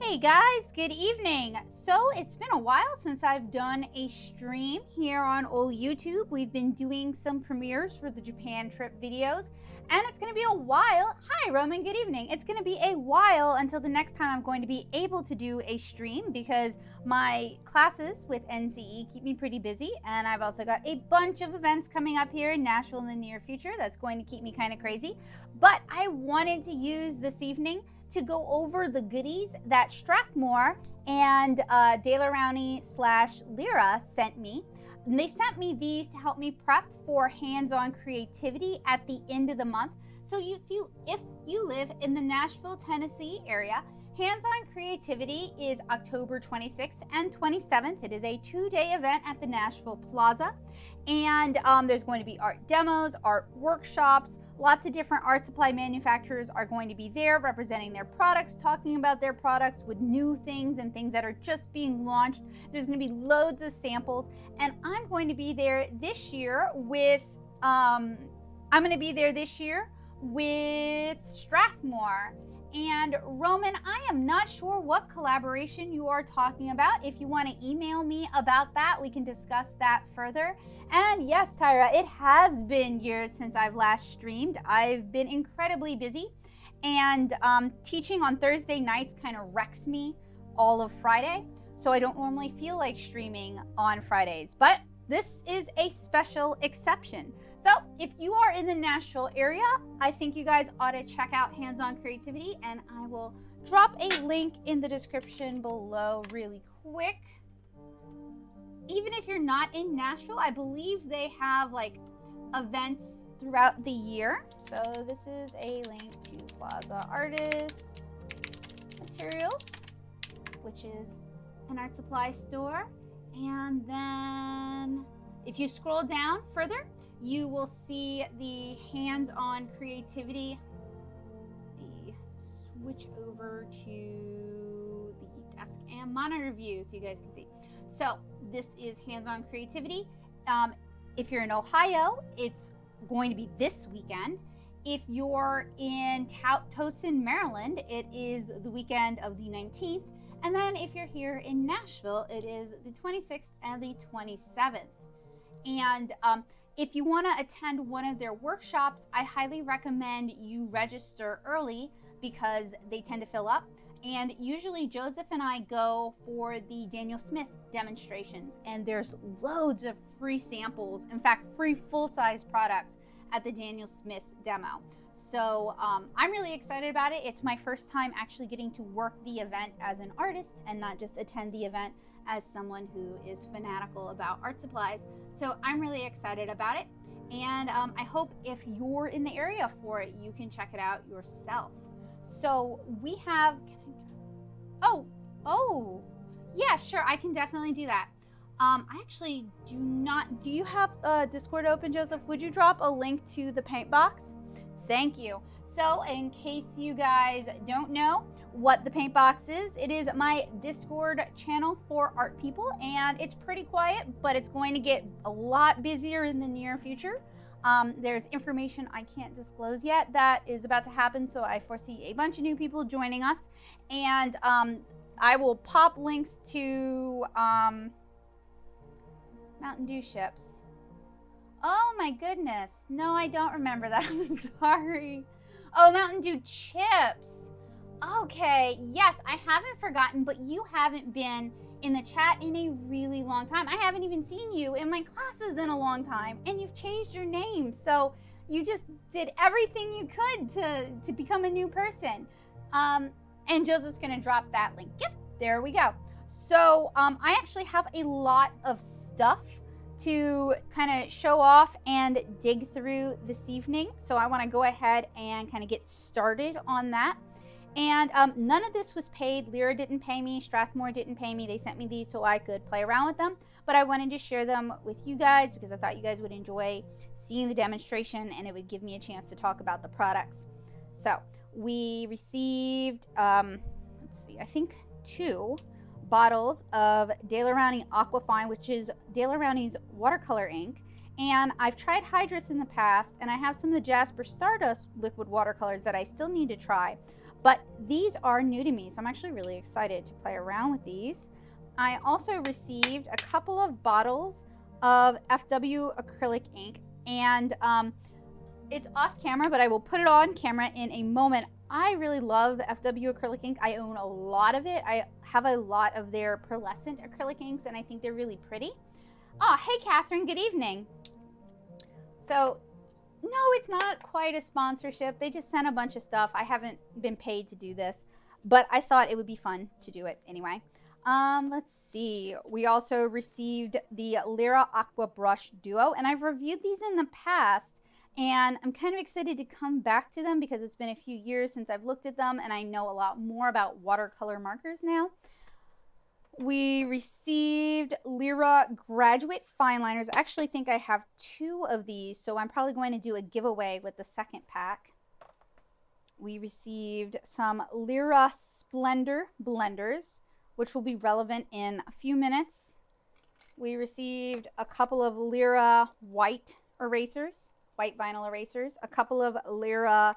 Hey guys, good evening. So it's been a while since I've done a stream here on old YouTube. We've been doing some premieres for the Japan trip videos, and it's going to be a while. Hi Roman, good evening. It's going to be a while until the next time I'm going to be able to do a stream because my classes with NCE keep me pretty busy, and I've also got a bunch of events coming up here in Nashville in the near future that's going to keep me kind of crazy. But I wanted to use this evening to go over the goodies that Strathmore and Dayglo Rowney / Lyra sent me. And they sent me these to help me prep for hands-on creativity at the end of the month. So if you live in the Nashville, Tennessee area, Hands-On Creativity is October 26th and 27th. It is a 2-day event at the Nashville Plaza. And there's going to be art demos, art workshops, lots of different art supply manufacturers are going to be there representing their products, talking about their products with new things and things that are just being launched. There's going to be loads of samples, and I'm going to be there this year with Strathmore. And Roman, I am not sure what collaboration you are talking about. If you want to email me about that, we can discuss that further. And yes, Tyra, it has been years since I've last streamed. I've been incredibly busy, and teaching on Thursday nights kind of wrecks me all of Friday. So I don't normally feel like streaming on Fridays, but this is a special exception. So if you are in the Nashville area, I think you guys ought to check out Hands-On Creativity, and I will drop a link in the description below really quick. Even if you're not in Nashville, I believe they have like events throughout the year. So this is a link to Plaza Artists Materials, which is an art supply store. And then if you scroll down further, you will see the Hands-On Creativity. Let me switch over to the desk and monitor view so you guys can see. So this is Hands-On Creativity. If you're in Ohio, it's going to be this weekend. If you're in Towson, Maryland, it is the weekend of the 19th. And then if you're here in Nashville, it is the 26th and the 27th. And if you want to attend one of their workshops, I highly recommend you register early because they tend to fill up. And usually Joseph and I go for the Daniel Smith demonstrations, and there's loads of free samples, in fact, free full-size products at the Daniel Smith demo. So I'm really excited about it. It's my first time actually getting to work the event as an artist and not just attend the event as someone who is fanatical about art supplies. So I'm really excited about it. And I hope if you're in the area for it, you can check it out yourself. So we have, yeah, sure, I can definitely do that. I actually do you have Discord open, Joseph? Would you drop a link to the paint box? Thank you. So in case you guys don't know what the paint box is, it is my Discord channel for art people, and it's pretty quiet, but it's going to get a lot busier in the near future. There's information I can't disclose yet that is about to happen, so I foresee a bunch of new people joining us, and I will pop links to Mountain Dew ships. Oh my goodness. No, I don't remember that. I'm sorry. Oh, Mountain Dew chips. Okay, yes, I haven't forgotten, but you haven't been in the chat in a really long time. I haven't even seen you in my classes in a long time, and you've changed your name. So you just did everything you could to become a new person. And Joseph's gonna drop that link. Yep, there we go. So I actually have a lot of stuff to kind of show off and dig through this evening. So I want to go ahead and kind of get started on that. And none of this was paid. Lyra didn't pay me. Strathmore didn't pay me. They sent me these so I could play around with them. But I wanted to share them with you guys because I thought you guys would enjoy seeing the demonstration and it would give me a chance to talk about the products. So we received, let's see, I think 2 bottles of Dayglo Orange Aquafine, which is Dayglo Orange's watercolor ink. And I've tried Hydrus in the past, and I have some of the Jasper Stardust liquid watercolors that I still need to try. But these are new to me, so I'm actually really excited to play around with these. I also received a couple of bottles of FW acrylic ink, and it's off camera, but I will put it on camera in a moment. I really love FW acrylic ink. I own a lot of it. I have a lot of their pearlescent acrylic inks, and I think they're really pretty. Oh, hey, Catherine, good evening. So, no, it's not quite a sponsorship. They just sent a bunch of stuff. I haven't been paid to do this, but I thought it would be fun to do it anyway. Let's see. We also received the Lyra Aqua Brush Duo, and I've reviewed these in the past, and I'm kind of excited to come back to them because it's been a few years since I've looked at them, and I know a lot more about watercolor markers now. We received Lyra Graduate Fineliners. I actually think I have 2 of these, so I'm probably going to do a giveaway with the second pack. We received some Lyra Splendor blenders, which will be relevant in a few minutes. We received a couple of Lyra white erasers, white vinyl erasers, a couple of Lyra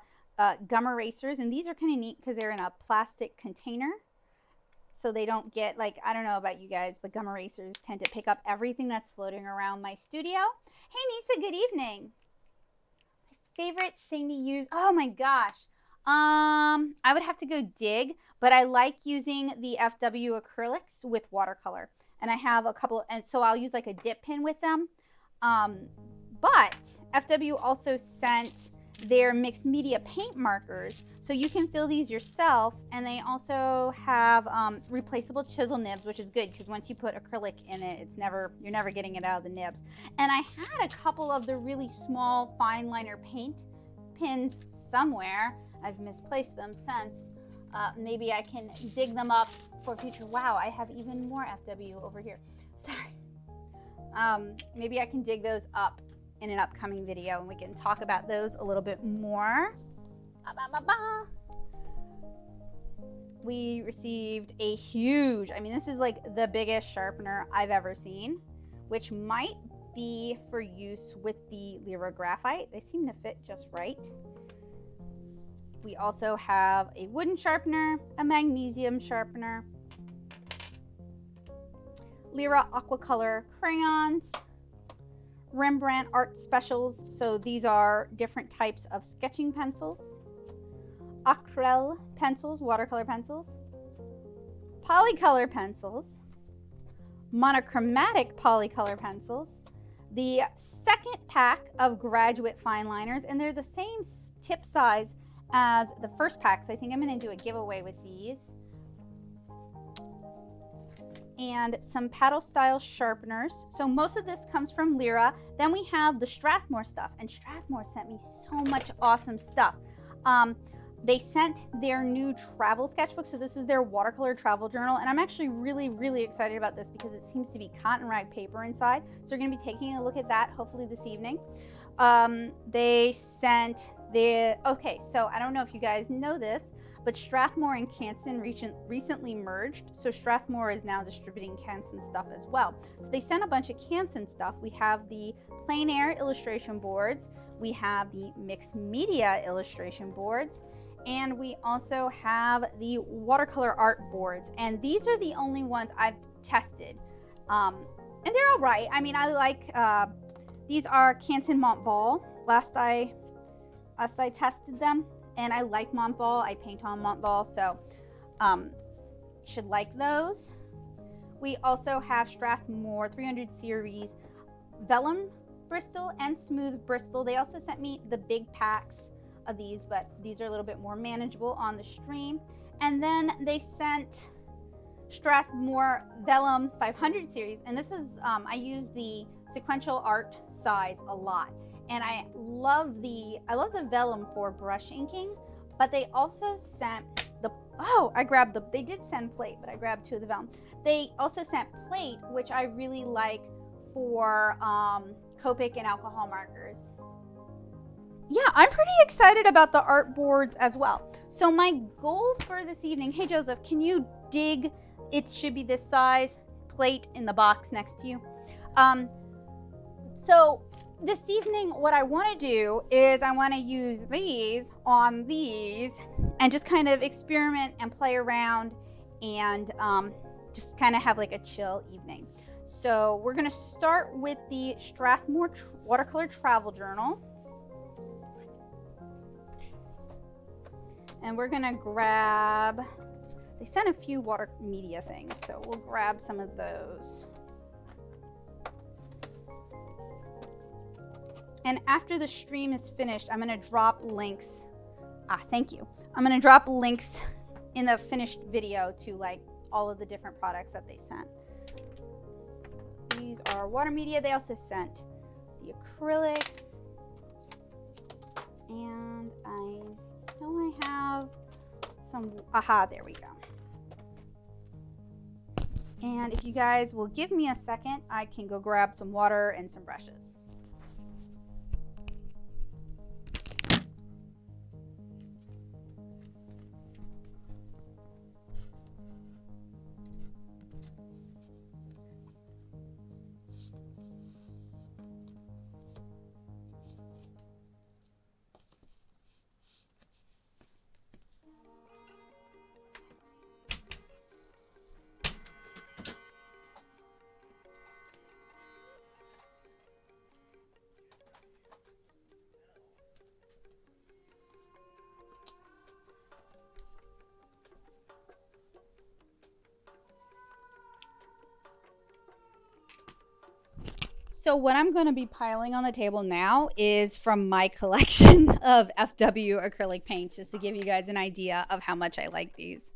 gum erasers, and these are kind of neat because they're in a plastic container. So they don't get, like, I don't know about you guys, but gum erasers tend to pick up everything that's floating around my studio. Hey, Nisa, good evening. My favorite thing to use, oh my gosh. I would have to go dig, but I like using the FW acrylics with watercolor. And I have a couple, and so I'll use like a dip pen with them. But FW also sent their mixed media paint markers, so you can fill these yourself, and they also have replaceable chisel nibs, which is good because once you put acrylic in it, you're never getting it out of the nibs. And I had a couple of the really small fine liner paint pins somewhere. I've misplaced them since. Maybe I can dig them up for future. Wow, I have even more FW over here. Sorry. Maybe I can dig those up in an upcoming video and we can talk about those a little bit more. We received a huge, I mean, this is like the biggest sharpener I've ever seen, which might be for use with the Lyra Graphite. They seem to fit just right. We also have a wooden sharpener, a magnesium sharpener, Lyra Aquacolor crayons, Rembrandt art specials. So these are different types of sketching pencils, Aquarell pencils, watercolor pencils, Polycolor pencils, monochromatic Polycolor pencils, the second pack of graduate fine liners, and they're the same tip size as the first pack. So I think I'm going to do a giveaway with these. And some paddle style sharpeners. So most of this comes from Lyra. Then we have the Strathmore stuff, and Strathmore sent me so much awesome stuff. They sent their new travel sketchbook. So this is their watercolor travel journal, and I'm actually really excited about this because it seems to be cotton rag paper inside. So we're going to be taking a look at that hopefully this evening. They sent okay, so I don't know if you guys know this, but Strathmore and Canson recently merged, so Strathmore is now distributing Canson stuff as well. So they sent a bunch of Canson stuff. We have the plein air illustration boards, we have the mixed media illustration boards, and we also have the watercolor art boards. And these are the only ones I've tested, and they're all right. I mean, I like these are Canson Montball. Last I tested them. And I like Montball. I paint on Montball, so should like those. We also have Strathmore 300 series Vellum Bristol and Smooth Bristol. They also sent me the big packs of these, but these are a little bit more manageable on the stream. And then they sent Strathmore Vellum 500 series, and this is I use the sequential art size a lot. And I love the vellum for brush inking, but they also sent I grabbed they did send plate, but I grabbed 2 of the vellum. They also sent plate, which I really like for Copic and alcohol markers. Yeah, I'm pretty excited about the art boards as well. So my goal for this evening, hey Joseph, can you dig, it should be this size, plate in the box next to you. So this evening, what I want to do is I want to use these on these and just kind of experiment and play around and just kind of have like a chill evening. So we're going to start with the Strathmore Watercolor Travel Journal. And we're going to grab, they sent a few water media things, so we'll grab some of those. And after the stream is finished, I'm going to drop links. Thank you. I'm going to drop links in the finished video to like all of the different products that they sent. So these are water media. They also sent the acrylics. And I know I have some, there we go. And if you guys will give me a second, I can go grab some water and some brushes. So what I'm going to be piling on the table now is from my collection of FW acrylic paints, just to give you guys an idea of how much I like these.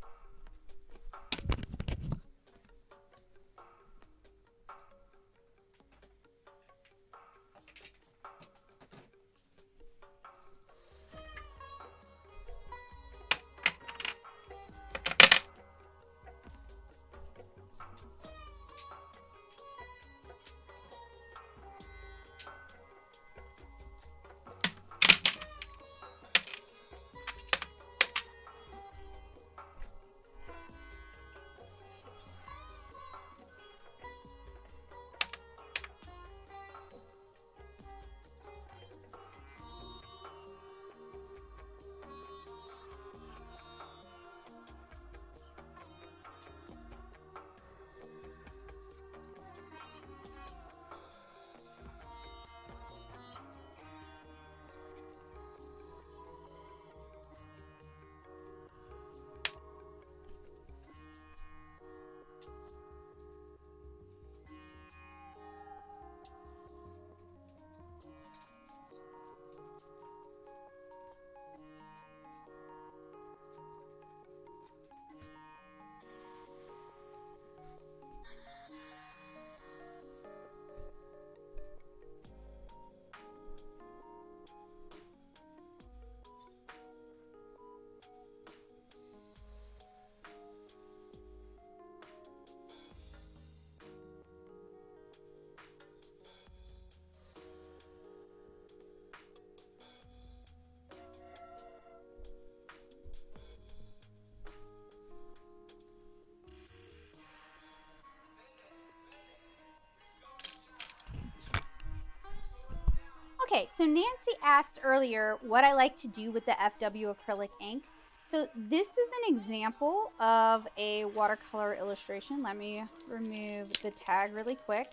Okay, so Nancy asked earlier what I like to do with the FW acrylic ink. So this is an example of a watercolor illustration. Let me remove the tag really quick.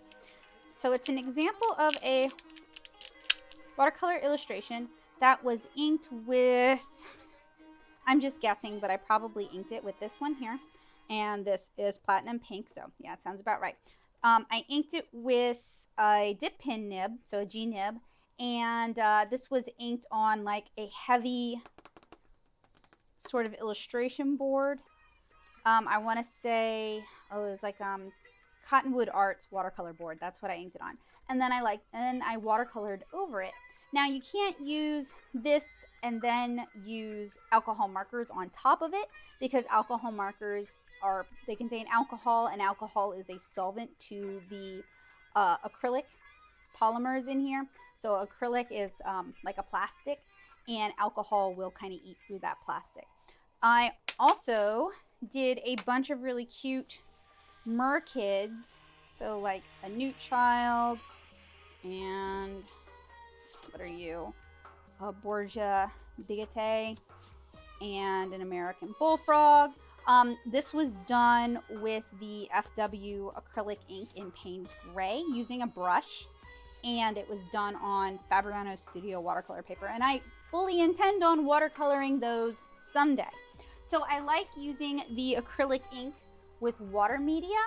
So it's an example of a watercolor illustration that was inked with, I'm just guessing, but I probably inked it with this one here. And this is platinum pink, so yeah, it sounds about right. I inked it with a dip pin nib, so a G nib. And this was inked on like a heavy sort of illustration board. I want to say, it was like Cottonwood Arts watercolor board. That's what I inked it on. And then I watercolored over it. Now you can't use this and then use alcohol markers on top of it, because alcohol markers they contain alcohol, and alcohol is a solvent to the acrylic polymers in here. So acrylic is like a plastic, and alcohol will kind of eat through that plastic. I also did a bunch of really cute merkids, so like a newt child, and what are you? A Borgia Bigate, and an American bullfrog. This was done with the FW acrylic ink in Payne's Gray using a brush, and it was done on Fabriano Studio watercolor paper, and I fully intend on watercoloring those someday. So I like using the acrylic ink with water media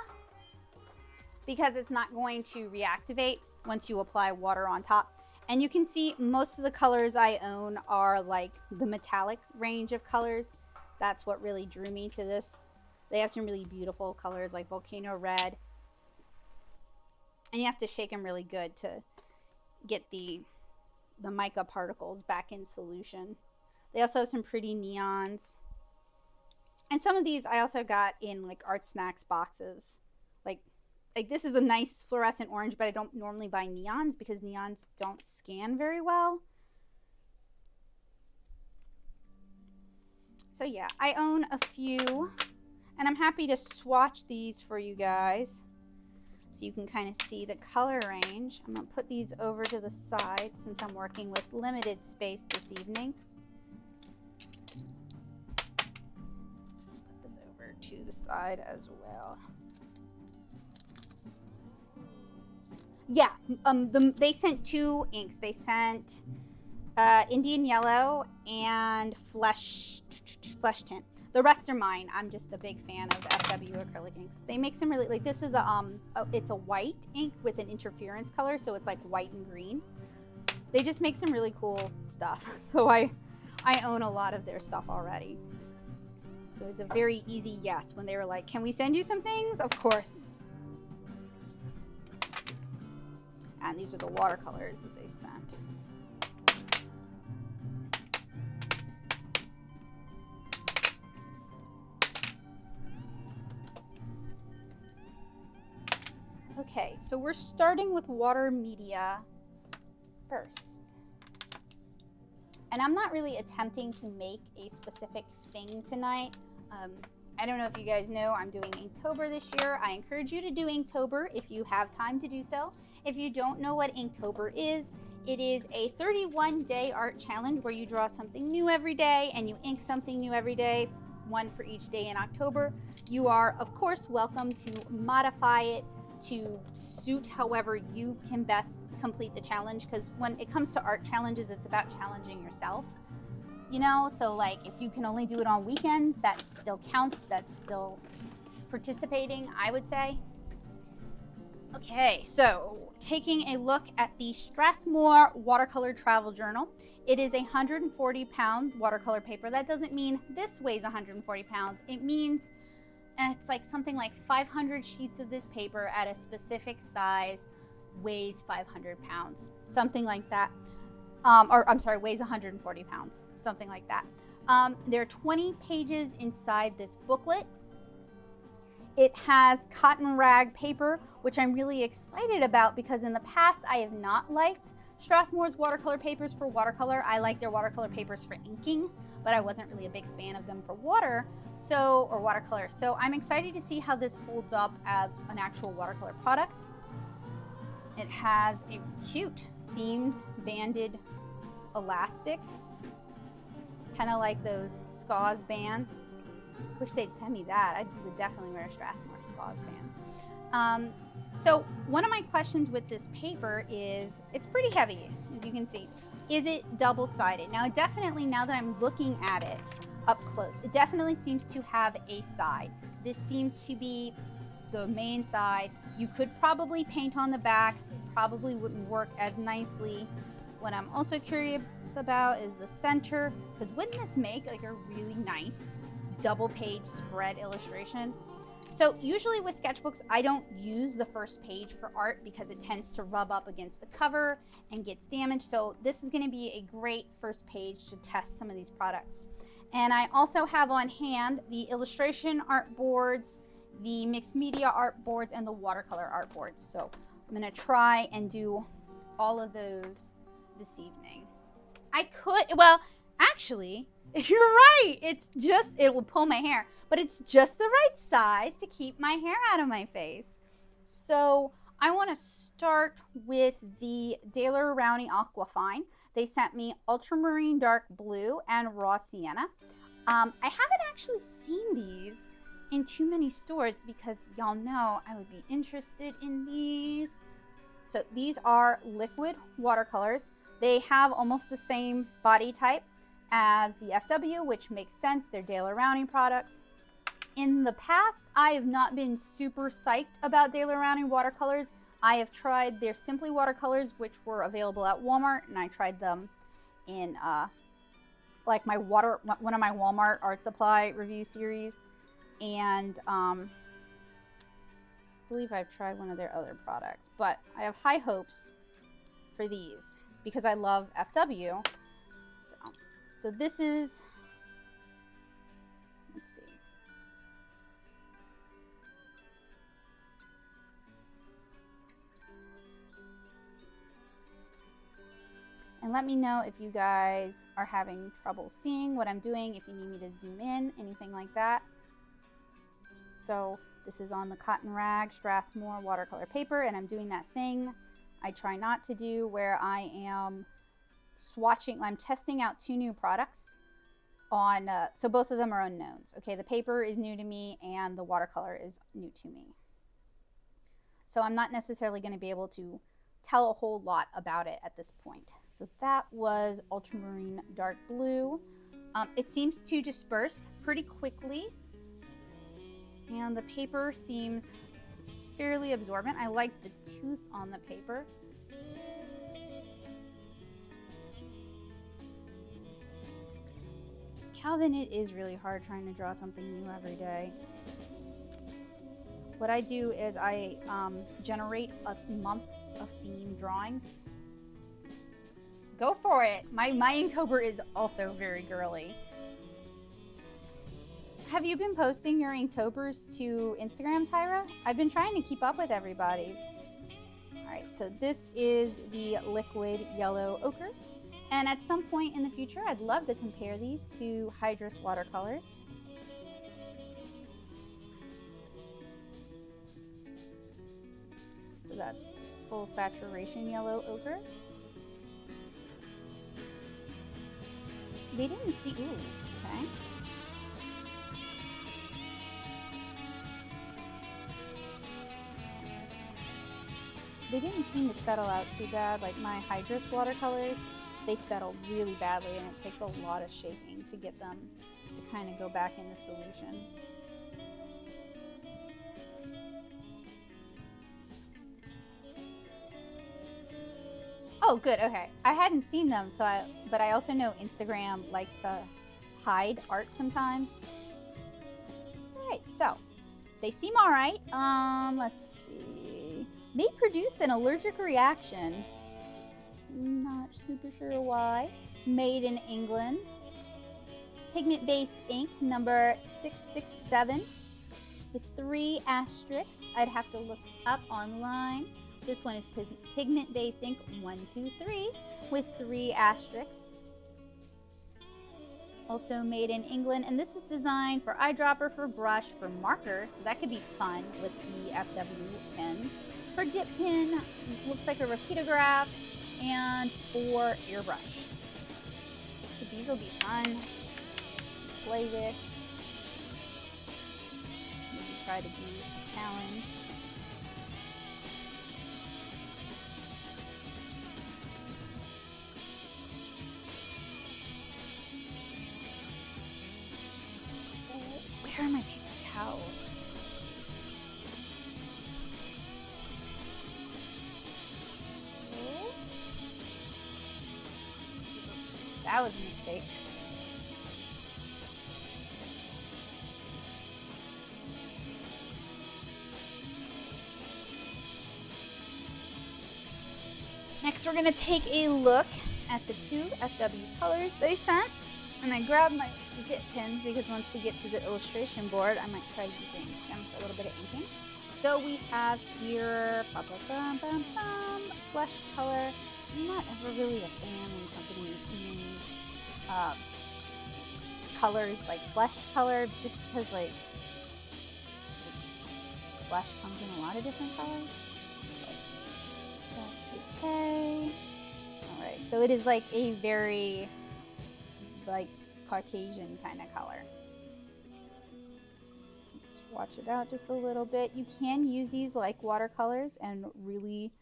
because it's not going to reactivate once you apply water on top. And you can see most of the colors I own are like the metallic range of colors. That's what really drew me to this. They have some really beautiful colors like Volcano Red. And you have to shake them really good to get the mica particles back in solution. They also have some pretty neons. And some of these I also got in like Art Snacks boxes. Like this is a nice fluorescent orange, but I don't normally buy neons because neons don't scan very well. So yeah, I own a few, and I'm happy to swatch these for you guys so you can kind of see the color range. I'm gonna put these over to the side since I'm working with limited space this evening. Put this over to the side as well. Yeah, they sent two inks. They sent Indian Yellow and Flesh Tint. The rest are mine. I'm just a big fan of FW acrylic inks. They make some really, like this is it's a white ink with an interference color, so it's like white and green. They just make some really cool stuff. So I own a lot of their stuff already. So it was a very easy yes when they were like, can we send you some things? Of course. And these are the watercolors that they sent. Okay, so we're starting with water media first. And I'm not really attempting to make a specific thing tonight. I don't know if you guys know, I'm doing Inktober this year. I encourage you to do Inktober if you have time to do so. If you don't know what Inktober is, it is a 31-day art challenge where you draw something new every day and you ink something new every day, one for each day in October. You are, of course, welcome to modify it to suit however you can best complete the challenge, because when it comes to art challenges, it's about challenging yourself. You know, so like if you can only do it on weekends, that still counts. That's still participating, I would say. Okay, so taking a look at the Strathmore Watercolor Travel Journal. It is a 140-pound watercolor paper. That doesn't mean this weighs 140 pounds. It means it's like something like 500 sheets of this paper at a specific size weighs 500 pounds, something like that. Or I'm sorry, weighs 140 pounds, something like that. There are 20 pages inside this booklet. It has cotton rag paper, which I'm really excited about because in the past I have not liked Strathmore's watercolor papers for watercolor. I like their watercolor papers for inking, but I wasn't really a big fan of them for watercolor. So I'm excited to see how this holds up as an actual watercolor product. It has a cute themed banded elastic, kind of like those Skaw's bands. Wish they'd send me that. I would definitely wear a Strathmore Skaw's band. So one of my questions with this paper is, it's pretty heavy, as you can see. Is it double-sided? Now, now that I'm looking at it up close, it definitely seems to have a side. This seems to be the main side. You could probably paint on the back. It probably wouldn't work as nicely. What I'm also curious about is the center, because wouldn't this make like a really nice double-page spread illustration? So usually with sketchbooks, I don't use the first page for art because it tends to rub up against the cover and gets damaged. So this is going to be a great first page to test some of these products. And I also have on hand the illustration art boards, the mixed media art boards, and the watercolor art boards. So I'm going to try and do all of those this evening. I could, well, actually, you're right. It's just, it will pull my hair, but it's just the right size to keep my hair out of my face. So I want to start with the Dayglo Rowney Aquafine. They sent me ultramarine dark blue and raw sienna. I haven't actually seen these in too many stores because y'all know I would be interested in these. So these are liquid watercolors. They have almost the same body type as the FW, which makes sense. They're Dayglo Rowney products. In the past, I have not been super psyched about Dayglo Rowney watercolors. I have tried their Simply watercolors, which were available at Walmart, and I tried them in like one of my Walmart art supply review series. And I believe I've tried one of their other products, but I have high hopes for these because I love FW. So this is, let's see. And let me know if you guys are having trouble seeing what I'm doing, if you need me to zoom in, anything like that. So this is on the cotton rag Strathmore watercolor paper, and I'm doing that thing I try not to do where I am swatching. I'm testing out two new products on, so both of them are unknowns. Okay, the paper is new to me and the watercolor is new to me. So I'm not necessarily going to be able to tell a whole lot about it at this point. So that was ultramarine dark blue. It seems to disperse pretty quickly, and the paper seems fairly absorbent. I like the tooth on the paper. Calvin, it is really hard trying to draw something new every day. What I do is I generate a month of themed drawings. Go for it. My Inktober is also very girly. Have you been posting your Inktobers to Instagram, Tyra? I've been trying to keep up with everybody's. All right, so this is the liquid yellow ochre. And at some point in the future, I'd love to compare these to Hydrus watercolors. So that's full saturation yellow ochre. They didn't see, ooh, okay. They didn't seem to settle out too bad. Like my Hydrus watercolors, they settle really badly, and it takes a lot of shaking to get them to kind of go back into solution. Oh, good. Okay, I hadn't seen them, but I also know Instagram likes to hide art sometimes. All right, so they seem all right. Let's see. May produce an allergic reaction. Not super sure why. Made in England. Pigment-based ink number 667 with 3 asterisks. I'd have to look up online. This one is pigment-based ink 123 with 3 asterisks. Also made in England, and this is designed for eyedropper, for brush, for marker, so that could be fun with the FW pens. For dip pin, looks like a repeatograph, and for airbrush. So these will be fun to play with. Maybe try to do a challenge. Where are my paper towels? That was a mistake. Next, we're gonna take a look at the two FW colors they sent. And I grabbed my dip pins because once we get to the illustration board, I might try using them for a little bit of inking. So we have here, flesh color. I'm not ever really a fan when companies use colors like flesh color, just because like flesh comes in a lot of different colors. That's okay. All right, so it is like a very like Caucasian kind of color. Swatch it out just a little bit. You can use these like watercolors and really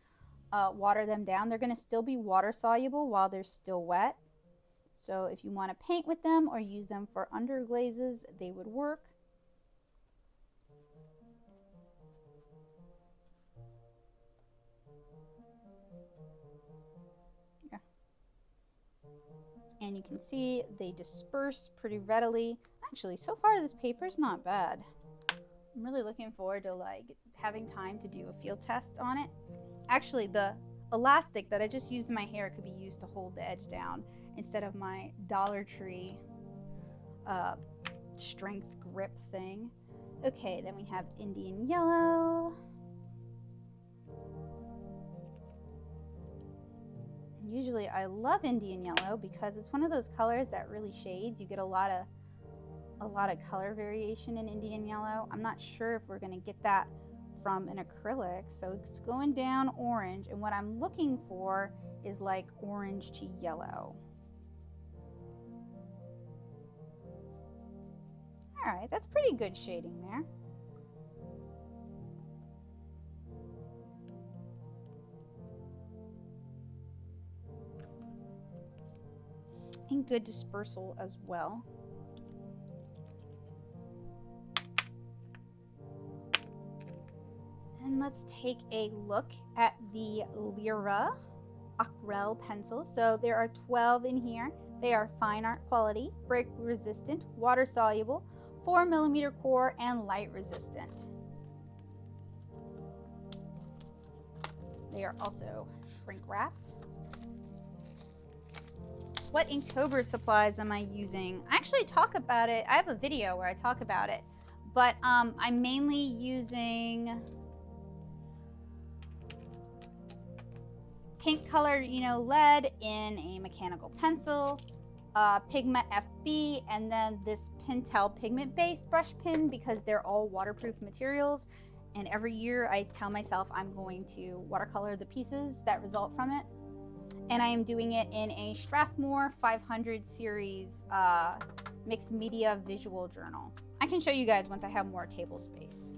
water them down. They're going to still be water soluble while they're still wet. So if you want to paint with them or use them for underglazes, they would work. Yeah. And you can see they disperse pretty readily. Actually, so far this paper is not bad. I'm really looking forward to like having time to do a field test on it. Actually, the elastic that I just used in my hair could be used to hold the edge down instead of my Dollar Tree strength grip thing. Okay, then we have Indian yellow. Usually I love Indian yellow because it's one of those colors that really shades. You get a lot of color variation in Indian yellow. I'm not sure if we're going to get that from an acrylic, so it's going down orange, and what I'm looking for is like orange to yellow. All right, that's pretty good shading there. And good dispersal as well. And let's take a look at the Lyra Aquarell pencils. So there are 12 in here. They are fine art quality, break resistant, water soluble, 4mm core, and light resistant. They are also shrink wrapped. What Inktober supplies am I using? I actually talk about it. I have a video where I talk about it, but I'm mainly using pink color, lead in a mechanical pencil, Pigment FB, and then this Pentel pigment based brush pen because they're all waterproof materials. And every year I tell myself I'm going to watercolor the pieces that result from it. And I am doing it in a Strathmore 500 series mixed media visual journal. I can show you guys once I have more table space.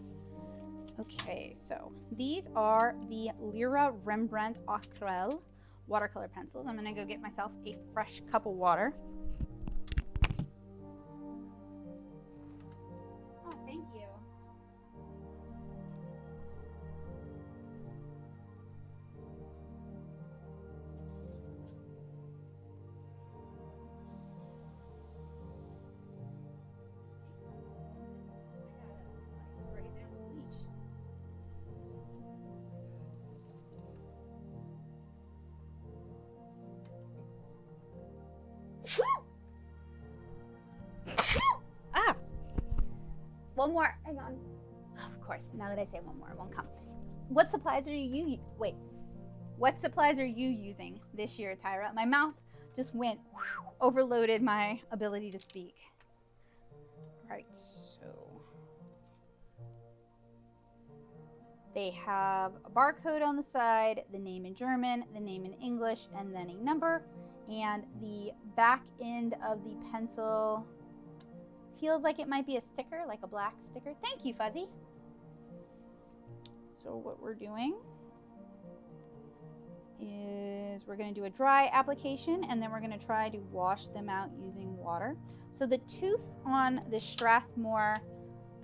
Okay, so these are the Lyra Rembrandt Aquarell watercolor pencils. I'm gonna go get myself a fresh cup of water. Oh, thank you. One more, hang on. Of course, now that I say one more, it won't come. What supplies are you What supplies are you using this year, Tyra? My mouth just went overloaded my ability to speak. Right, so they have a barcode on the side, the name in German, the name in English, and then a number. And the back end of the pencil feels like it might be a sticker, like a black sticker. Thank you, Fuzzy. So what we're doing is we're going to do a dry application, and then we're going to try to wash them out using water. So the tooth on the Strathmore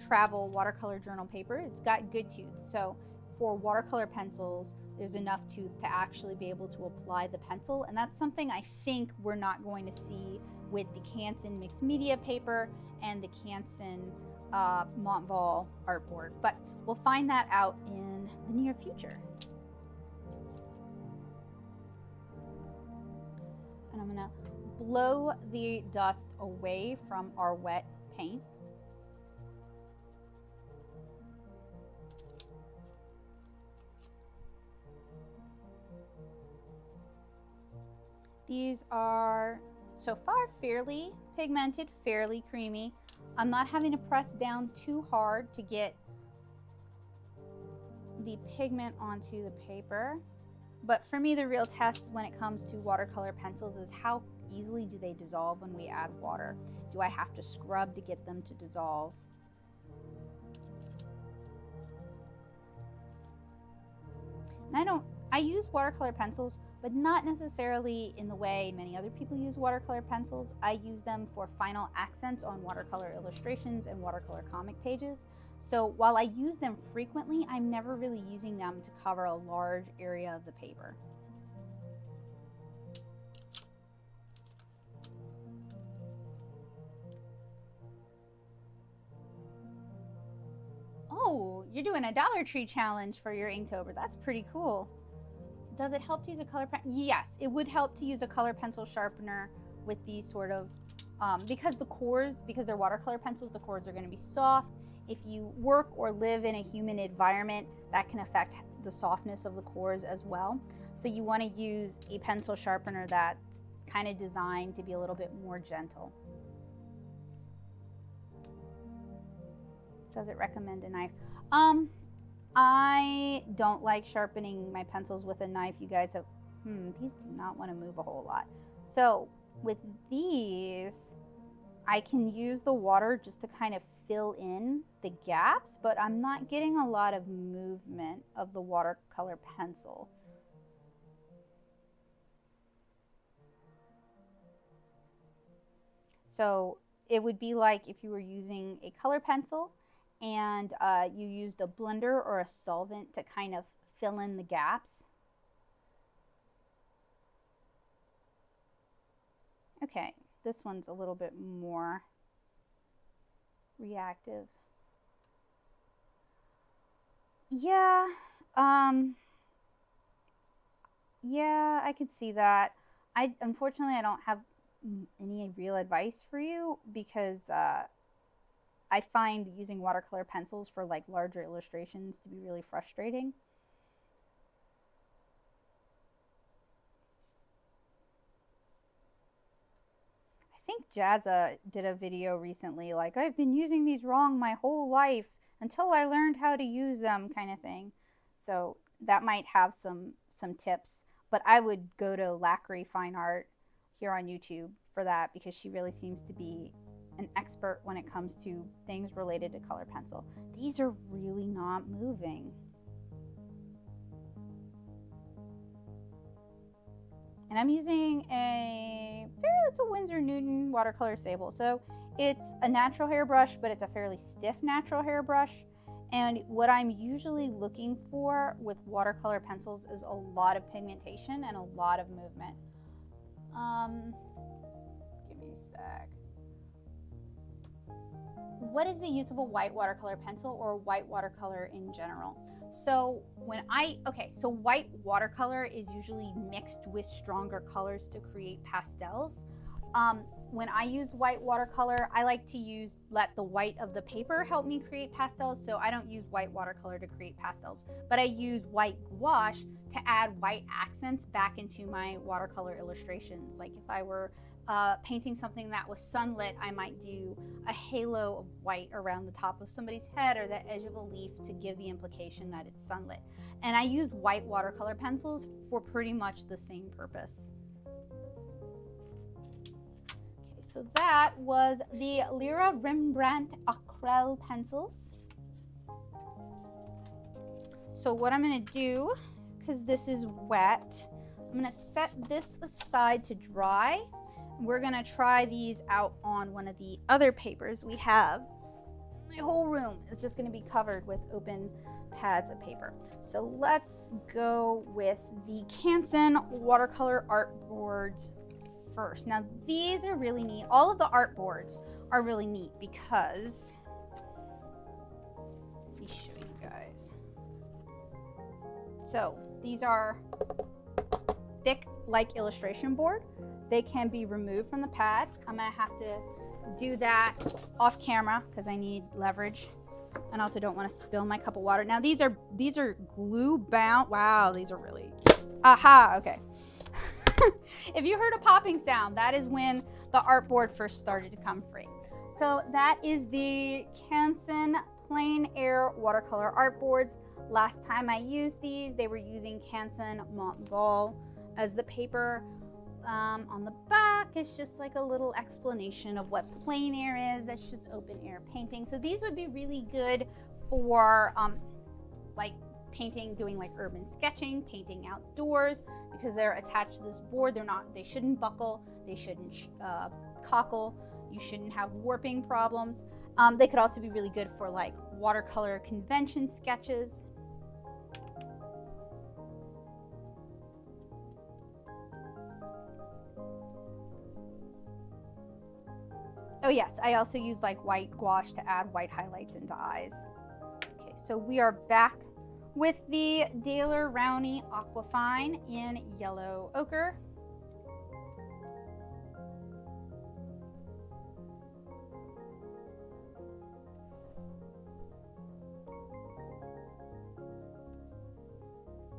Travel watercolor journal paper, it's got good tooth. So for watercolor pencils, there's enough tooth to actually be able to apply the pencil, and that's something I think we're not going to see with the Canson mixed media paper and the Canson Montval artboard, but we'll find that out in the near future. I'm gonna blow the dust away from our wet paint. These are so far fairly pigmented, fairly creamy. I'm not having to press down too hard to get the pigment onto the paper. But for me, the real test when it comes to watercolor pencils is how easily do they dissolve when we add water? Do I have to scrub to get them to dissolve? And I use watercolor pencils, but not necessarily in the way many other people use watercolor pencils. I use them for final accents on watercolor illustrations and watercolor comic pages. So while I use them frequently, I'm never really using them to cover a large area of the paper. Oh, you're doing a Dollar Tree challenge for your Inktober. That's pretty cool. Does it help to use a color pencil? Yes, it would help to use a color pencil sharpener with these sort of, because they're watercolor pencils, the cores are going to be soft. If you work or live in a humid environment, that can affect the softness of the cores as well. So you want to use a pencil sharpener that's kind of designed to be a little bit more gentle. Does it recommend a knife? I don't like sharpening my pencils with a knife. You guys have, these do not want to move a whole lot. So with these, I can use the water just to kind of fill in the gaps, but I'm not getting a lot of movement of the watercolor pencil. So it would be like if you were using a color pencil and you used a blender or a solvent to kind of fill in the gaps. Okay, this one's a little bit more reactive. Yeah, yeah, I could see that. Unfortunately, I don't have any real advice for you because I find using watercolor pencils for like larger illustrations to be really frustrating. I think Jazza did a video recently like, I've been using these wrong my whole life until I learned how to use them, kind of thing. So that might have some tips, but I would go to Lacry Fine Art here on YouTube for that because she really seems to be an expert when it comes to things related to color pencil. These are really not moving. And I'm using it's a Winsor Newton watercolor sable. So it's a natural hairbrush, but it's a fairly stiff natural hairbrush. And what I'm usually looking for with watercolor pencils is a lot of pigmentation and a lot of movement. Give me a sec. What is the use of a white watercolor pencil or white watercolor in general? So so white watercolor is usually mixed with stronger colors to create pastels. When I use white watercolor, I like to let the white of the paper help me create pastels. So I don't use white watercolor to create pastels, but I use white gouache to add white accents back into my watercolor illustrations. Like if I were painting something that was sunlit, I might do a halo of white around the top of somebody's head or the edge of a leaf to give the implication that it's sunlit. And I use white watercolor pencils for pretty much the same purpose. Okay, so that was the Lyra Rembrandt Aquarell pencils. So what I'm going to do, because this is wet, I'm going to set this aside to dry. We're going to try these out on one of the other papers we have. My whole room is just going to be covered with open pads of paper. So let's go with the Canson watercolor artboards first. Now these are really neat. All of the artboards are really neat because, let me show you guys. So these are thick like illustration board. they can be removed from the pad. I'm gonna have to do that off camera because I need leverage and also don't want to spill my cup of water. Now these are glue bound. Wow, these are really, aha, okay. If you heard a popping sound, that is when the Artboard first started to come free. So that is the Canson Plein Air Watercolor Artboards. Last time I used these, they were using Canson Mont Blanc as the paper. On the back, it's just like a little explanation of what plein air is. It's just open air painting. So these would be really good for like painting, doing like urban sketching, painting outdoors, because they're attached to this board. They shouldn't buckle, they shouldn't cockle, you shouldn't have warping problems. They could also be really good for like watercolor convention sketches. Oh yes, I also use like white gouache to add white highlights into eyes. Okay, so we are back with the Dayglo Rowney Aquafine in yellow ochre.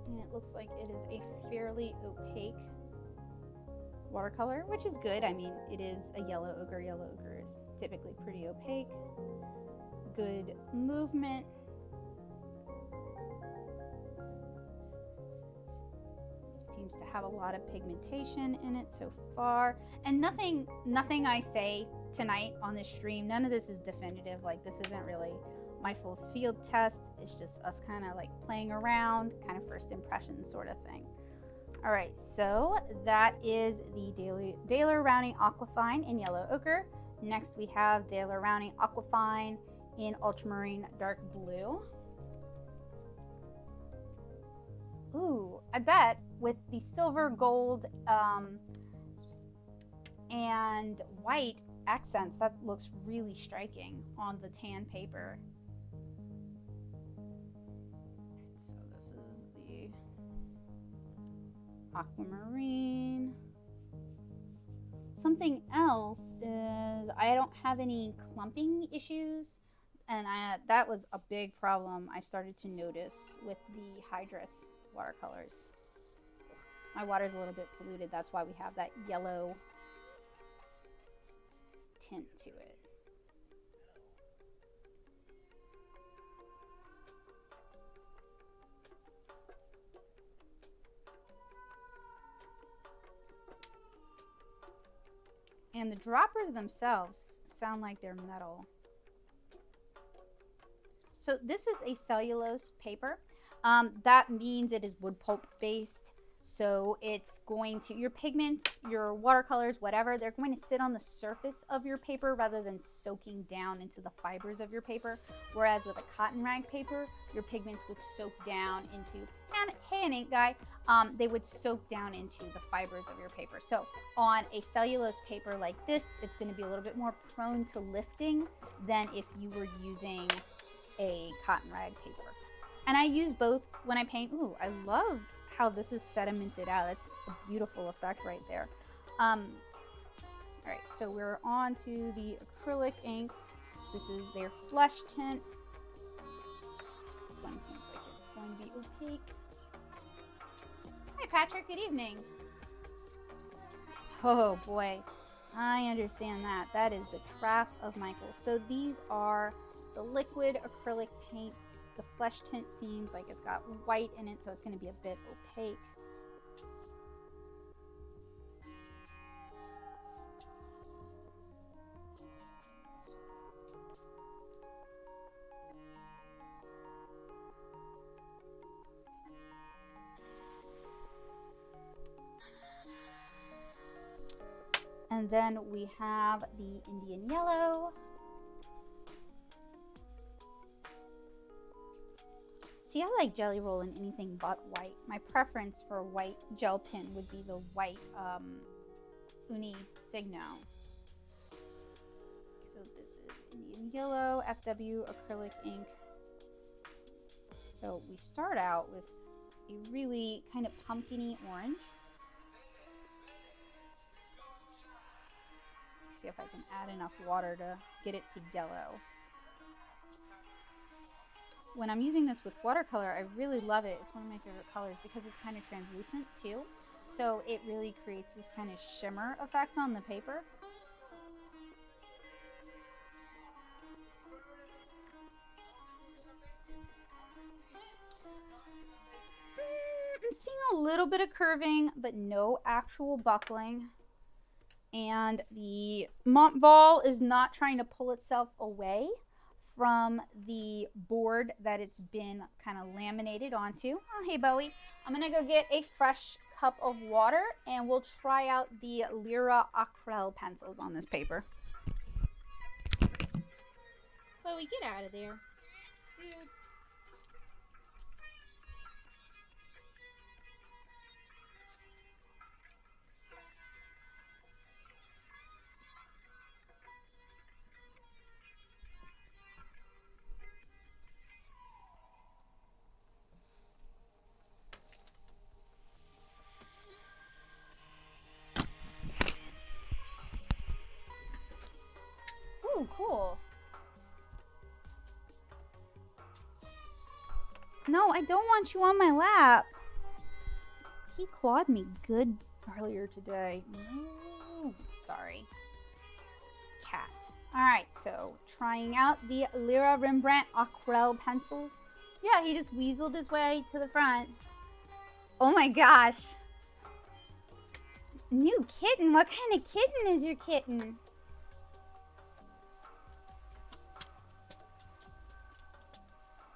And it looks like it is a fairly opaque watercolor, which is good. I mean, it is a yellow ochre. Yellow ochre is typically pretty opaque. Good movement. Seems to have a lot of pigmentation in it so far. And nothing I say tonight on this stream, none of this is definitive. Like, this isn't really my full field test. It's just us kind of like playing around, kind of first impression sort of thing. All right, so that is the Dayglo Rowney Aquafine in yellow ochre. Next we have Dayglo Rowney Aquafine in ultramarine dark blue. Ooh, I bet with the silver, gold, and white accents, that looks really striking on the tan paper. So this is the aquamarine. Something else is I don't have any clumping issues, and that was a big problem I started to notice with the Hydrus watercolors. My water's a little bit polluted, that's why we have that yellow tint to it. And the droppers themselves sound like they're metal. So this is a cellulose paper. That means it is wood pulp based. So it's going to, your pigments, your watercolors, whatever, they're going to sit on the surface of your paper rather than soaking down into the fibers of your paper. Whereas with a cotton rag paper, your pigments would soak down into, and hey, an ink guy, they would soak down into the fibers of your paper. So on a cellulose paper like this, it's going to be a little bit more prone to lifting than if you were using a cotton rag paper. And I use both when I paint. Ooh, I love how this is sedimented out. That's a beautiful effect right there. All right, so we're on to the acrylic ink. This is their flesh tint. This one seems like it's going to be opaque. Hi Patrick, good evening. Oh boy, I understand that. That is the trap of Michael. So these are the liquid acrylic paints. The flesh tint seems like it's got white in it, so it's going to be a bit opaque. And then we have the Indian yellow. See, I like Jelly Roll in anything but white. My preference for white gel pen would be the white Uni Signo. So this is Indian Yellow, FW Acrylic Ink. So we start out with a really kind of pumpkin-y orange. see if I can add enough water to get it to yellow. When I'm using this with watercolor, I really love it. It's one of my favorite colors because it's kind of translucent too. So it really creates this kind of shimmer effect on the paper. I'm seeing a little bit of curving, but no actual buckling. And the Montval is not trying to pull itself away from the board that it's been kind of laminated onto. Oh, hey, Bowie. I'm going to go get a fresh cup of water, and we'll try out the Lyra Aquarell pencils on this paper. Bowie, get out of there. Dude. Ooh, cool. No, I don't want you on my lap. He clawed me good earlier today. Ooh, sorry. Cat. All right, so trying out the Lyra Rembrandt Aquarell pencils. Yeah, he just weaseled his way to the front. Oh my gosh. New kitten? What kind of kitten is your kitten?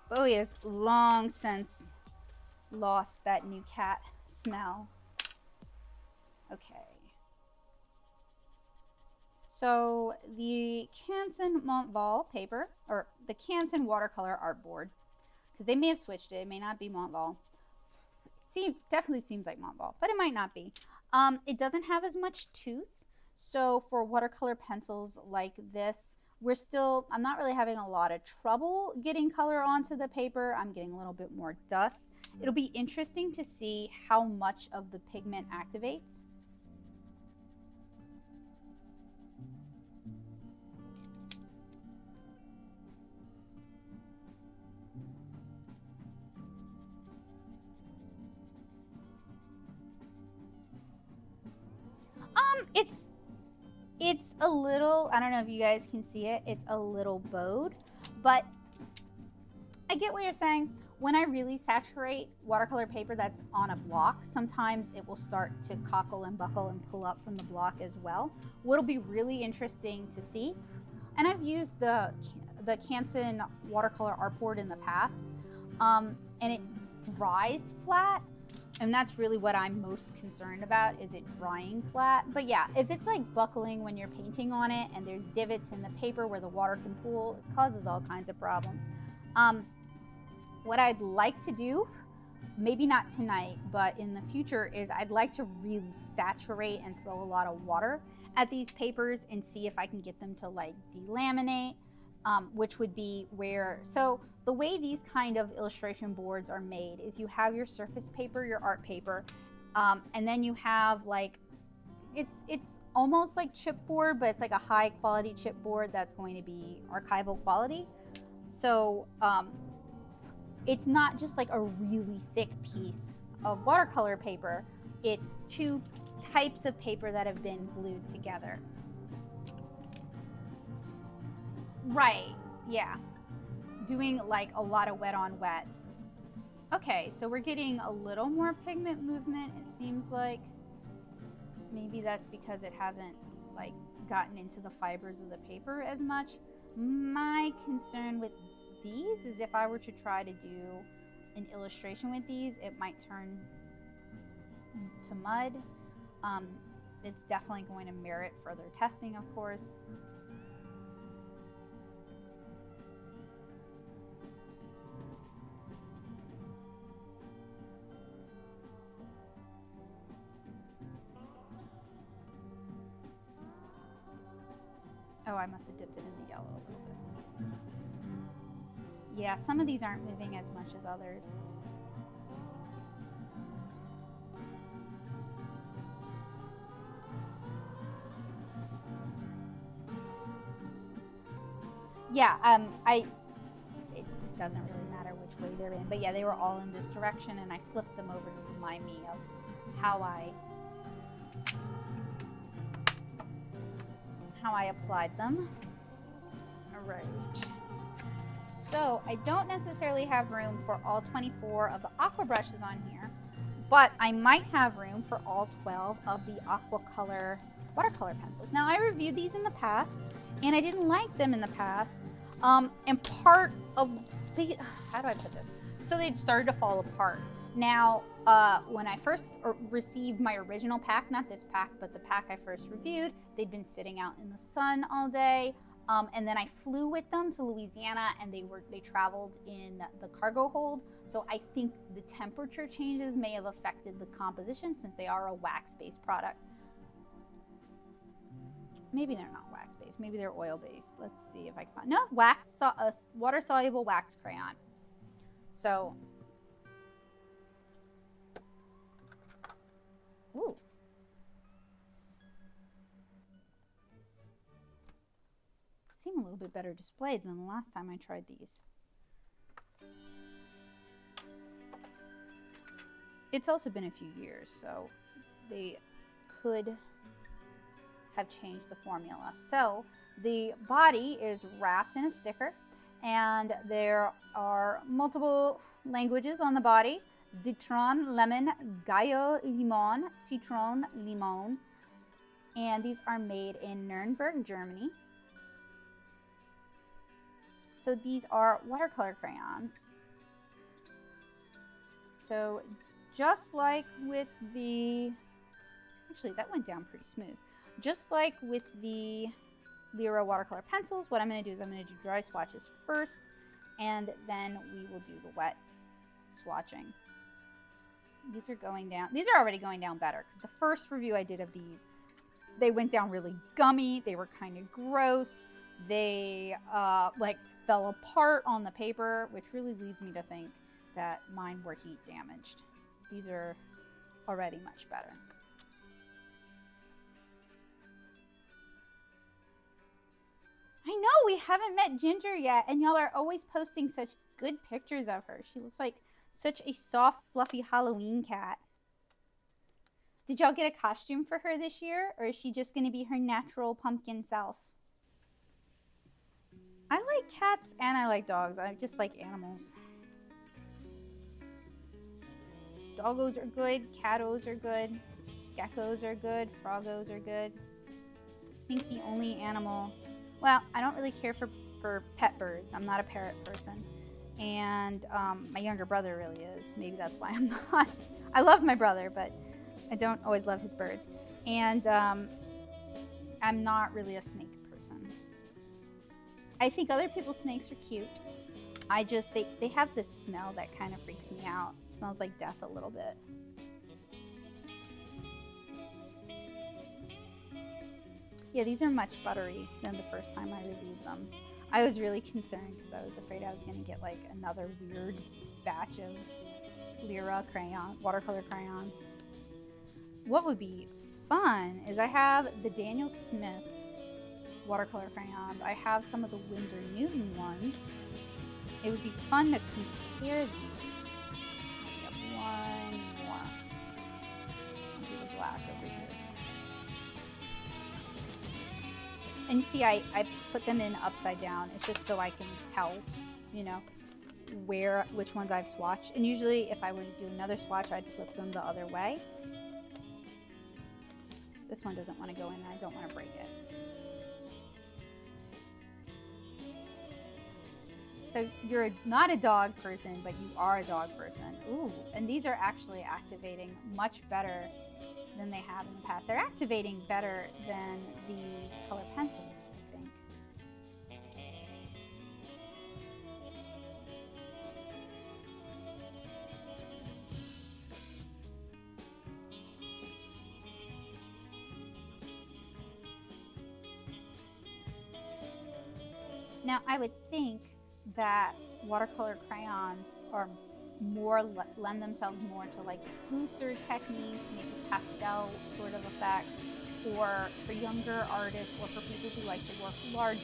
Bowie has long since lost that new cat smell. Okay. So the Canson Montval paper, or the Canson watercolor artboard, because they may have switched it. It may not be Montval. Definitely seems like Montval, but it might not be. It doesn't have as much tooth. So for watercolor pencils like this, I'm not really having a lot of trouble getting color onto the paper. I'm getting a little bit more dust. It'll be interesting to see how much of the pigment activates. It's a little, I don't know if you guys can see it, it's a little bowed, but I get what you're saying. When I really saturate watercolor paper that's on a block, sometimes it will start to cockle and buckle and pull up from the block as well. What'll be really interesting to see, and I've used the Canson watercolor artboard in the past, and it dries flat. And that's really what I'm most concerned about, is it drying flat. But yeah, if it's like buckling when you're painting on it and there's divots in the paper where the water can pool, it causes all kinds of problems. What I'd like to do, maybe not tonight, but in the future, is I'd like to really saturate and throw a lot of water at these papers and see if I can get them to like delaminate, which would be where, so the way these kind of illustration boards are made is you have your surface paper, your art paper, and then you have like, it's almost like chipboard, but it's like a high quality chipboard that's going to be archival quality. So it's not just like a really thick piece of watercolor paper. It's two types of paper that have been glued together. Right, yeah. Doing like a lot of wet on wet. Okay, so we're getting a little more pigment movement. It seems like maybe that's because it hasn't like gotten into the fibers of the paper as much. My concern with these is if I were to try to do an illustration with these, it might turn to mud. It's definitely going to merit further testing, of course. Oh, I must have dipped it in the yellow a little bit. Yeah, some of these aren't moving as much as others. Yeah, it doesn't really matter which way they're in, but yeah, they were all in this direction, and I flipped them over to remind me of how I applied them. All right. So I don't necessarily have room for all 24 of the aqua brushes on here, but I might have room for all 12 of the Aquacolor watercolor pencils. Now, I reviewed these in the past, and I didn't like them in the past. And part of how do I put this? So they started to fall apart. Now, when I first received my original pack, not this pack, but the pack I first reviewed, they'd been sitting out in the sun all day. And then I flew with them to Louisiana, and they traveled in the cargo hold. So I think the temperature changes may have affected the composition, since they are a wax-based product. Maybe they're not wax-based. Maybe they're oil-based. Let's see if I can find. No, water-soluble wax crayon. So, ooh. Seem a little bit better displayed than the last time I tried these. It's also been a few years, so they could have changed the formula. So the body is wrapped in a sticker, and there are multiple languages on the body: citron, lemon, gallo, limon, citron, limon. And these are made in Nuremberg, Germany. So these are watercolor crayons. So just like with the, actually that went down pretty smooth. Just like with the Lyra watercolor pencils, what I'm going to do is I'm going to do dry swatches first, and then we will do the wet swatching. These are going down. These are already going down better, because the first review I did of these, they went down really gummy. They were kind of gross. They like fell apart on the paper, which really leads me to think that mine were heat damaged. These are already much better. I know we haven't met Ginger yet, and y'all are always posting such good pictures of her. She looks like such a soft, fluffy Halloween cat. Did y'all get a costume for her this year, or is she just going to be her natural pumpkin self? I like cats and I like dogs. I just like animals. Doggos are good, catos are good, geckos are good, froggos are good. I think the only animal, well, I don't really care for pet birds. I'm not a parrot person. And my younger brother really is. Maybe that's why I'm not. I love my brother, but I don't always love his birds. And I'm not really a snake person. I think other people's snakes are cute. I just, they have this smell that kind of freaks me out. It smells like death a little bit. Yeah, these are much buttery than the first time I reviewed them. I was really concerned because I was afraid I was going to get like another weird batch of Lyra watercolor crayons. What would be fun is I have the Daniel Smith watercolor crayons. I have some of the Winsor Newton ones. It would be fun to compare these. I have one more. I'll do the black over here. And you see, I put them in upside down. It's just so I can tell, you know, which ones I've swatched. And usually if I were to do another swatch, I'd flip them the other way. This one doesn't want to go in there. I don't want to break it. So you're not a dog person, but you are a dog person. Ooh, and these are actually activating much better than they have in the past. They're activating better than the color pencils, I think. Now, I would think that watercolor crayons are lend themselves more to like looser techniques, maybe pastel sort of effects, or for younger artists or for people who like to work larger.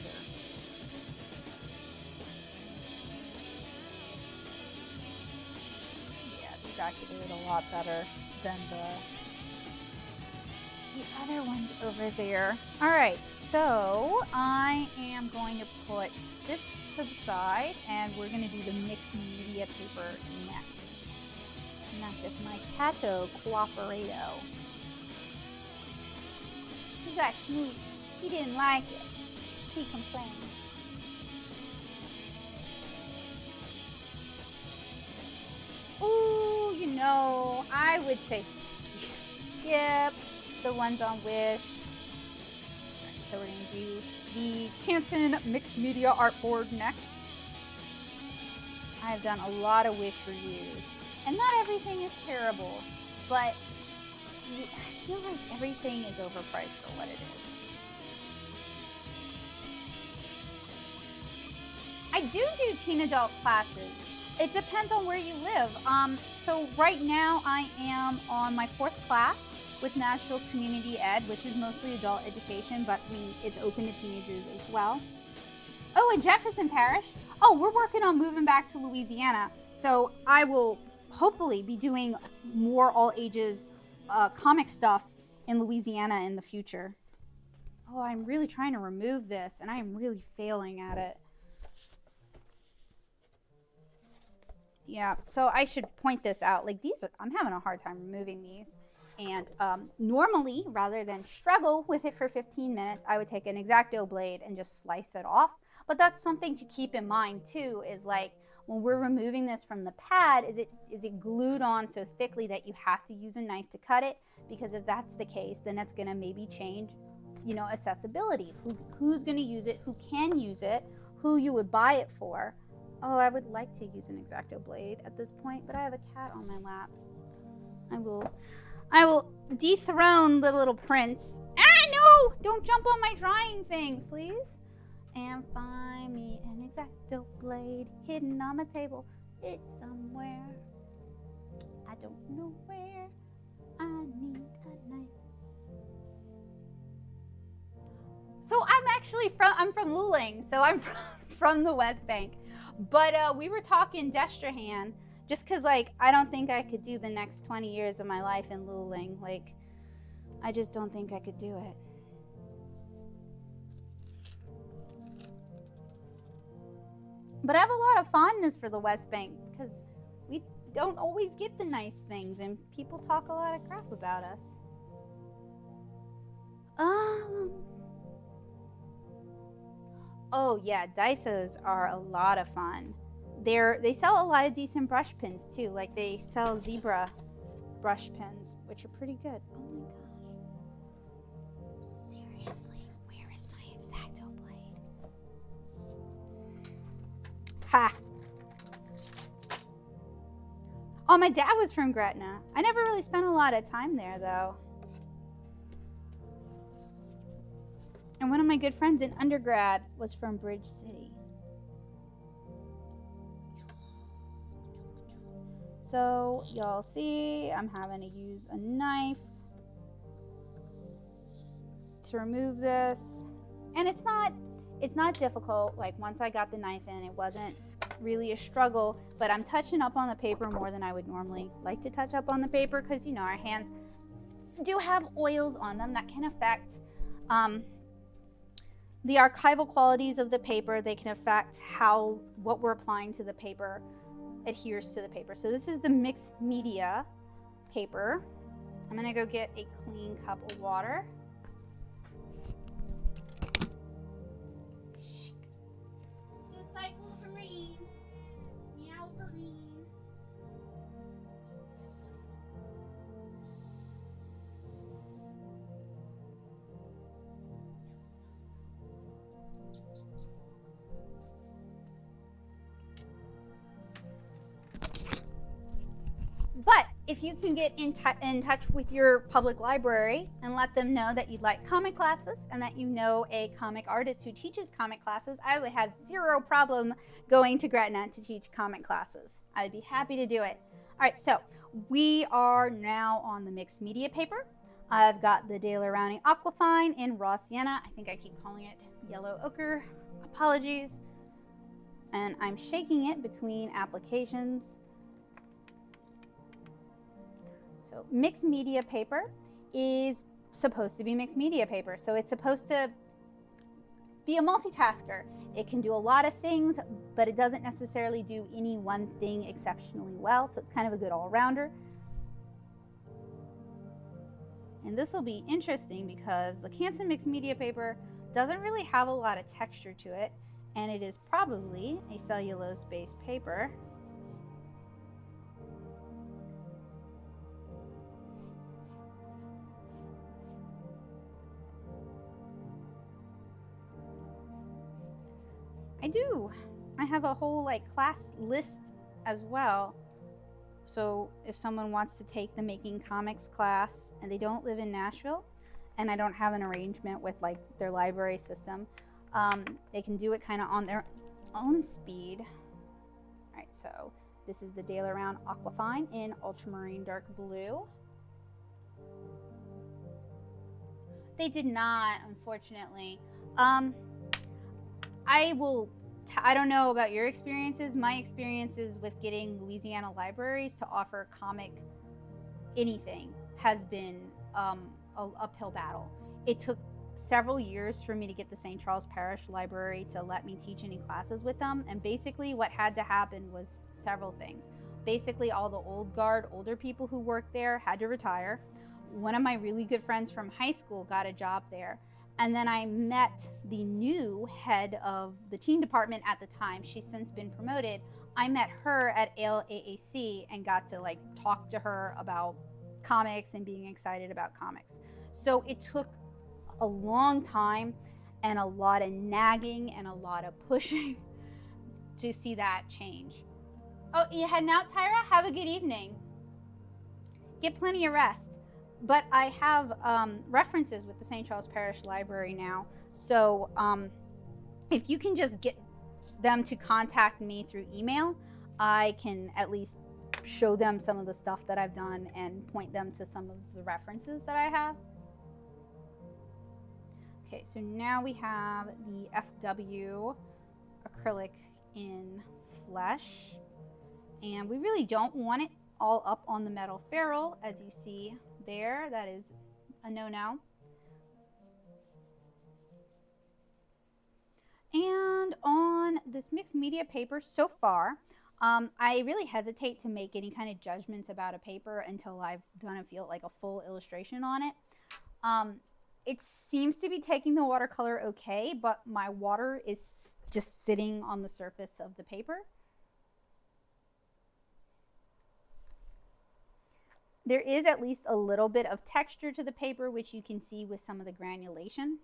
extracted it a lot better than the other ones over there. All right, so I am going to put this to the side, and we're going to do the mixed media paper next. And that's if my Tato Cooperato. He got smooched. He didn't like it. He complained. Ooh, you know, I would say skip the ones on Wish. Right, so we're going to do the Canson Mixed Media Artboard next. I've done a lot of Wish reviews, and not everything is terrible, but I feel like everything is overpriced for what it is. I do teen adult classes. It depends on where you live. So right now I am on my 4th class with Nashville Community Ed, which is mostly adult education, but it's open to teenagers as well. Oh, in Jefferson Parish. Oh, we're working on moving back to Louisiana. So I will hopefully be doing more all ages comic stuff in Louisiana in the future. Oh, I'm really trying to remove this, and I am really failing at it. Yeah, so I should point this out. Like I'm having a hard time removing these. And normally, rather than struggle with it for 15 minutes, I would take an X-Acto blade and just slice it off. But that's something to keep in mind too, is like when we're removing this from the pad, is it glued on so thickly that you have to use a knife to cut it? Because if that's the case, then it's gonna maybe change, you know, accessibility. Who's gonna use it, who can use it, who you would buy it for. Oh, I would like to use an X-Acto blade at this point, but I have a cat on my lap. I will dethrone the little prince. Ah, no! Don't jump on my drying things, please. And find me an X-Acto blade hidden on the table. It's somewhere. I don't know where. I need a knife. So I'm from Luling, so I'm from the West Bank. But we were talking Destrehan, just because, like, I don't think I could do the next 20 years of my life in Luling. Like, I just don't think I could do it. But I have a lot of fondness for the West Bank, because we don't always get the nice things, and people talk a lot of crap about us. Oh yeah, Daisos are a lot of fun. They sell a lot of decent brush pins too. Like they sell zebra brush pins, which are pretty good. Oh my gosh. Seriously, where is my X-Acto blade? Ha! Oh, my dad was from Gretna. I never really spent a lot of time there though. And one of my good friends in undergrad was from Bridge City. So y'all see, I'm having to use a knife to remove this. And it's not difficult. Like once I got the knife in, it wasn't really a struggle, but I'm touching up on the paper more than I would normally like to touch up on the paper, because you know our hands do have oils on them that can affect the archival qualities of the paper. They can affect how what we're applying to the paper adheres to the paper. So this is the mixed media paper. I'm gonna go get a clean cup of water. Disciple Vereen. Meow Vereen. But if you can get in touch with your public library and let them know that you'd like comic classes and that you know a comic artist who teaches comic classes, I would have zero problem going to Gretna to teach comic classes. I'd be happy to do it. All right, so we are now on the mixed media paper. I've got the Dayglo Rowney Aquafine in raw sienna. I think I keep calling it yellow ochre. Apologies. And I'm shaking it between applications. So mixed media paper is supposed to be mixed media paper. So it's supposed to be a multitasker. It can do a lot of things, but it doesn't necessarily do any one thing exceptionally well. So it's kind of a good all-rounder. And this will be interesting because the Canson mixed media paper doesn't really have a lot of texture to it, and it is probably a cellulose-based paper. I do. I have a whole like class list as well. So if someone wants to take the making comics class and they don't live in Nashville and I don't have an arrangement with like their library system, they can do it kind of on their own speed. All right, so this is the Dayglo Orange Aquafine in Ultramarine Dark Blue. They did not, unfortunately. I don't know about your experiences. My experiences with getting Louisiana libraries to offer comic anything has been an uphill battle. It took several years for me to get the St. Charles Parish Library to let me teach any classes with them. And basically what had to happen was several things. Basically all the old guard, older people who worked there had to retire. One of my really good friends from high school got a job there. And then I met the new head of the teen department at the time. She's since been promoted. I met her at AAC and got to like talk to her about comics and being excited about comics. So it took a long time and a lot of nagging and a lot of pushing to see that change. Oh, you heading out, Tyra? Have a good evening. Get plenty of rest. But I have references with the St. Charles Parish Library now. So if you can just get them to contact me through email, I can at least show them some of the stuff that I've done and point them to some of the references that I have. Okay, so now we have the FW acrylic in flesh. And we really don't want it all up on the metal ferrule, as you see there. That is a no-no. And on this mixed media paper so far, I really hesitate to make any kind of judgments about a paper until I've done a full illustration on it. It seems to be taking the watercolor okay, but my water is just sitting on the surface of the paper. There is at least a little bit of texture to the paper, which you can see with some of the granulation.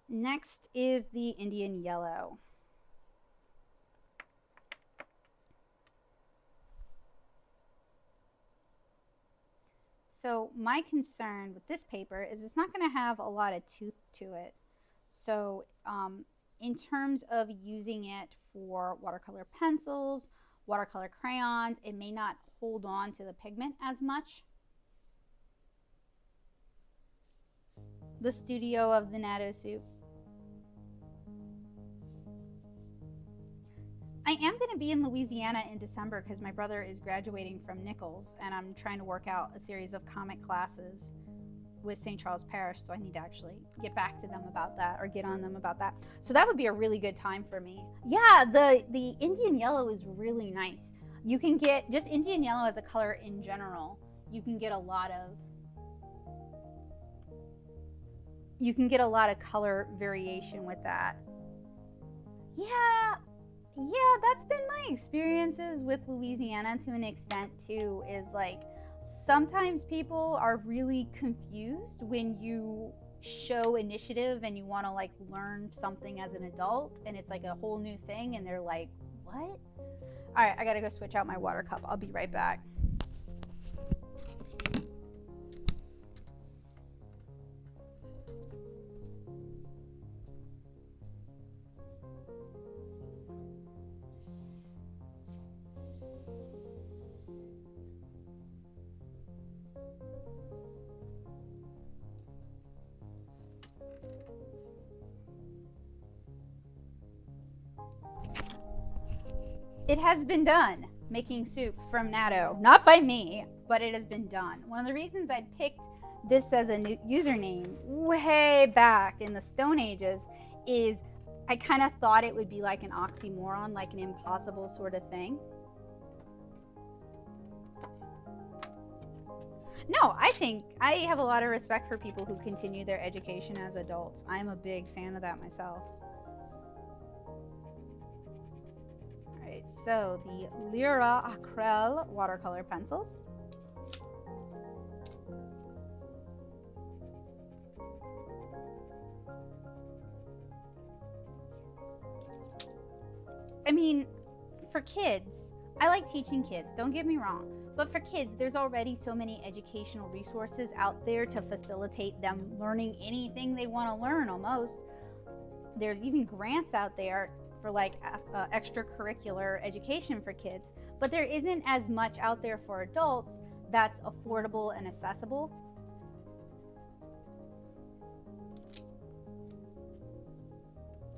Next is the Indian Yellow. So my concern with this paper is it's not going to have a lot of tooth to it. So in terms of using it for watercolor pencils, watercolor crayons, it may not hold on to the pigment as much. The studio of the natto soup. I am going to be in Louisiana in December because my brother is graduating from Nichols and I'm trying to work out a series of comic classes with St. Charles Parish, so I need to actually get back to them about that or get on them about that. So that would be a really good time for me. Yeah, the Indian Yellow is really nice. You can get, just Indian Yellow as a color in general, you can get a lot of color variation with that. Yeah, that's been my experiences with Louisiana to an extent too, is like sometimes people are really confused when you show initiative and you want to like learn something as an adult and it's like a whole new thing and they're like, what? All right, I gotta go switch out my water cup. I'll be right back. it has been done, making soup from natto. Not by me, but it has been done. One of the reasons I picked this as a new username way back in the Stone Ages is I kind of thought it would be like an oxymoron, like an impossible sort of thing. No, I think I have a lot of respect for people who continue their education as adults. I'm a big fan of that myself. All right, so the Lyra Aquarell watercolor pencils. I mean, for kids, I like teaching kids, don't get me wrong, but for kids, there's already so many educational resources out there to facilitate them learning anything they want to learn almost. There's even grants out there for like extracurricular education for kids, but there isn't as much out there for adults that's affordable and accessible.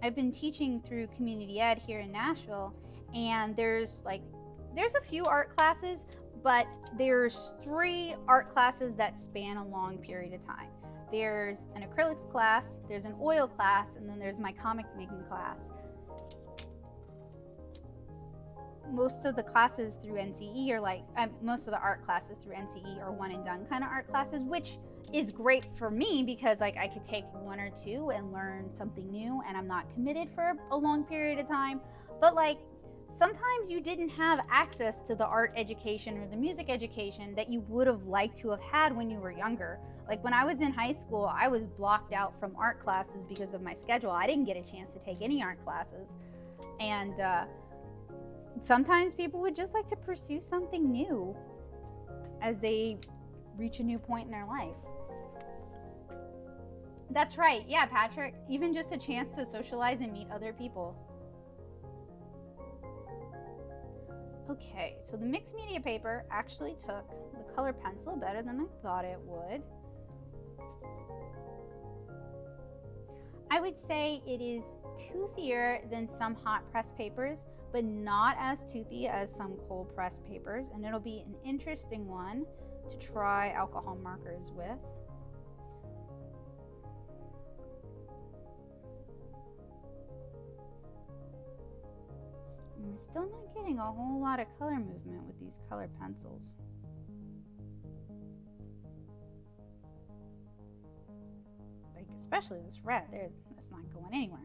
I've been teaching through community ed here in Nashville, and there's a few art classes, but there's 3 art classes that span a long period of time. There's an acrylics class, there's an oil class, and then there's my comic making class. Most of the classes through NCE are most of the art classes through NCE are one and done kind of art classes, which is great for me because I could take 1 or 2 and learn something new, and I'm not committed for a long period of time. But sometimes you didn't have access to the art education or the music education that you would have liked to have had when you were younger. Like when I was in high school, I was blocked out from art classes because of my schedule. I didn't get a chance to take any art classes. And sometimes people would just like to pursue something new as they reach a new point in their life. That's right. Yeah, Patrick. Even just a chance to socialize and meet other people. Okay, so the mixed media paper actually took the color pencil better than I thought it would. I would say it is toothier than some hot press papers, but not as toothy as some cold press papers, and it'll be an interesting one to try alcohol markers with. We're still not getting a whole lot of color movement with these color pencils. Especially this red, that's not going anywhere.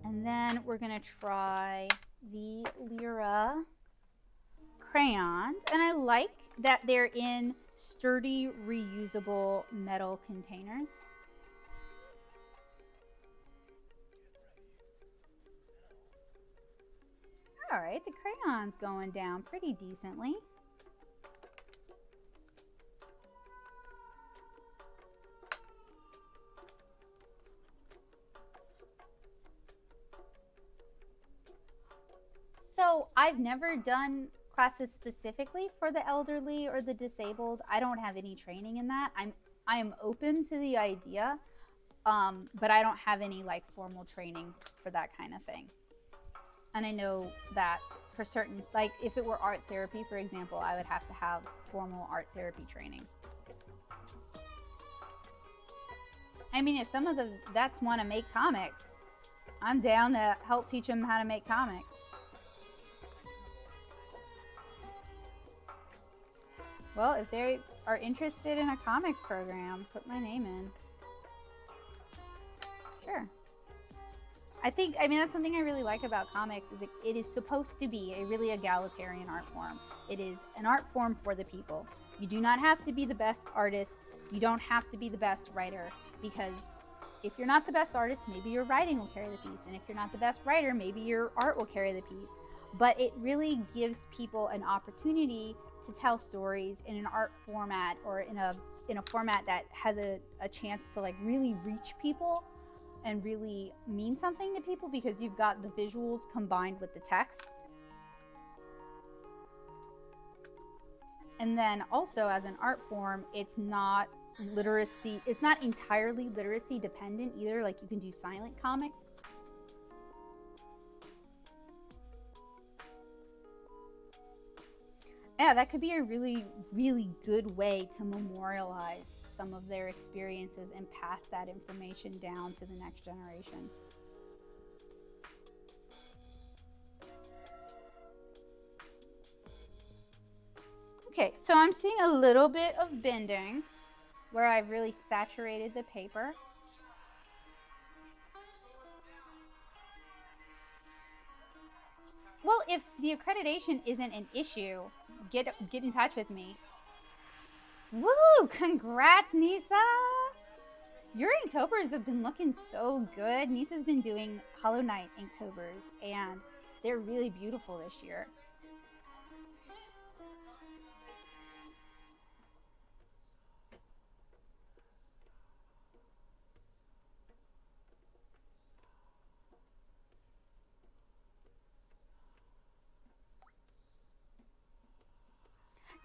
And then we're gonna try the Lyra crayons, and I like that they're in sturdy, reusable metal containers. All right, the crayon's going down pretty decently. So I've never done classes specifically for the elderly or the disabled. I don't have any training in that. I am open to the idea, but I don't have any formal training for that kind of thing. And I know that for certain, if it were art therapy, for example, I would have to have formal art therapy training. I mean, if some of the vets want to make comics, I'm down to help teach them how to make comics. Well, if they are interested in a comics program, put my name in. Sure. I mean, that's something I really like about comics, is it is supposed to be a really egalitarian art form. It is an art form for the people. You do not have to be the best artist. You don't have to be the best writer, because if you're not the best artist, maybe your writing will carry the piece. And if you're not the best writer, maybe your art will carry the piece. But it really gives people an opportunity to tell stories in an art format, or in a format that has a chance to really reach people and really mean something to people, because you've got the visuals combined with the text. And then also as an art form, it's not literacy, it's not entirely literacy dependent either. Like you can do silent comics. Yeah, that could be a really, really good way to memorialize some of their experiences and pass that information down to the next generation. Okay, so I'm seeing a little bit of bending where I've really saturated the paper. Well, if the accreditation isn't an issue, get in touch with me. Woo! Congrats, Nisa! Your Inktober's have been looking so good. Nisa's been doing Hollow Knight Inktober's, and they're really beautiful this year.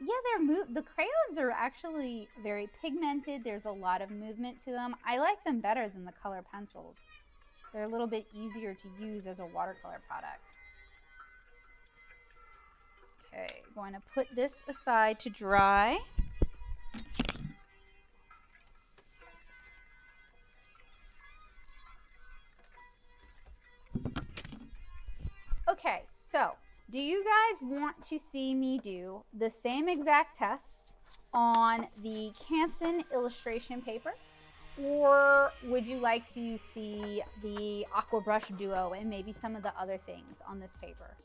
Yeah, the crayons are actually very pigmented. There's a lot of movement to them. I like them better than the color pencils. They're a little bit easier to use as a watercolor product. Okay, going to put this aside to dry. Okay, so do you guys want to see me do the same exact tests on the Canson illustration paper? Or would you like to see the Aqua Brush Duo and maybe some of the other things on this paper?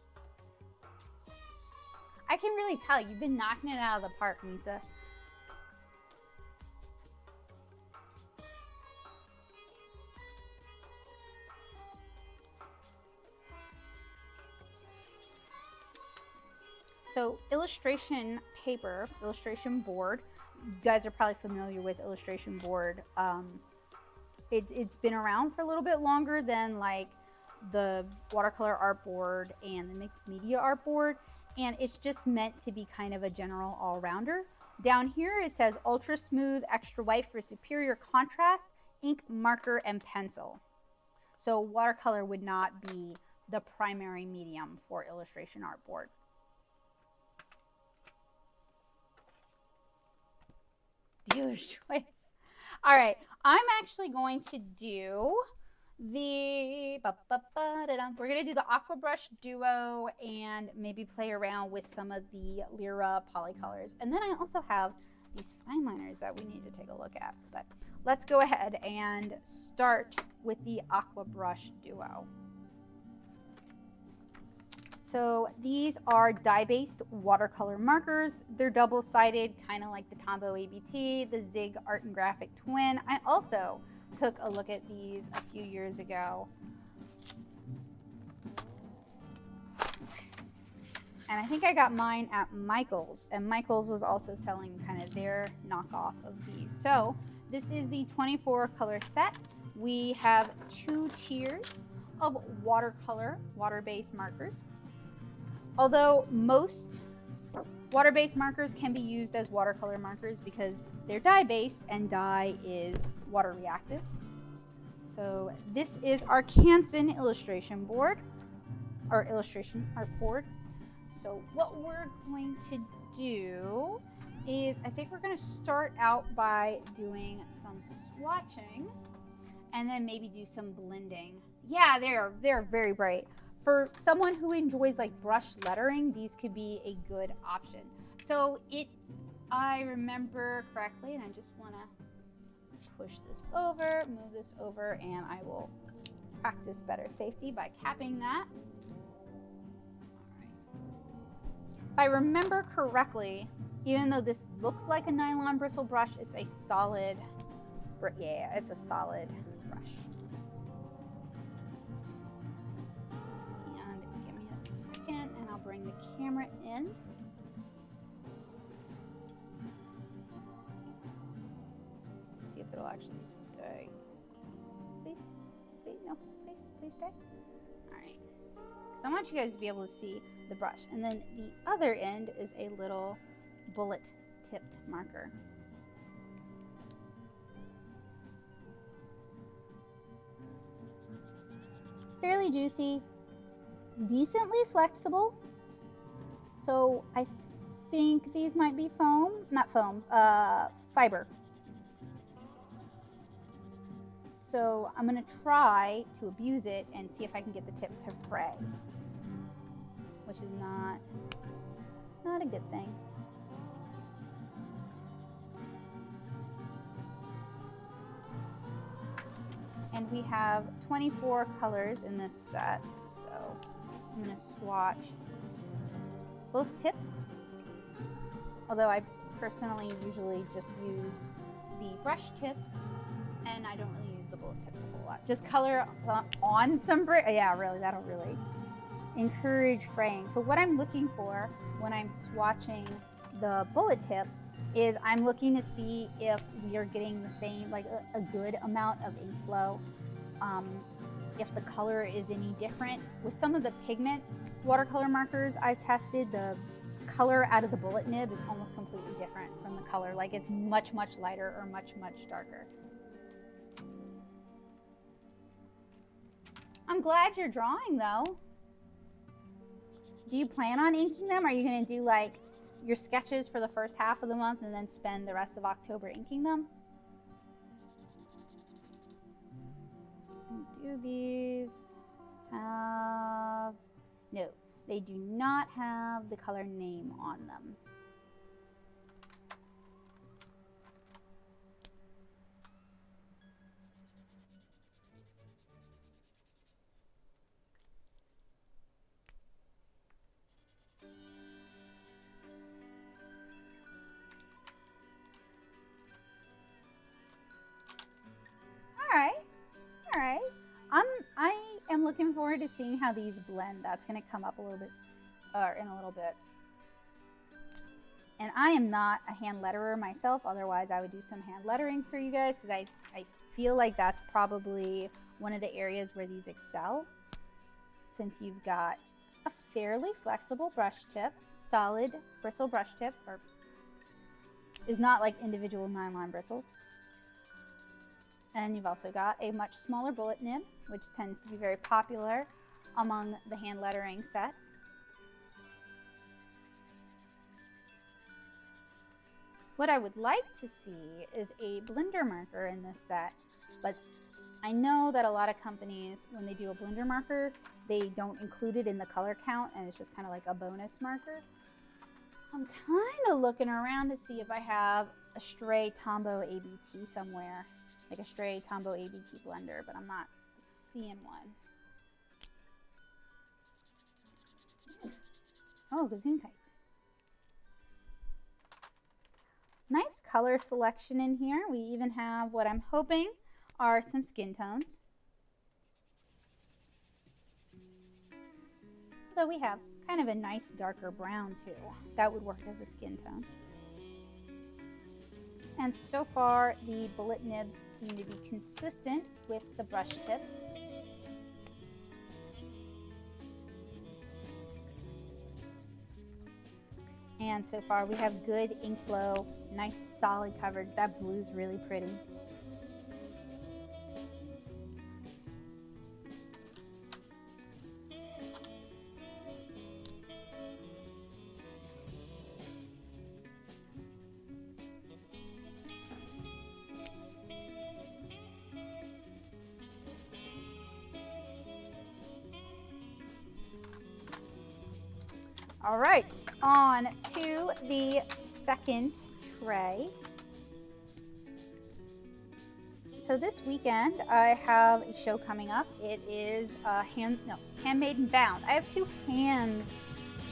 I can really tell you've been knocking it out of the park, Nisa. So illustration paper, illustration board, you guys are probably familiar with illustration board. It's been around for a little bit longer than like the watercolor artboard and the mixed media artboard, and it's just meant to be kind of a general all-rounder. Down here it says ultra smooth, extra white for superior contrast, ink, marker, and pencil. So watercolor would not be the primary medium for illustration artboard. Dealer's choice. All right, I'm actually going to do the, we're going to do the Aqua Brush Duo and maybe play around with some of the Lyra Polycolors. And then I also have these Fineliners that we need to take a look at. But let's go ahead and start with the Aqua Brush Duo. So these are dye-based watercolor markers. They're double-sided, kind of like the Tombow ABT, the Zig Art and Graphic Twin. I also took a look at these a few years ago. And I think I got mine at Michael's, and Michael's was also selling kind of their knockoff of these. So this is the 24 color set. We have 2 tiers of watercolor, water-based markers. Although most water-based markers can be used as watercolor markers because they're dye-based and dye is water reactive. So this is our Canson illustration board, or illustration artboard. So what we're going to do is, I think we're going to start out by doing some swatching and then maybe do some blending. Yeah, they're very bright. For someone who enjoys like brush lettering, these could be a good option. So I remember correctly, and I just want to push this over, move this over, and I will practice better safety by capping that. All right. If I remember correctly, even though this looks like a nylon bristle brush, it's a solid, yeah, it's a solid brush. And I'll bring the camera in. See if it'll actually stay. Please, no, please stay. All right, because I want you guys to be able to see the brush. And then the other end is a little bullet tipped marker. Fairly juicy, decently flexible. So I think these might be foam, not foam, fiber. So I'm gonna try to abuse it and see if I can get the tip to fray, which is not a good thing. And we have 24 colors in this set, so I'm gonna swatch both tips. Although I personally usually just use the brush tip, and I don't really use the bullet tips a whole lot. Just color on some yeah, really, that'll really encourage fraying. So what I'm looking for when I'm swatching the bullet tip is I'm looking to see if we are getting the same, like a good amount of ink flow. If the color is any different. With some of the pigment watercolor markers I've tested, the color out of the bullet nib is almost completely different from the color. Like it's much, much lighter or much, much darker. I'm glad you're drawing though. Do you plan on inking them? Are you gonna do like your sketches for the first half of the month and then spend the rest of October inking them? Do these have, no, they do not have the color name on them. All right. I am looking forward to seeing how these blend. That's going to come up a little bit, in a little bit. And I am not a hand letterer myself. Otherwise, I would do some hand lettering for you guys because I feel like that's probably one of the areas where these excel. Since you've got a fairly flexible brush tip, solid bristle brush tip, or is not like individual nylon bristles. And you've also got a much smaller bullet nib, which tends to be very popular among the hand lettering set. What I would like to see is a blender marker in this set, but I know that a lot of companies, when they do a blender marker, they don't include it in the color count, and it's just kind of like a bonus marker. I'm kind of looking around to see if I have a stray Tombow ABT somewhere, like a stray Tombow ABT blender, but I'm not seeing one. Oh, Gesundheit. Nice color selection in here. We even have what I'm hoping are some skin tones. Although we have kind of a nice darker brown too. That would work as a skin tone. And so far, the bullet nibs seem to be consistent with the brush tips. And so far, we have good ink flow, nice solid coverage. That blue's really pretty. All right, on to the second tray. So this weekend I have a show coming up. It is Handmade and Bound. I have two hands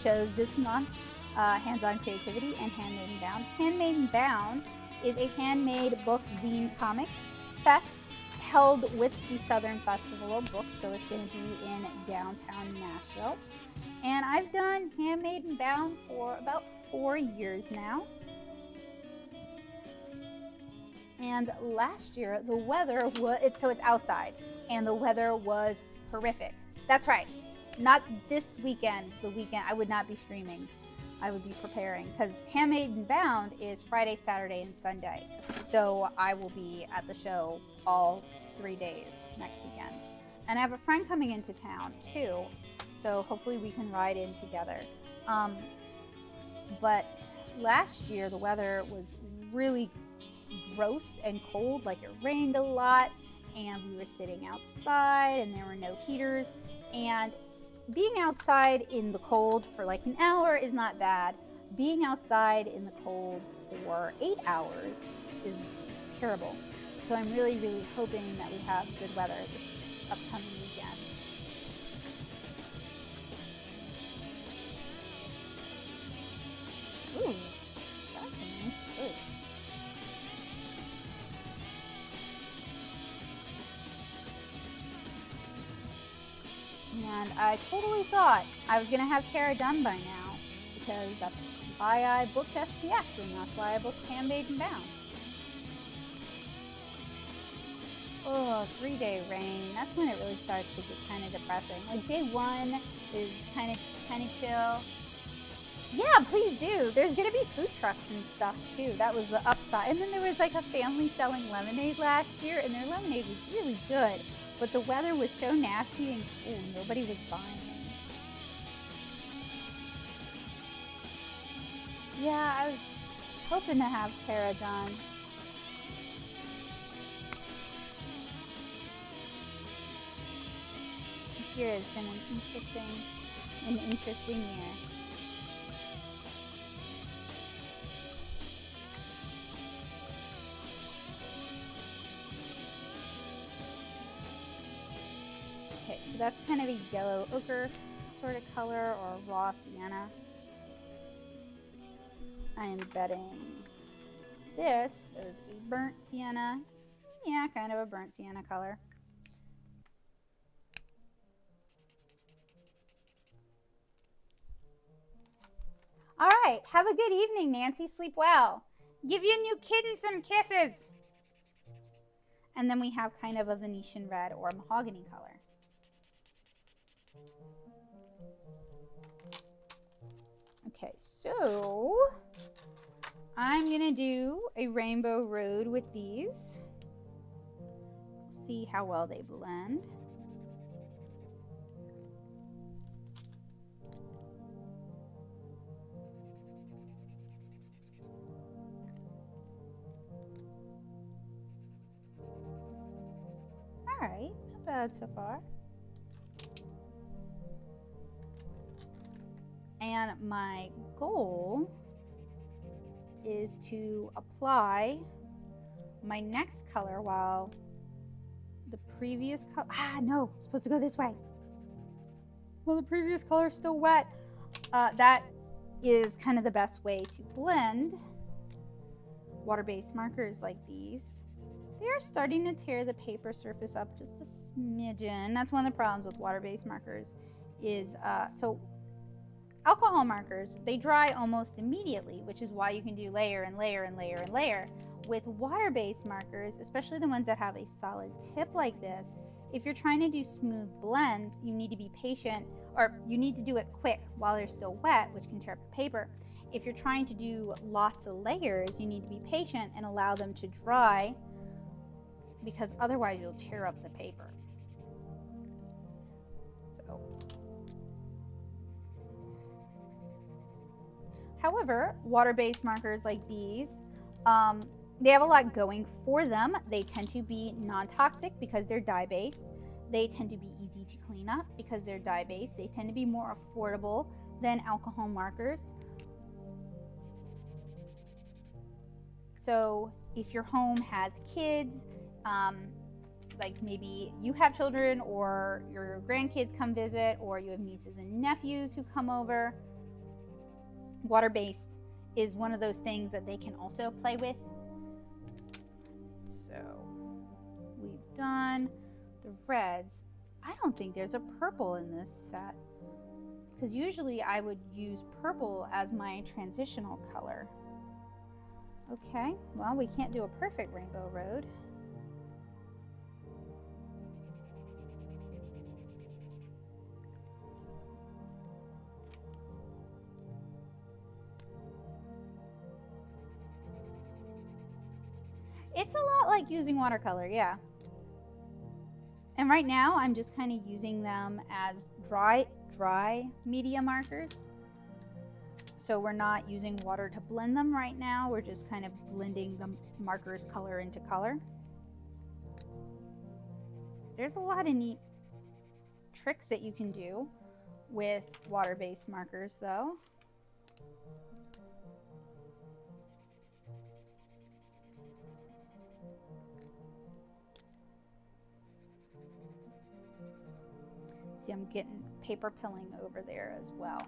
shows this month, Hands-On Creativity and Handmade and Bound. Handmade and Bound is a handmade book zine comic fest held with the Southern Festival of Books, so it's going to be in downtown Nashville. And I've done Handmade and Bound for about 4 years now. And last year, the weather was, so it's outside, and the weather was horrific. That's right, not this weekend, the weekend, I would not be streaming. I would be preparing, because Handmade and Bound is Friday, Saturday, and Sunday. So I will be at the show all 3 days next weekend. And I have a friend coming into town too, so hopefully we can ride in together. But last year the weather was really gross and cold, like it rained a lot, and we were sitting outside and there were no heaters, and being outside in the cold for like an hour is not bad. Being outside in the cold for 8 hours is terrible. So I'm really, really hoping that we have good weather this upcoming weekend. Ooh, that's a nice blue. And I totally thought I was going to have Kara done by now, because that's why I booked SPX, and that's why I booked Handmade and Bound. Oh, 3-day rain. That's when it really starts to get kind of depressing. Like day 1 is kind of chill. Yeah, please do. There's going to be food trucks and stuff too. That was the upside. And then there was like a family selling lemonade last year, and their lemonade was really good. But the weather was so nasty and cool, nobody was buying it. Yeah, I was hoping to have Kara done. This year has been an interesting year. Okay, so that's kind of a yellow ochre sort of color, or raw sienna. I am betting this is a burnt sienna. Yeah, kind of a burnt sienna color. All right, have a good evening, Nancy. Sleep well. Give your new kitten some kisses. And then we have kind of a Venetian red or mahogany color. Okay, so I'm gonna do a rainbow road with these. See how well they blend. All right, not bad so far. And my goal is to apply my next color while the previous color, no, it's supposed to go this way. Well, the previous color is still wet. That is kind of the best way to blend water-based markers like these. They are starting to tear the paper surface up just a smidgen. That's one of the problems with water-based markers is, so alcohol markers, they dry almost immediately, which is why you can do layer and layer and layer and layer. With water-based markers, especially the ones that have a solid tip like this, if you're trying to do smooth blends, you need to be patient, or you need to do it quick while they're still wet, which can tear up the paper. If you're trying to do lots of layers, you need to be patient and allow them to dry, because otherwise you'll tear up the paper. So, however, water-based markers like these, they have a lot going for them. They tend to be non-toxic because they're dye-based. They tend to be easy to clean up because they're dye-based. They tend to be more affordable than alcohol markers. So if your home has kids, like maybe you have children or your grandkids come visit, or you have nieces and nephews who come over, water-based is one of those things that they can also play with. So we've done the reds. I don't think there's a purple in this set, because usually I would use purple as my transitional color. Okay, well, we can't do a perfect rainbow road. It's a lot like using watercolor, yeah. And right now I'm just kind of using them as dry media markers. So we're not using water to blend them right now. We're just kind of blending the markers color into color. There's a lot of neat tricks that you can do with water-based markers though. See, I'm getting paper pilling over there as well.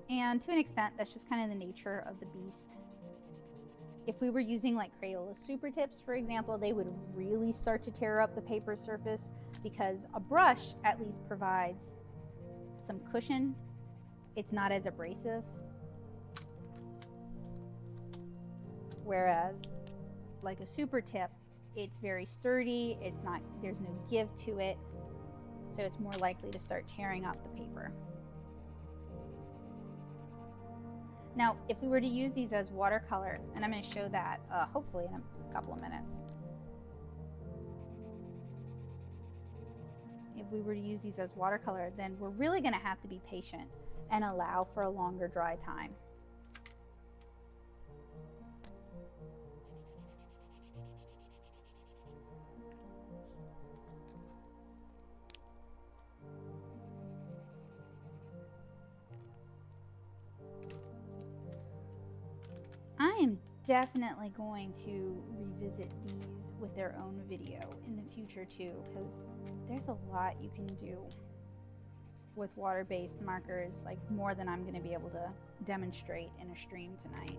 And to an extent, that's just kind of the nature of the beast. If we were using like Crayola Super Tips, for example, they would really start to tear up the paper surface because a brush at least provides some cushion. It's not as abrasive. Whereas like a Super Tip, it's very sturdy, it's not, there's no give to it, so it's more likely to start tearing up the paper. Now, if we were to use these as watercolor, and I'm going to show that hopefully in a couple of minutes. If we were to use these as watercolor, then we're really going to have to be patient and allow for a longer dry time. I am definitely going to revisit these with their own video in the future too, because there's a lot you can do with water-based markers, like more than I'm going to be able to demonstrate in a stream tonight.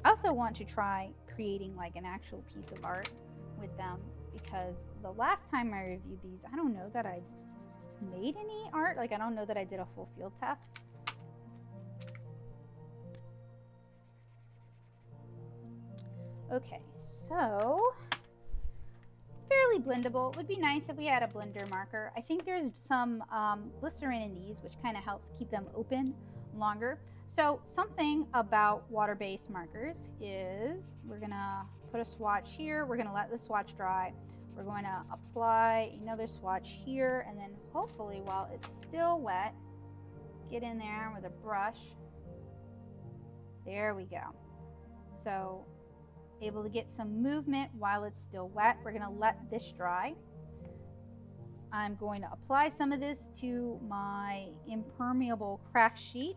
I also want to try creating like an actual piece of art with them, because the last time I reviewed these, I don't know that I made any art. Like, I don't know that I did a full field test. Okay, so fairly blendable. It would be nice if we had a blender marker. I think there's some glycerin in these, which kind of helps keep them open longer. So something about water-based markers is we're gonna put a swatch here. We're gonna let the swatch dry. We're going to apply another swatch here, and then hopefully while it's still wet, get in there with a brush. There we go. So able to get some movement while it's still wet. We're going to let this dry. I'm going to apply some of this to my impermeable craft sheet.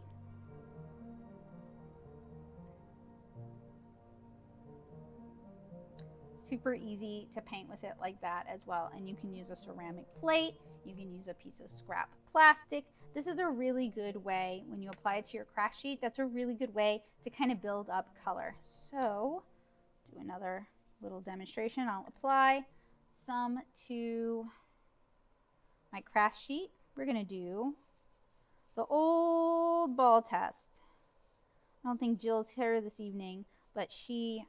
Super easy to paint with it like that as well. And you can use a ceramic plate, you can use a piece of scrap plastic. This is a really good way, when you apply it to your craft sheet, that's a really good way to kind of build up color. So do another little demonstration. I'll apply some to my craft sheet. We're gonna do the old ball test. I don't think Jill's here this evening, but she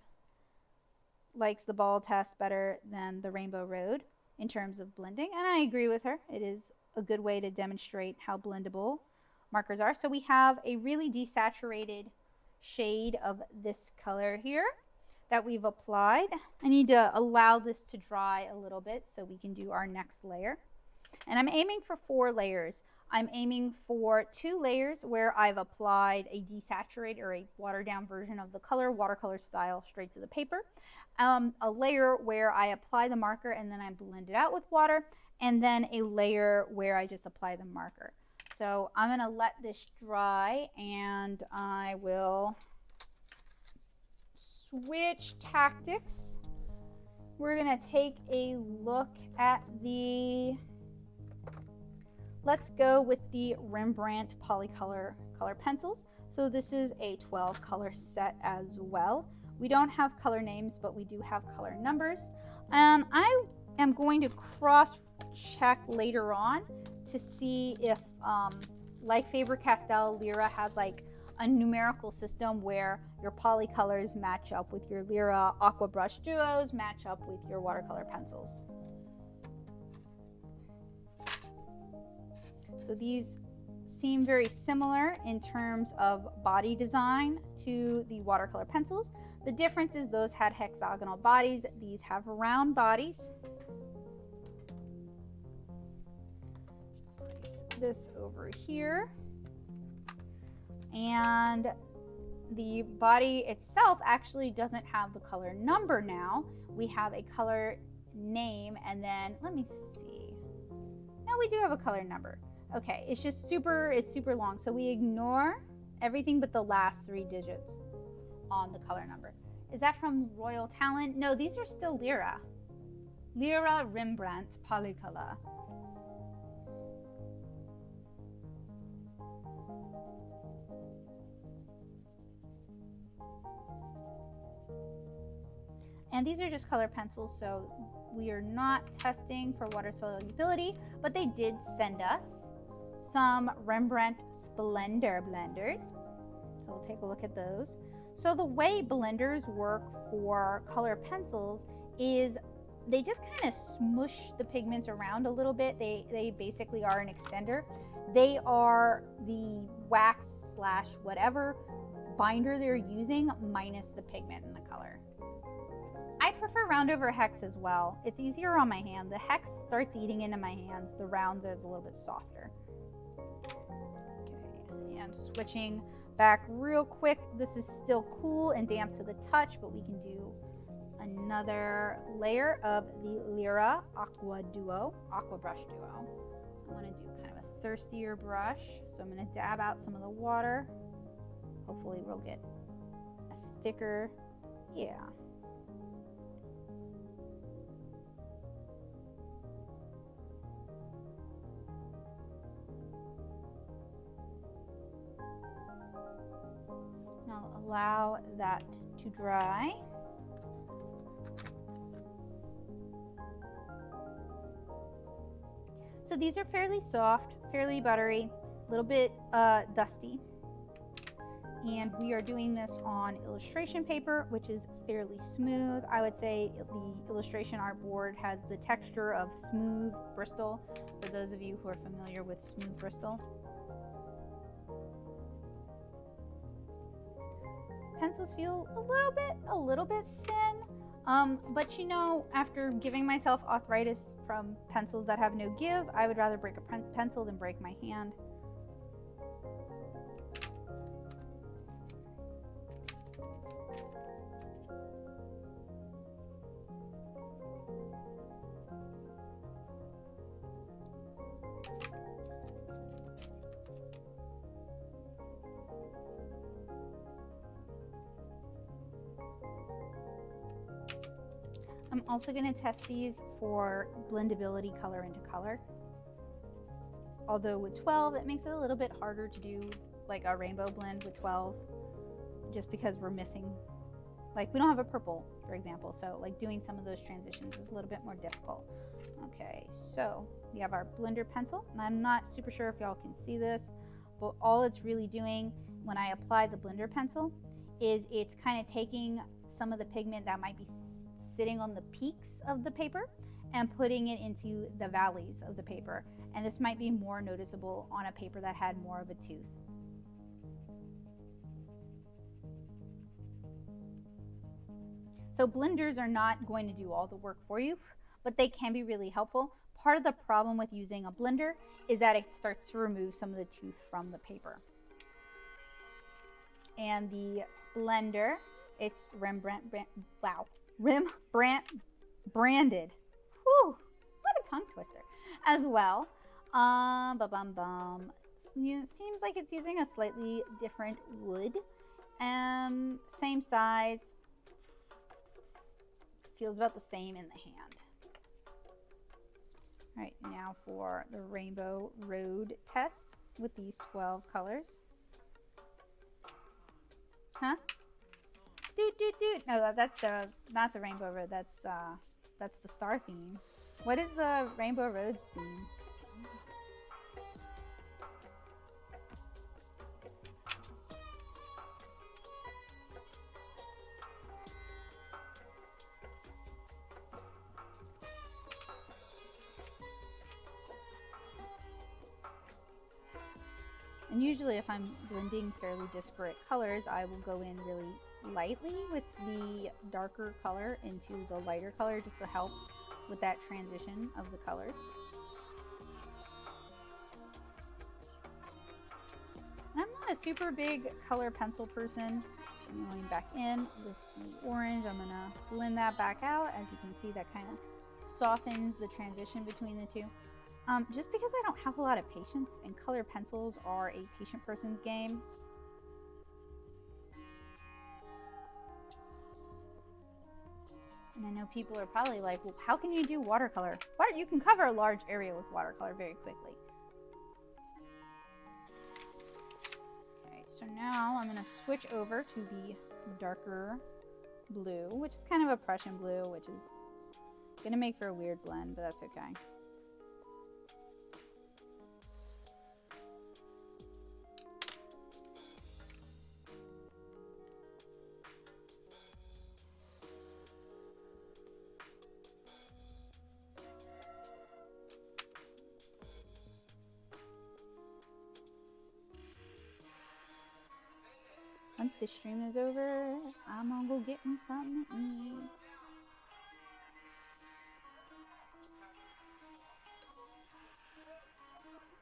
likes the ball test better than the Rainbow Road in terms of blending, and I agree with her. It is a good way to demonstrate how blendable markers are. So we have a really desaturated shade of this color here that we've applied. I need to allow this to dry a little bit so we can do our next layer. And I'm aiming for 4 layers. I'm aiming for 2 layers where I've applied a desaturated or a watered down version of the color, watercolor style, straight to the paper. A layer where I apply the marker and then I blend it out with water, and then a layer where I just apply the marker. So I'm gonna let this dry and I will switch tactics. We're gonna take a look at let's go with the Rembrandt Polycolor color pencils. So this is a 12 color set as well. We don't have color names, but we do have color numbers. And I am going to cross check later on to see if, like Faber-Castell, Lyra has like a numerical system where your polycolors match up with your Lyra Aqua Brush Duos, match up with your watercolor pencils. So these seem very similar in terms of body design to the watercolor pencils. The difference is those had hexagonal bodies, these have round bodies. Place this over here. And the body itself actually doesn't have the color number now. We have a color name, and then let me see. No, we do have a color number. Okay, it's just super long. So we ignore everything but the last 3 digits on the color number. Is that from Royal Talent? No, these are still Lyra. Lyra, Rembrandt, Polycolor. And these are just color pencils, so we are not testing for water solubility, but they did send us some Rembrandt Splendor blenders. So we'll take a look at those. So the way blenders work for color pencils is they just kind of smush the pigments around a little bit. They basically are an extender. They are the wax slash whatever binder they're using minus the pigment and the color. I prefer round over hex as well. It's easier on my hand. The hex starts eating into my hands. The round is a little bit softer. Okay, and switching back real quick. This is still cool and damp to the touch, but we can do another layer of the Lyra Aqua Brush Duo. I want to do kind of a thirstier brush, so I'm going to dab out some of the water. Hopefully we'll get a thicker, yeah. Now allow that to dry. So these are fairly soft, fairly buttery, a little bit dusty. And we are doing this on illustration paper, which is fairly smooth. I would say the illustration artboard has the texture of smooth Bristol, for those of you who are familiar with smooth Bristol. Pencils feel a little bit thin, but you know, after giving myself arthritis from pencils that have no give, I would rather break a pencil than break my hand. I'm also going to test these for blendability color into color. Although with 12, it makes it a little bit harder to do like a rainbow blend with 12, just because we're missing, like we don't have a purple, for example. So like doing some of those transitions is a little bit more difficult. Okay, so we have our blender pencil, and I'm not super sure if y'all can see this, but all it's really doing when I apply the blender pencil is it's kind of taking some of the pigment that might be sitting on the peaks of the paper and putting it into the valleys of the paper. And this might be more noticeable on a paper that had more of a tooth. So blenders are not going to do all the work for you, but they can be really helpful. Part of the problem with using a blender is that it starts to remove some of the tooth from the paper. And the Splendor, it's Rembrandt branded. Whew, what a tongue twister. As well. Seems like it's using a slightly different wood. Same size. Feels about the same in the hand. All right, now for the Rainbow Road test with these 12 colors. Huh? Doot. No, that's not the Rainbow Road. That's the Star theme. What is the Rainbow Road theme? And usually if I'm blending fairly disparate colors, I will go in really lightly with the darker color into the lighter color just to help with that transition of the colors. I'm not a super big color pencil person, so I'm going back in with the orange. I'm gonna blend that back out. As you can see, that kind of softens the transition between the two. Just because I don't have a lot of patience, and color pencils are a patient person's game. And I know people are probably like, well, how can you do watercolor? You can cover a large area with watercolor very quickly. Okay, so now I'm going to switch over to the darker blue, which is kind of a Prussian blue, which is going to make for a weird blend, but that's okay. Once the stream is over, I'm gonna go get me something to eat.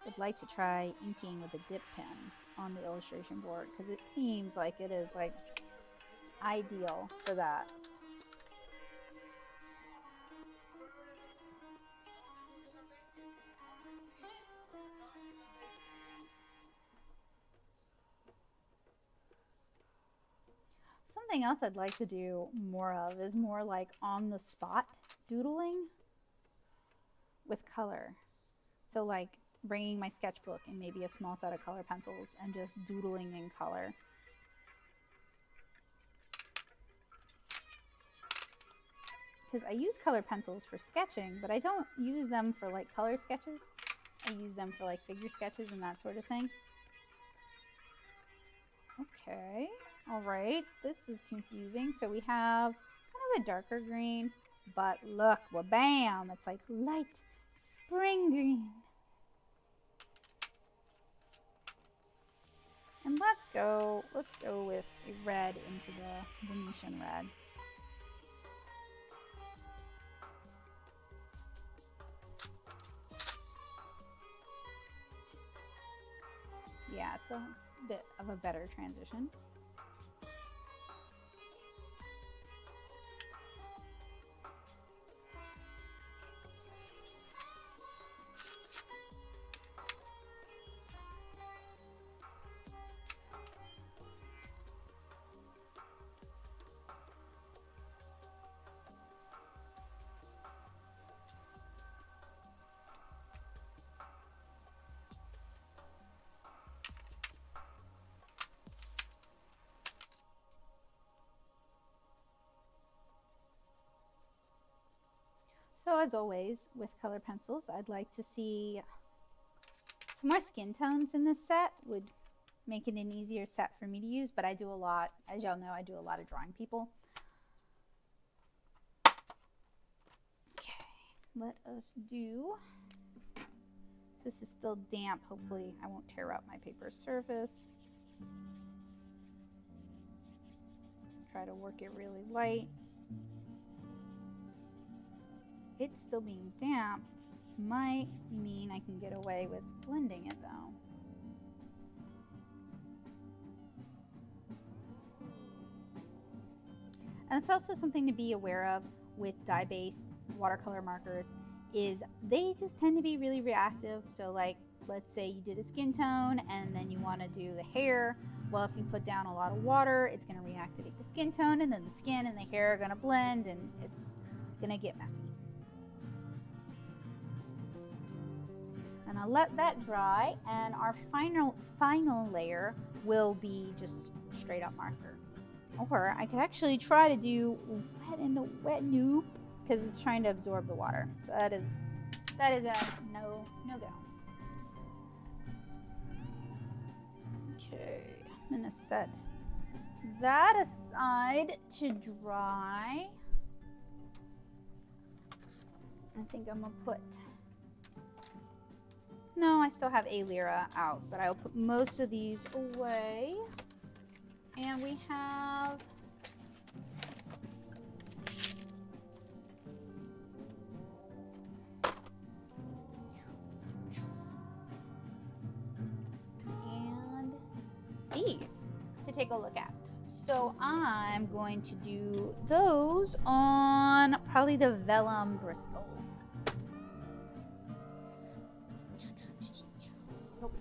I'd like to try inking with a dip pen on the illustration board because it seems like it is like ideal for that. Something else I'd like to do more of is more like on the spot doodling with color. So like bringing my sketchbook and maybe a small set of color pencils and just doodling in color. Because I use color pencils for sketching, but I don't use them for like color sketches. I use them for like figure sketches and that sort of thing. Okay, all right, this is confusing. So we have kind of a darker green, but look, well, bam, it's like light spring green. And let's go with a red into the Venetian red. Yeah, it's a bit of a better transition. So as always, with color pencils, I'd like to see some more skin tones in this set. Would make it an easier set for me to use, but I do a lot, as y'all know, I do a lot of drawing people. Okay, let us do, so this is still damp, hopefully I won't tear up my paper surface. Try to work it really light. It's still being damp might mean I can get away with blending it though. And it's also something to be aware of with dye-based watercolor markers is they just tend to be really reactive. So like, let's say you did a skin tone and then you want to do the hair. Well, if you put down a lot of water, it's going to reactivate the skin tone, and then the skin and the hair are going to blend, and it's going to get messy. And I'll let that dry, and our final layer will be just straight up marker. Or I could actually try to do wet in the wet, nope, because it's trying to absorb the water. So that is a no go. Okay, I'm gonna set that aside to dry. I think I'm gonna put No, I still have a Lyra out, but I will put most of these away. And we have these to take a look at. So I'm going to do those on probably the Vellum Bristol. Nope.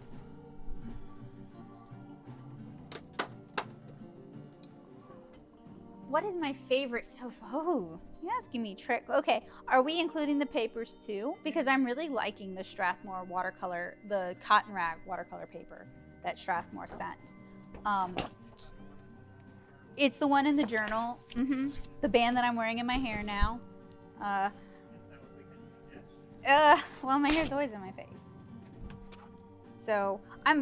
What is my favorite so far? Oh, you're asking me trick. Okay, are we including the papers too? Because I'm really liking the Strathmore watercolor, the cotton rag watercolor paper that Strathmore sent. It's the one in the journal. The band that I'm wearing in my hair now. Well, my hair's always in my face. So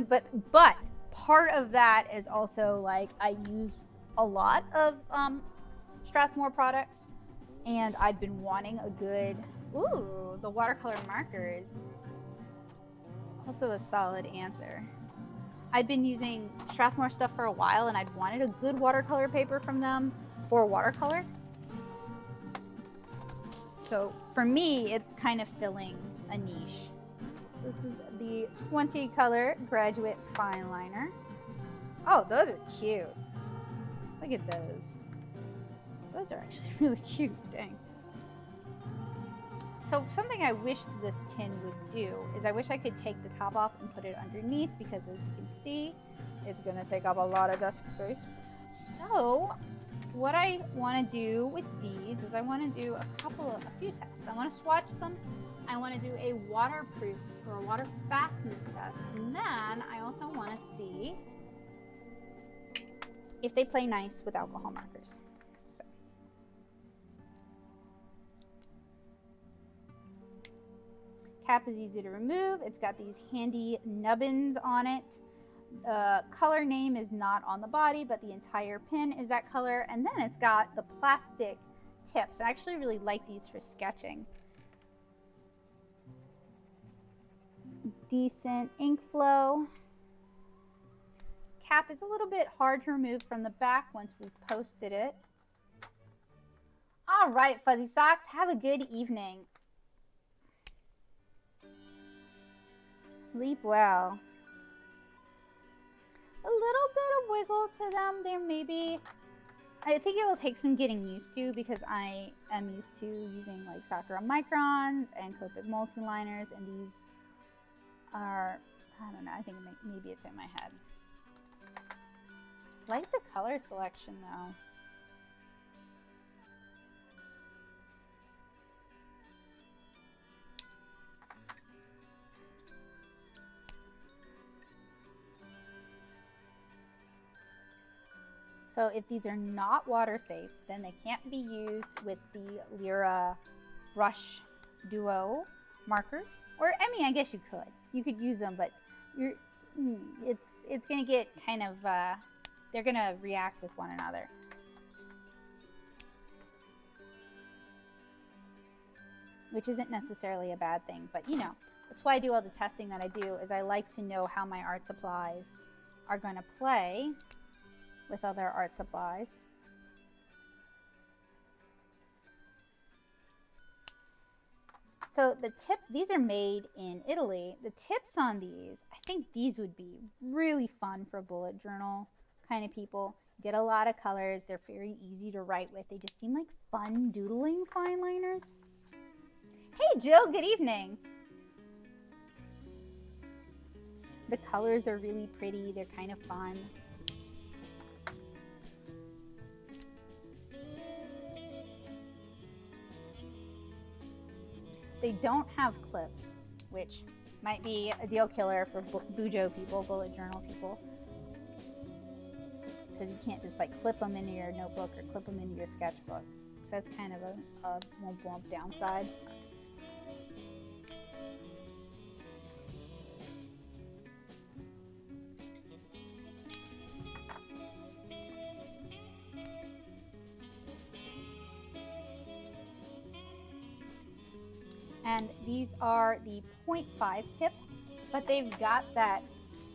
but part of that is also like I use a lot of Strathmore products, and I'd been wanting a good, ooh, the watercolor markers. It's also a solid answer. I'd been using Strathmore stuff for a while, and I'd wanted a good watercolor paper from them for watercolor. So for me, it's kind of filling a niche. So this is the 20 color graduate fine liner. Oh, those are cute. Look at those. Those are actually really cute, dang. So something I wish this tin would do is I wish I could take the top off and put it underneath, because as you can see, it's gonna take up a lot of desk space. So what I wanna do with these is I wanna do a few tests. I wanna swatch them. I wanna do a waterproof or a water fastness test. And then I also wanna see if they play nice with alcohol markers. So. Cap is easy to remove. It's got these handy nubbins on it. The color name is not on the body, but the entire pin is that color. And then it's got the plastic tips. I actually really like these for sketching. Decent ink flow. Cap is a little bit hard to remove from the back once we've posted it. All right, Fuzzy Socks, have a good evening. Sleep well. A little bit of wiggle to them. There may be, I think it will take some getting used to, because I am used to using like Sakura microns and Copic multi-liners, and these are, I don't know, I think maybe it's in my head. I like the color selection though. So if these are not water safe, then they can't be used with the Lyra Brush Duo markers. Or, I mean, I guess you could. You could use them, but it's gonna get kind of, they're gonna react with one another. Which isn't necessarily a bad thing, but you know, that's why I do all the testing that I do, is I like to know how my art supplies are gonna play with other art supplies. So the tip, these are made in Italy. The tips on these, I think these would be really fun for bullet journal kind of people. Get a lot of colors. They're very easy to write with. They just seem like fun doodling fine liners. Hey Jill, good evening. The colors are really pretty. They're kind of fun. They don't have clips, which might be a deal killer for Bujo people, bullet journal people. Because you can't just like clip them into your notebook or clip them into your sketchbook. So that's kind of a womp downside. And these are the 0.5 tip but they've got that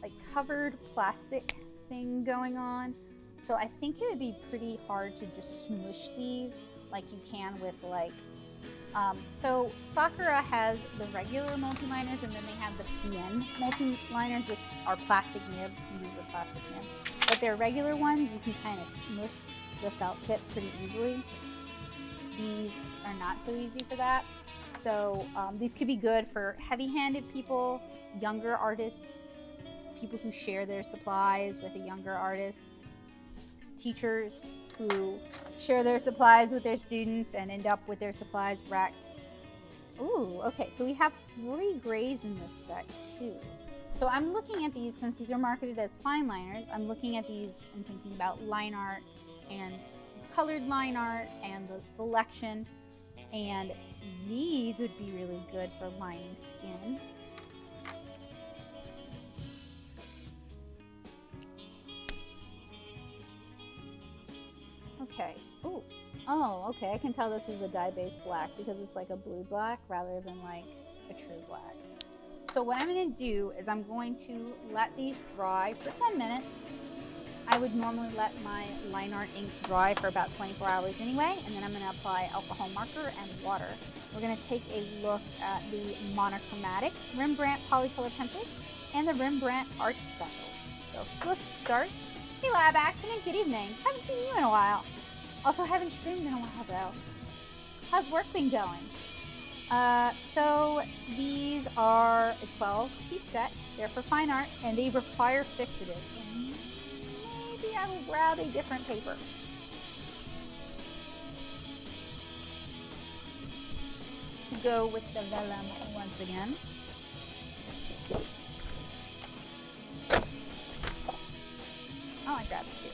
like covered plastic thing going on. So I think it would be pretty hard to just smush these like you can with like, so Sakura has the regular multi-liners, and then they have the PN multi-liners, which are plastic nib. These are plastic nib. But their regular ones, you can kind of smush the felt tip pretty easily. These are not so easy for that. So these could be good for heavy-handed people, younger artists, people who share their supplies with a younger artist, teachers who share their supplies with their students and end up with their supplies wrecked. Ooh, okay, so we have 3 grays in this set too. So I'm looking at these, since these are marketed as fine liners, I'm looking at these and thinking about line art and colored line art and the selection, and these would be really good for lining skin. Okay. Ooh. Oh, okay. I can tell this is a dye-based black because it's like a blue black rather than like a true black. So what I'm going to do is I'm going to let these dry for 10 minutes. I would normally let my line art inks dry for about 24 hours anyway, and then I'm going to apply alcohol marker and water. We're going to take a look at the monochromatic Rembrandt Polycolor pencils and the Rembrandt Art Specials. So let's start. Hey Lab Accident, good evening. Haven't seen you in a while. Also haven't streamed in a while though. How's work been going? So these are a 12-piece set. They're for fine art and they require fixatives. So maybe I will grab a different paper. Go with the vellum once again. Oh, I grabbed 2.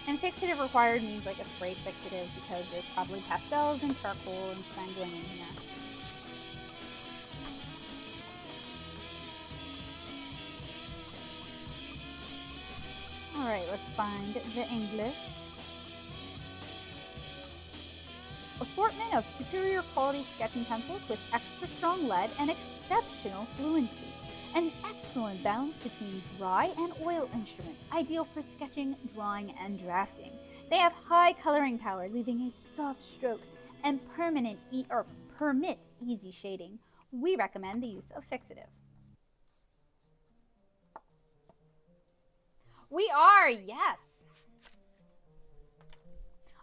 And fixative required means like a spray fixative because there's probably pastels and charcoal and sanguine in here. All right, let's find the English. Assortment of superior quality sketching pencils with extra strong lead and exceptional fluency. An excellent balance between dry and oil instruments, ideal for sketching, drawing, and drafting. They have high coloring power, leaving a soft stroke, and permit easy shading. We recommend the use of fixative. We are, yes.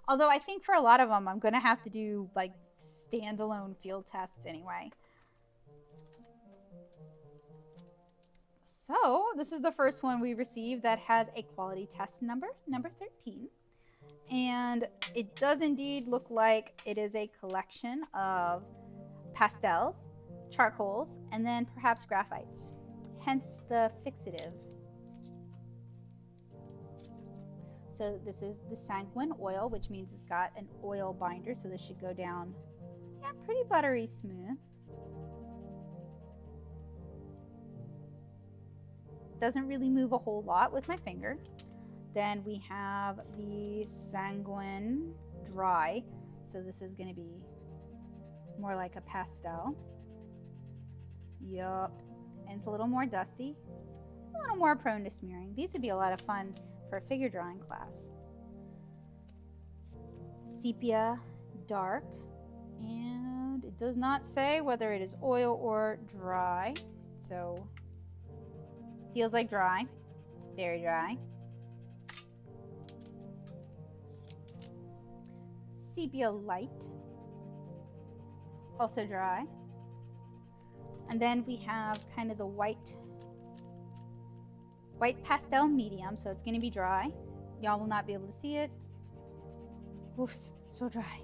Although I think for a lot of them, I'm going to have to do like standalone field tests anyway. So this is the first one we received that has a quality test number 13. And it does indeed look like it is a collection of pastels, charcoals, and then perhaps graphites. Hence the fixative. So this is the Sanguine Oil, which means it's got an oil binder, so this should go down, yeah, pretty buttery smooth. Doesn't really move a whole lot with my finger. Then we have the Sanguine Dry, so this is going to be more like a pastel. Yup, and it's a little more dusty, a little more prone to smearing. These would be a lot of fun for a figure drawing class. Sepia Dark, and it does not say whether it is oil or dry, so feels like dry, very dry. Sepia Light, also dry. And then we have kind of the white pastel medium, so it's going to be dry. Y'all will not be able to see it. Oof, so dry.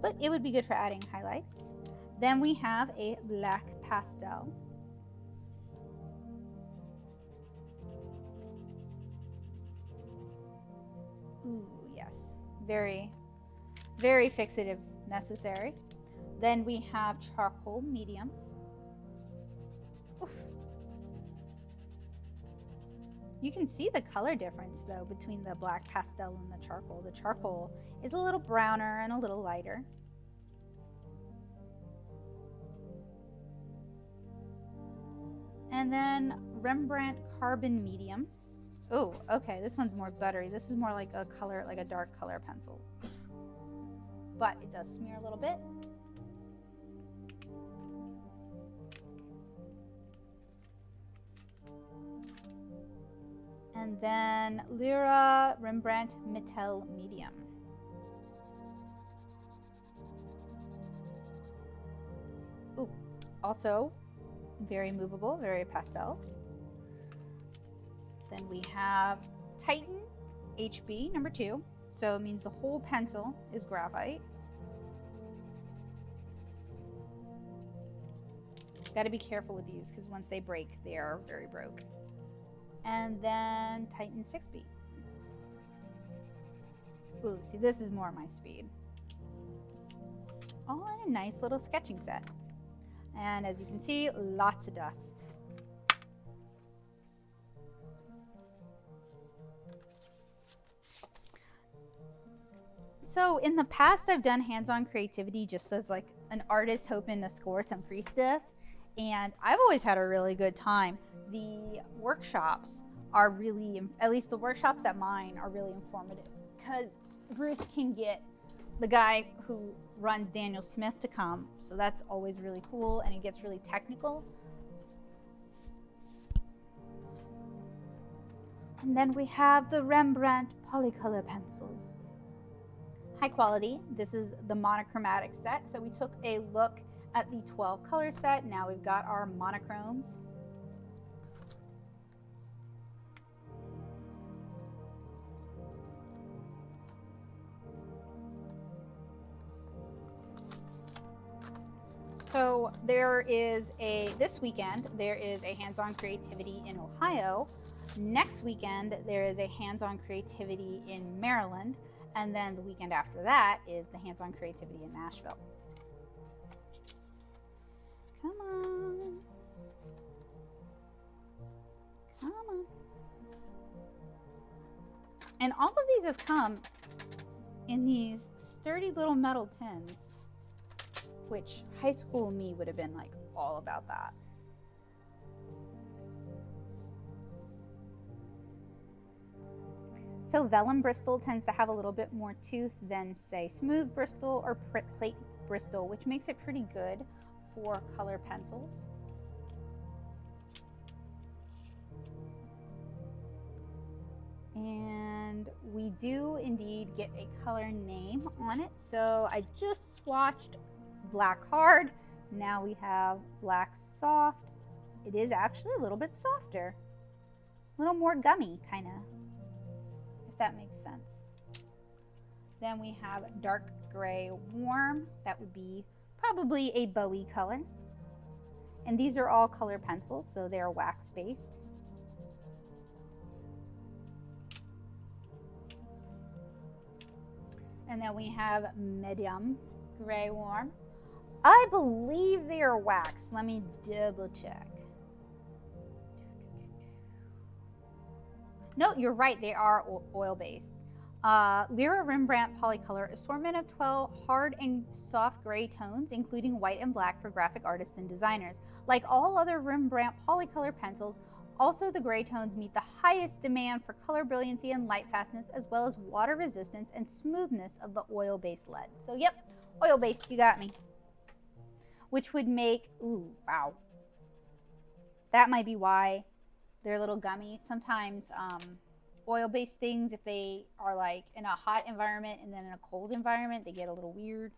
But it would be good for adding highlights. Then we have a black pastel. Ooh, yes. Very, very fixative necessary. Then we have charcoal medium. Oof. You can see the color difference though between the black pastel and the charcoal. The charcoal is a little browner and a little lighter. And then Rembrandt Carbon Medium. Oh, okay, this one's more buttery. This is more like a color, like a dark color pencil. But it does smear a little bit. And then Lyra Rembrandt Metal Medium. Ooh, also very movable, very pastel. Then we have Titan HB number 2. So it means the whole pencil is graphite. Got to be careful with these because once they break, they are very broke. And then Titan 6B. Ooh, see, this is more my speed. All in a nice little sketching set. And as you can see, lots of dust. So in the past, I've done hands-on creativity just as like an artist hoping to score some free stuff. And I've always had a really good time. The workshops are really, at least the workshops at mine are really informative because Bruce can get the guy who runs Daniel Smith to come. So that's always really cool and it gets really technical. And then we have the Rembrandt Polycolor pencils. High quality. This is the monochromatic set. So we took a look at the 12 color set. Now we've got our monochromes. So this weekend, there is a hands-on creativity in Ohio. Next weekend, there is a hands-on creativity in Maryland. And then the weekend after that is the hands-on creativity in Nashville. Come on. Come on. And all of these have come in these sturdy little metal tins, which high school me would have been like all about that. So vellum Bristol tends to have a little bit more tooth than say smooth Bristol or plate Bristol, which makes it pretty good for color pencils. And we do indeed get a color name on it. So I just swatched black hard. Now we have black soft. It is actually a little bit softer, a little more gummy kind of, if that makes sense. Then we have dark gray warm. That would be probably a Bowie color. And these are all color pencils, so they're wax based. And then we have medium gray warm. I believe they are wax. Let me double check. No, you're right, they are oil based. Lyra Rembrandt Polycolor, assortment of 12 hard and soft gray tones, including white and black for graphic artists and designers. Like all other Rembrandt Polycolor pencils, also the gray tones meet the highest demand for color brilliancy and light fastness, as well as water resistance and smoothness of the oil-based lead. So yep, oil-based, you got me. Which would make, ooh, wow. That might be why they're a little gummy. Sometimes oil-based things, if they are like in a hot environment and then in a cold environment, they get a little weird.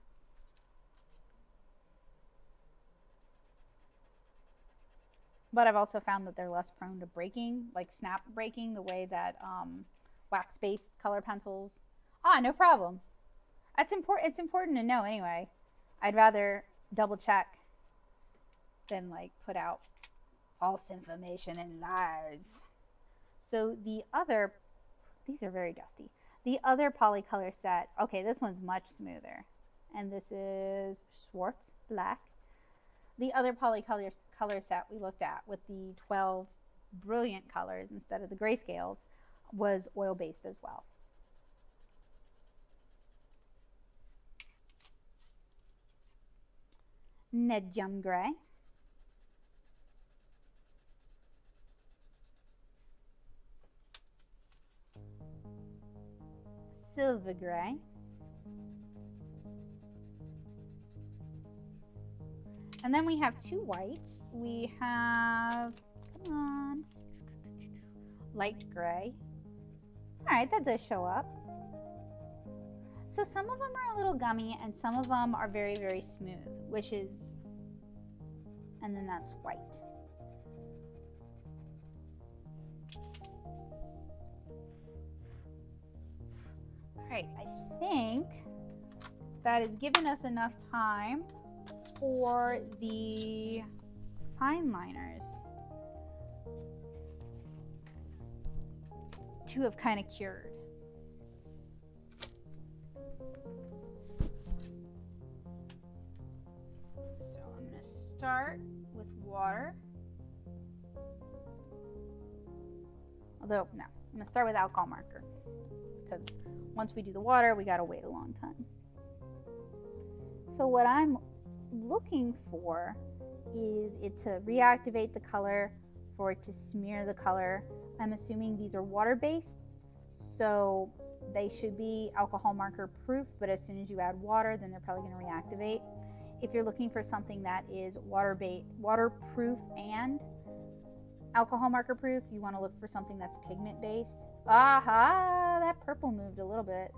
But I've also found that they're less prone to breaking, like snap breaking, the way that wax-based color pencils. Ah, no problem. That's important. It's important to know anyway. I'd rather double check than like put out false information and lies. So the other, these are very dusty. The other Polycolor set, okay, this one's much smoother. And this is Schwartz Black. The other Polycolor set we looked at with the 12 brilliant colors instead of the grayscales was oil-based as well. Medium gray. Silver gray. And then we have two whites. We have, come on, light gray. All right, that does show up. So some of them are a little gummy and some of them are very, very smooth, which is, and then that's white. All right, I think that has given us enough time for the Fineliners to have kind of cured. So I'm going to start with water. Although, no, I'm going to start with alcohol marker because once we do the water, we got to wait a long time. So what I'm looking for is it to reactivate the color, for it to smear the color. I'm assuming these are water-based, so they should be alcohol marker proof, but as soon as you add water, then they're probably going to reactivate. If you're looking for something that is waterproof and alcohol marker proof, you want to look for something that's pigment based. Aha, that purple moved a little bit.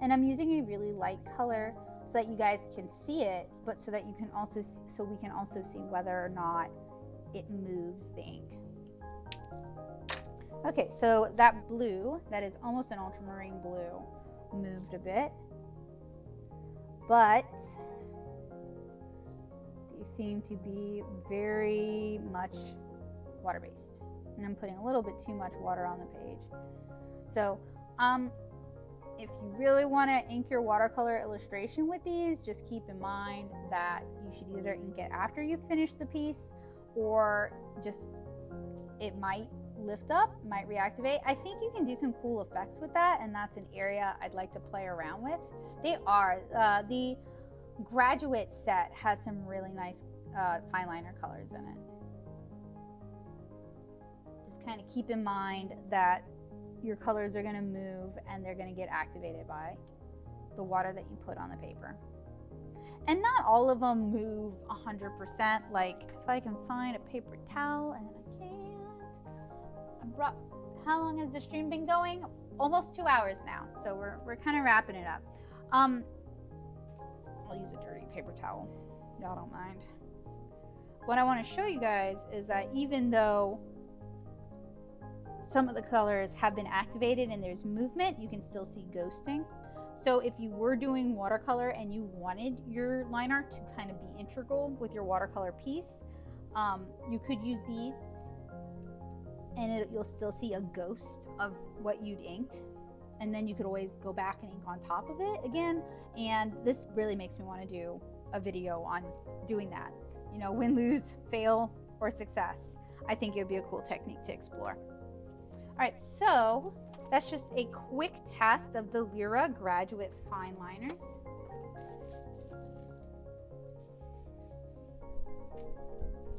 And I'm using a really light color so that you guys can see it, but so that you can also, so we can also see whether or not it moves the ink. Okay, so that blue, that is almost an ultramarine blue, moved a bit, but these seem to be very much water-based. And I'm putting a little bit too much water on the page. So, if you really want to ink your watercolor illustration with these, just keep in mind that you should either ink it after you've finished the piece, or just, it might lift up, might reactivate. I think you can do some cool effects with that, and that's an area I'd like to play around with. They are, the graduate set has some really nice fine liner colors in it. Just kind of keep in mind that your colors are going to move and they're going to get activated by the water that you put on the paper. And not all of them move 100%. Like, if I can find a paper towel, and I can't. How long has the stream been going? Almost 2 hours now. So we're kind of wrapping it up. I'll use a dirty paper towel. Y'all don't mind. What I want to show you guys is that even though some of the colors have been activated and there's movement, you can still see ghosting. So if you were doing watercolor and you wanted your line art to kind of be integral with your watercolor piece, you could use these and you'll still see a ghost of what you'd inked. And then you could always go back and ink on top of it again. And this really makes me want to do a video on doing that. You know, win, lose, fail, or success. I think it would be a cool technique to explore. All right, so that's just a quick test of the Lyra Graduate Fine Liners.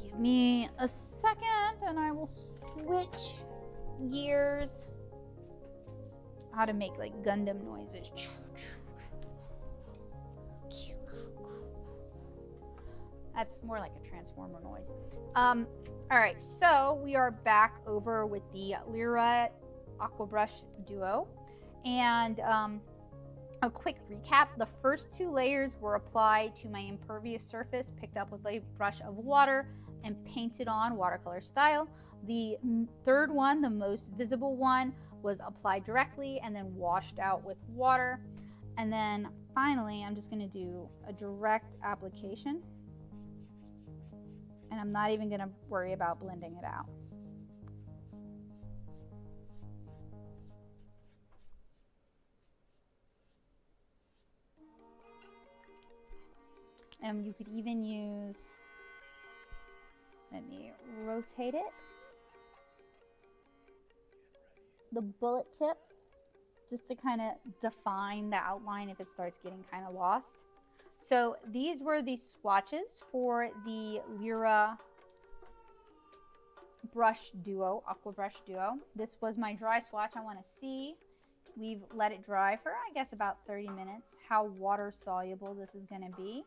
Give me a second and I will switch gears. How to make like Gundam noises. That's more like a Transformer noise. All right, so we are back over with the Lyra Aqua Brush Duo. And a quick recap, the first 2 layers were applied to my impervious surface, picked up with a brush of water and painted on watercolor style. The third one, the most visible one, was applied directly and then washed out with water. And then finally, I'm just gonna do a direct application. And I'm not even gonna worry about blending it out. And you could even use Let me rotate it. The bullet tip, just to kind of define the outline if it starts getting kind of lost. So these were the swatches for the Lyra Brush Duo, Aqua Brush Duo. This was my dry swatch. I want to see, we've let it dry for, I guess, about 30 minutes, how water soluble this is going to be.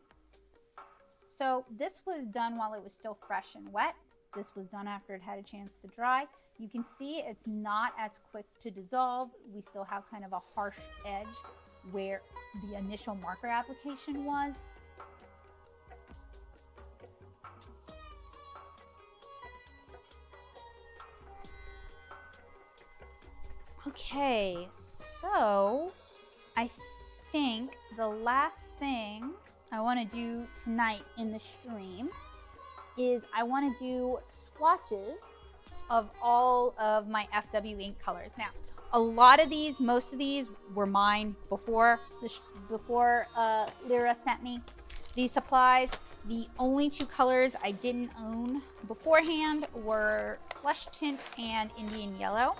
So this was done while it was still fresh and wet. This was done after it had a chance to dry. You can see it's not as quick to dissolve. We still have kind of a harsh edge where the initial marker application was. Okay, so I think the last thing I want to do tonight in the stream is I want to do swatches of all of my FW ink colors. Now, a lot of these, most of these were mine before Lyra sent me these supplies. The only two colors I didn't own beforehand were Flesh Tint and Indian Yellow.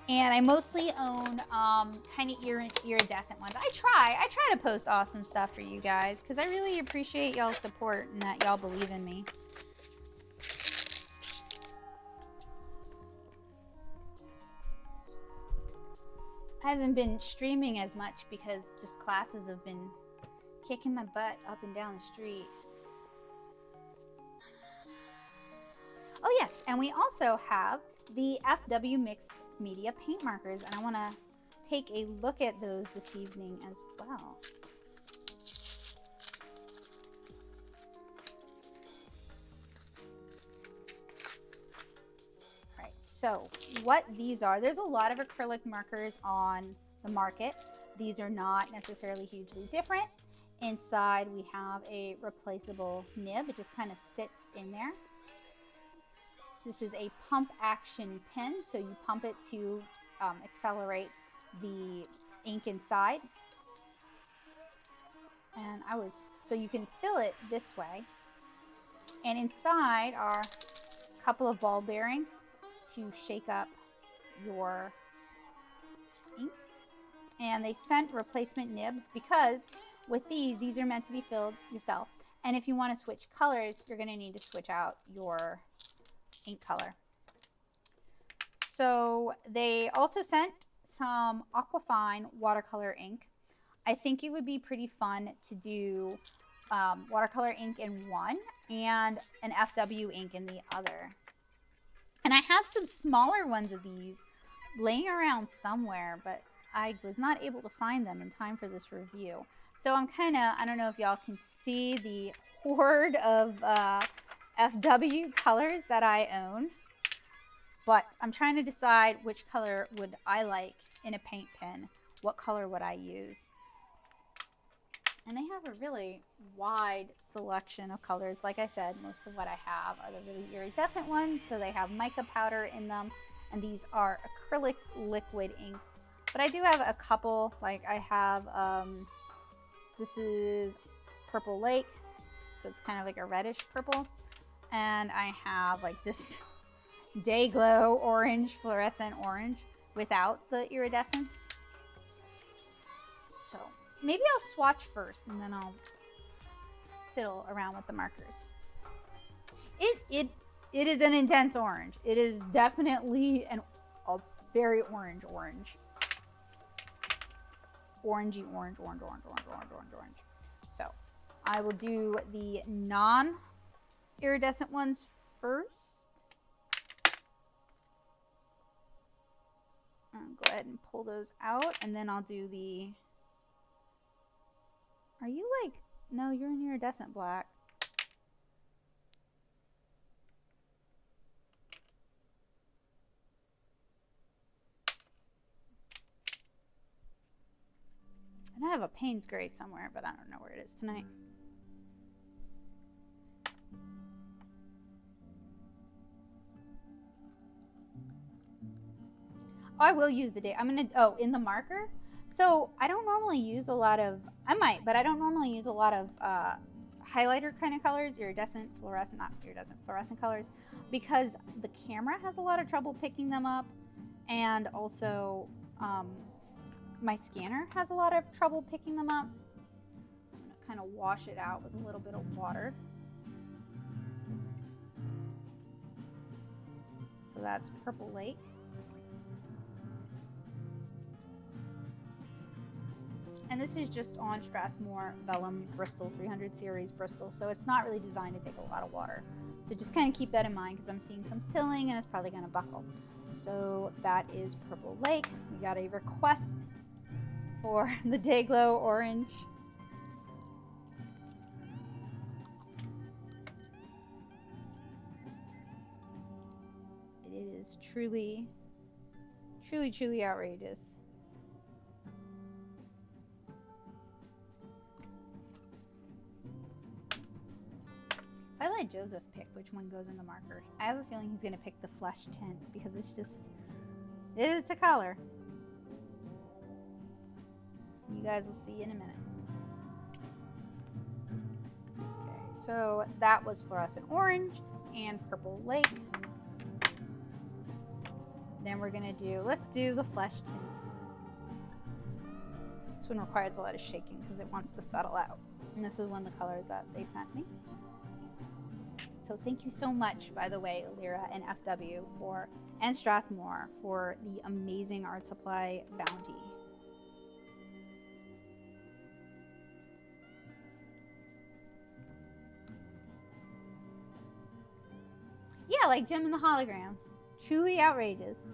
And I mostly own kind of iridescent ones. I try to post awesome stuff for you guys because I really appreciate y'all's support and that y'all believe in me. I haven't been streaming as much because just classes have been kicking my butt up and down the street. Oh yes, and we also have the FW Mixed Media paint markers, and I want to take a look at those this evening as well. All right, so what these are, there's a lot of acrylic markers on the market. These are not necessarily hugely different. Inside we have a replaceable nib. It just kind of sits in there. This is a pump action pen, so you pump it to accelerate the ink inside. And so you can fill it this way. And inside are a couple of ball bearings to shake up your ink. And they sent replacement nibs because with these are meant to be filled yourself. And if you want to switch colors, you're going to need to switch out your ink color. So they also sent some Aquafine watercolor ink. I think it would be pretty fun to do watercolor ink in one and an FW ink in the other. And I have some smaller ones of these laying around somewhere, but I was not able to find them in time for this review. So I'm I don't know if y'all can see the horde of FW colors that I own, but I'm trying to decide which color would I like in a paint pen. What color would I use? And they have a really wide selection of colors. Like I said, most of what I have are the really iridescent ones, so they have mica powder in them, and these are acrylic liquid inks. But I do have a couple, like I have, this is Purple Lake, so it's kind of like a reddish purple. And I have like this Dayglo Orange, fluorescent orange without the iridescence. So maybe I'll swatch first and then I'll fiddle around with the markers. It is an intense orange. It is definitely a very orange. Orangey orange. So I will do the non-iridescent ones first. I'll go ahead and pull those out, and then I'll do the... Are you like... No, you're an iridescent black. And I have a Payne's Gray somewhere, but I don't know where it is tonight. Oh, I will use the day. I'm gonna, in the marker. So I don't normally use a lot of, I might, but I don't normally use a lot of highlighter kind of colors, iridescent, fluorescent, not iridescent, fluorescent colors, because the camera has a lot of trouble picking them up, and also my scanner has a lot of trouble picking them up. So I'm going to kind of wash it out with a little bit of water. So that's Purple Lake. And this is just on Strathmore Vellum Bristol 300 series Bristol, so it's not really designed to take a lot of water. So just kind of keep that in mind because I'm seeing some pilling and it's probably going to buckle. So that is Purple Lake. We got a request for the Dayglo Orange. It is truly, truly, truly outrageous. I let Joseph pick which one goes in the marker. I have a feeling he's going to pick the flesh tint because it's just, it's a color. You guys will see in a minute. Okay, so that was Fluorescent Orange and Purple Lake. Then we're going to do, let's do the flesh tint. This one requires a lot of shaking because it wants to settle out. And this is one of the colors that they sent me. So thank you so much, by the way, Lyra and FW and Strathmore for the amazing art supply bounty. Yeah, like Jim and the Holograms. Truly outrageous.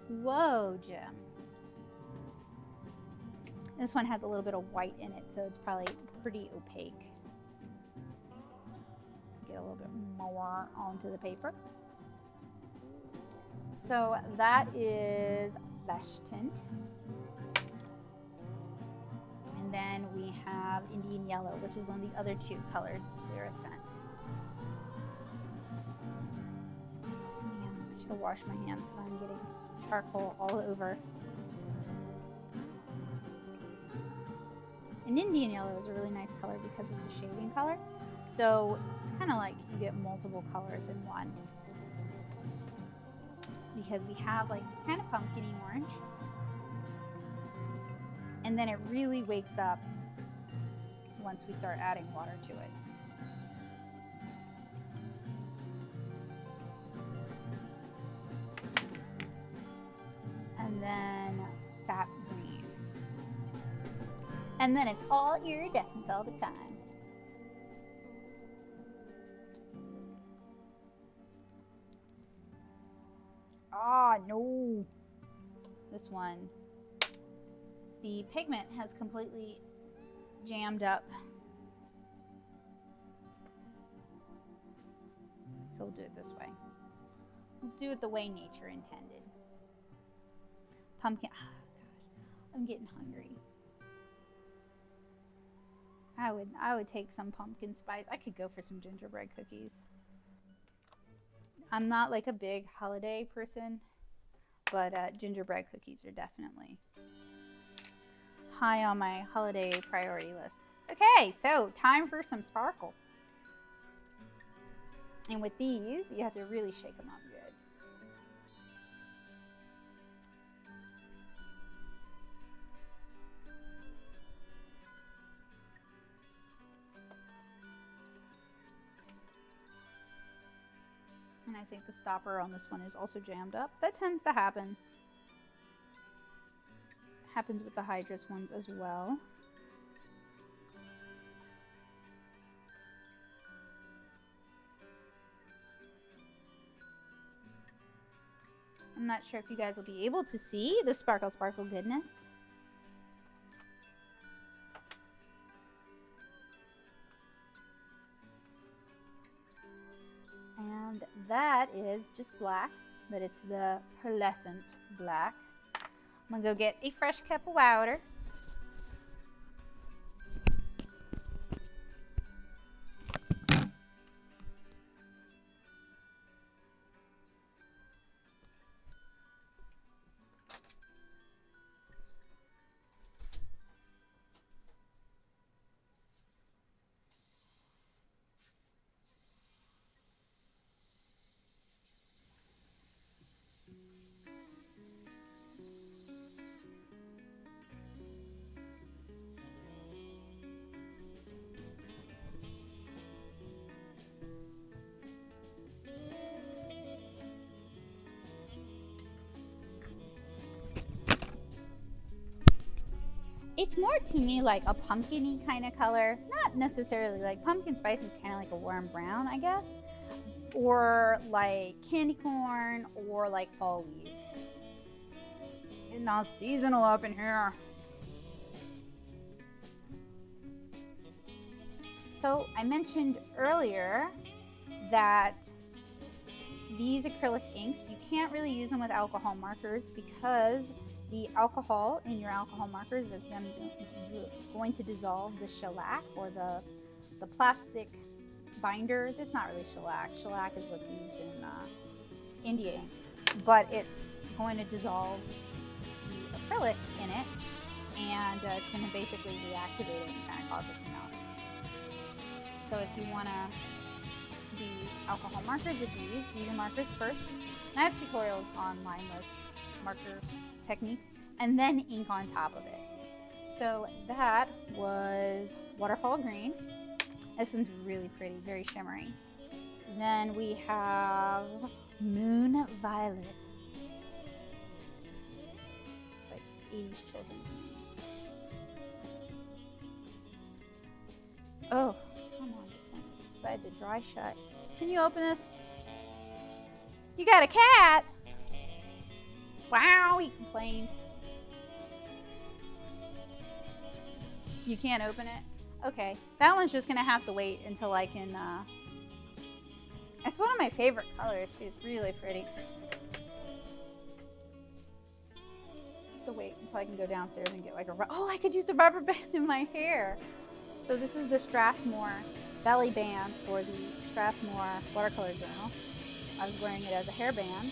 Whoa, Jim. This one has a little bit of white in it, so it's probably pretty opaque. Get a little bit more onto the paper. So that is flesh tint. And then we have Indian Yellow, which is one of the other two colors Lyra sent. Man, I should have washed my hands because I'm getting charcoal all over. And Indian Yellow is a really nice color because it's a shading color. So it's kind of like you get multiple colors in one. Because we have like this kind of pumpkin-y orange. And then it really wakes up once we start adding water to it. And then sap green. And then it's all iridescence all the time. Ah, no. This one. The pigment has completely jammed up. So we'll do it this way. We'll do it the way nature intended. Pumpkin. Oh, gosh. I'm getting hungry. I would take some pumpkin spice. I could go for some gingerbread cookies. I'm not like a big holiday person, but gingerbread cookies are definitely high on my holiday priority list. Okay, so time for some sparkle. And with these, you have to really shake them up good. And I think the stopper on this one is also jammed up. That tends to happen. Happens with the hydrous ones as well. I'm not sure if you guys will be able to see the sparkle goodness. And that is just black, but it's the pearlescent black. I'm gonna go get a fresh cup of water. It's more to me like a pumpkin-y kind of color. Not necessarily like pumpkin spice is kind of like a warm brown, I guess. Or like candy corn or like fall leaves. Getting all seasonal up in here. So I mentioned earlier that these acrylic inks, you can't really use them with alcohol markers because the alcohol in your alcohol markers is going to dissolve the shellac or the plastic binder. That's not really shellac. Shellac is what's used in India ink, but it's going to dissolve the acrylic in it, and it's going to basically reactivate it and kind of cause it to melt. So if you want to do alcohol markers with these, do your markers first. And I have tutorials on lineless marker techniques, and then ink on top of it. So that was Waterfall Green. This one's really pretty, very shimmery. Then we have Moon Violet. It's like 80s children's names. Oh, come on, this one decided to dry shut. Can you open this? You got a cat? Wow, he complained. You can't open it? Okay, that one's just gonna have to wait until I can, it's one of my favorite colors too, it's really pretty. I have to wait until I can go downstairs and get like oh, I could use the rubber band in my hair. So this is the Strathmore belly band for the Strathmore Watercolor Journal. I was wearing it as a hairband.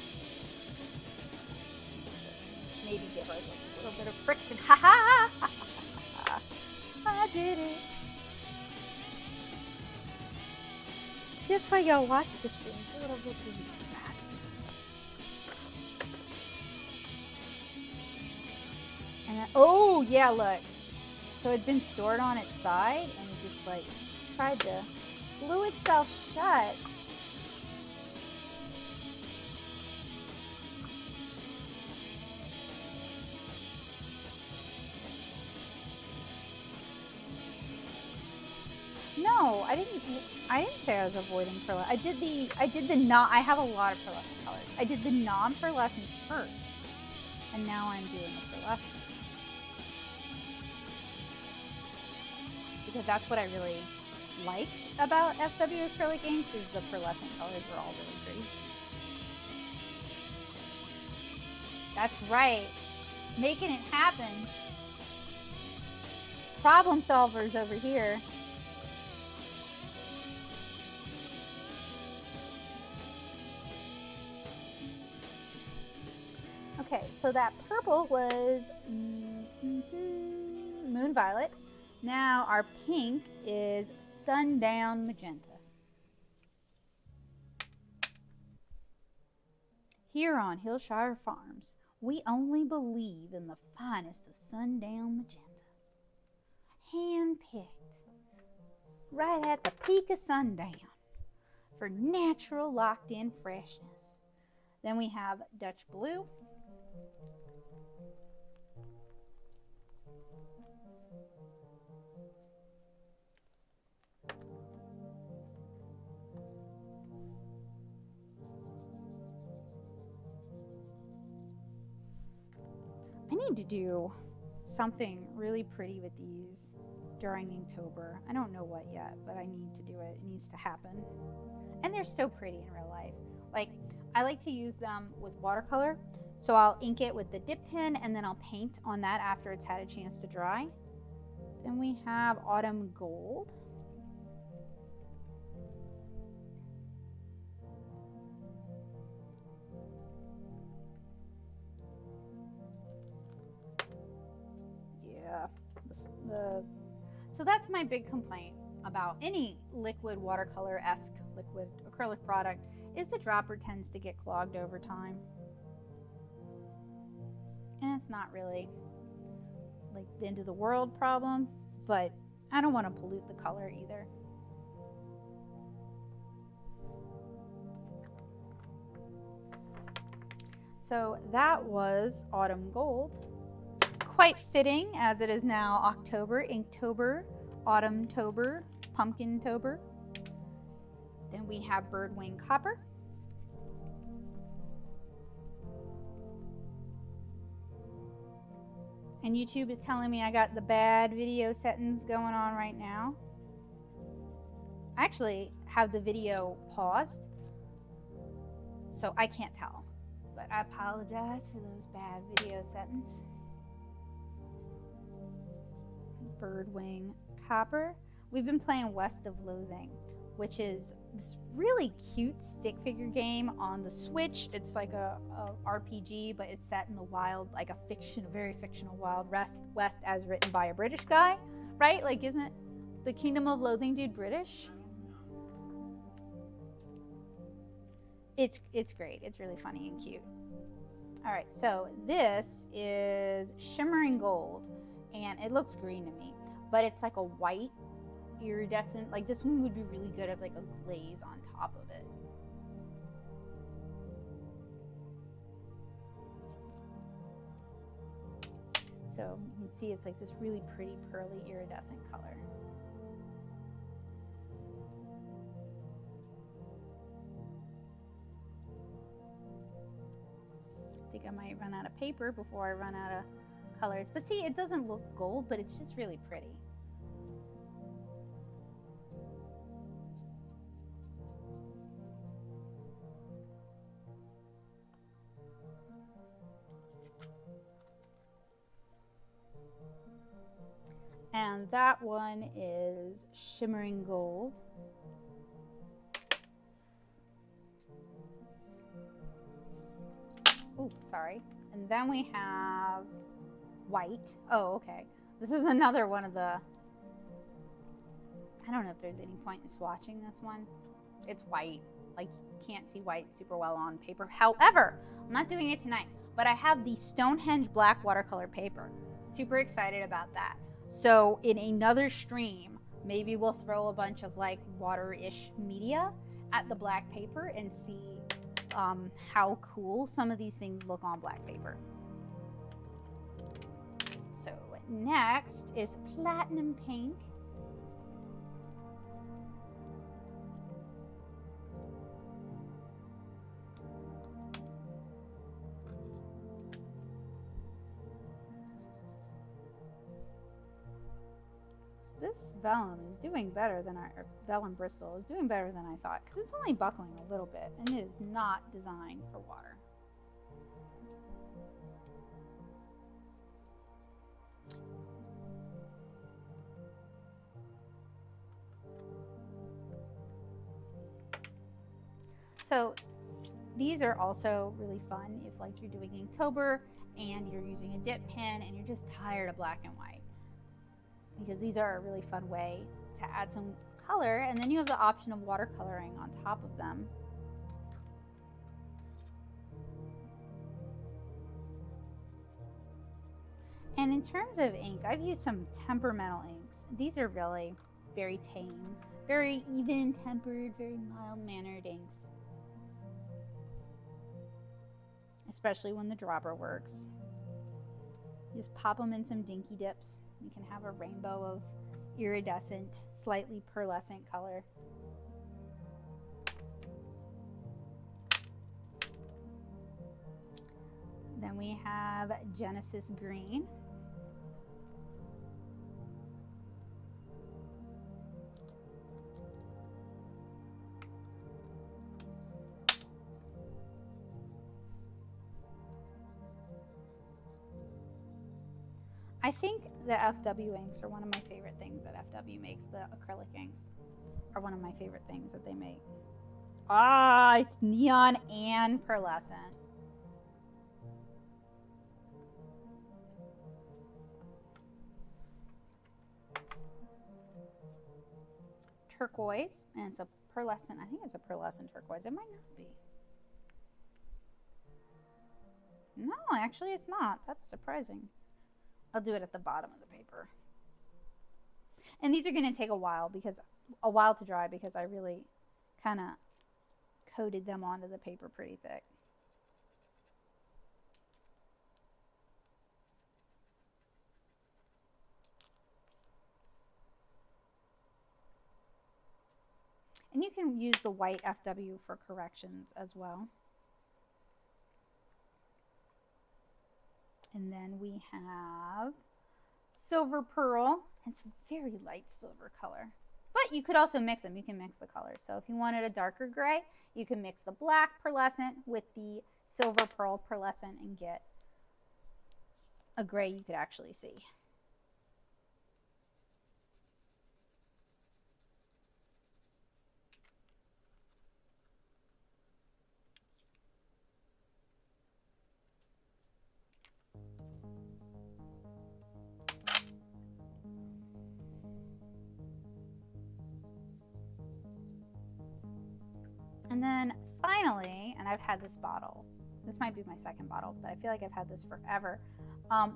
Maybe give ourselves a little bit of friction. Ha ha! I did it. See, that's why y'all watch the stream. A little bit easy like that. And then, oh yeah, look. So it'd been stored on its side, and it just like tried to glue itself shut. No, I didn't say I was avoiding pearlescent. I have a lot of pearlescent colors. I did the non-pearlescents first, and now I'm doing the pearlescents. Because that's what I really like about FW acrylic inks is the pearlescent colors are all really pretty. That's right. Making it happen. Problem solvers over here. Okay, so that purple was Moon Violet. Now our pink is Sundown Magenta. Here on Hillshire Farms, we only believe in the finest of Sundown Magenta. Hand-picked, right at the peak of sundown for natural locked-in freshness. Then we have Dutch Blue. I need to do something really pretty with these during Inktober. I don't know what yet, but I need to do it. It needs to happen. And they're so pretty in real life. Like, I like to use them with watercolor. So I'll ink it with the dip pen and then I'll paint on that after it's had a chance to dry. Then we have Autumn Gold. So that's my big complaint about any liquid watercolor-esque liquid acrylic product is the dropper tends to get clogged over time. And it's not really like the end of the world problem, but I don't want to pollute the color either. So that was Autumn Gold. quite fitting as it is now October, Inktober, Autumntober, Pumpkintober. Then we have Birdwing Copper. And YouTube is telling me I got the bad video settings going on right now. I actually have the video paused, so I can't tell. But I apologize for those bad video settings. Birdwing Copper. We've been playing West of Loathing, which is this really cute stick figure game on the Switch. It's like a RPG, but it's set in the wild, like a very fictional Wild West as written by a British guy, right? Like, isn't it the Kingdom of Loathing dude British? It's great. It's really funny and cute. All right, so this is Shimmering Gold, and it looks green to me, but it's like a white iridescent. Like, this one would be really good as like a glaze on top of it. So you can see it's like this really pretty pearly iridescent color. I think I might run out of paper before I run out of colors. But see, it doesn't look gold, but it's just really pretty. And that one is Shimmering Gold. Oh, sorry. And then we have white. Oh, okay. This is another one of the, I don't know if there's any point in swatching this one. It's white. Like, you can't see white super well on paper. However, I'm not doing it tonight, but I have the Stonehenge black watercolor paper. Super excited about that. So in another stream, maybe we'll throw a bunch of like water-ish media at the black paper and see how cool some of these things look on black paper. So next is Platinum Pink. This vellum is doing better than vellum Bristol is doing better than I thought, because it's only buckling a little bit and it is not designed for water. So these are also really fun if like you're doing Inktober and you're using a dip pen and you're just tired of black and white, because these are a really fun way to add some color, and then you have the option of watercoloring on top of them. And in terms of ink, I've used some temperamental inks. These are really very tame, very even-tempered, very mild-mannered inks. Especially when the dropper works. You just pop them in some dinky dips. You can have a rainbow of iridescent, slightly pearlescent color. Then we have Genesis Green. I think the FW inks are one of my favorite things that FW makes. The acrylic inks are one of my favorite things that they make. Ah, it's neon and pearlescent. Turquoise, and it's a pearlescent. I think it's a pearlescent turquoise. It might not be. No, actually it's not. That's surprising. I'll do it at the bottom of the paper. And these are going to take a while to dry, because I really kind of coated them onto the paper pretty thick. And you can use the white FW for corrections as well. And then we have Silver Pearl. It's a very light silver color. But you could also mix them. You can mix the colors. So if you wanted a darker gray, you can mix the black pearlescent with the silver pearl pearlescent and get a gray you could actually see. And then finally, and I've had this bottle, this might be my second bottle, but I feel like I've had this forever.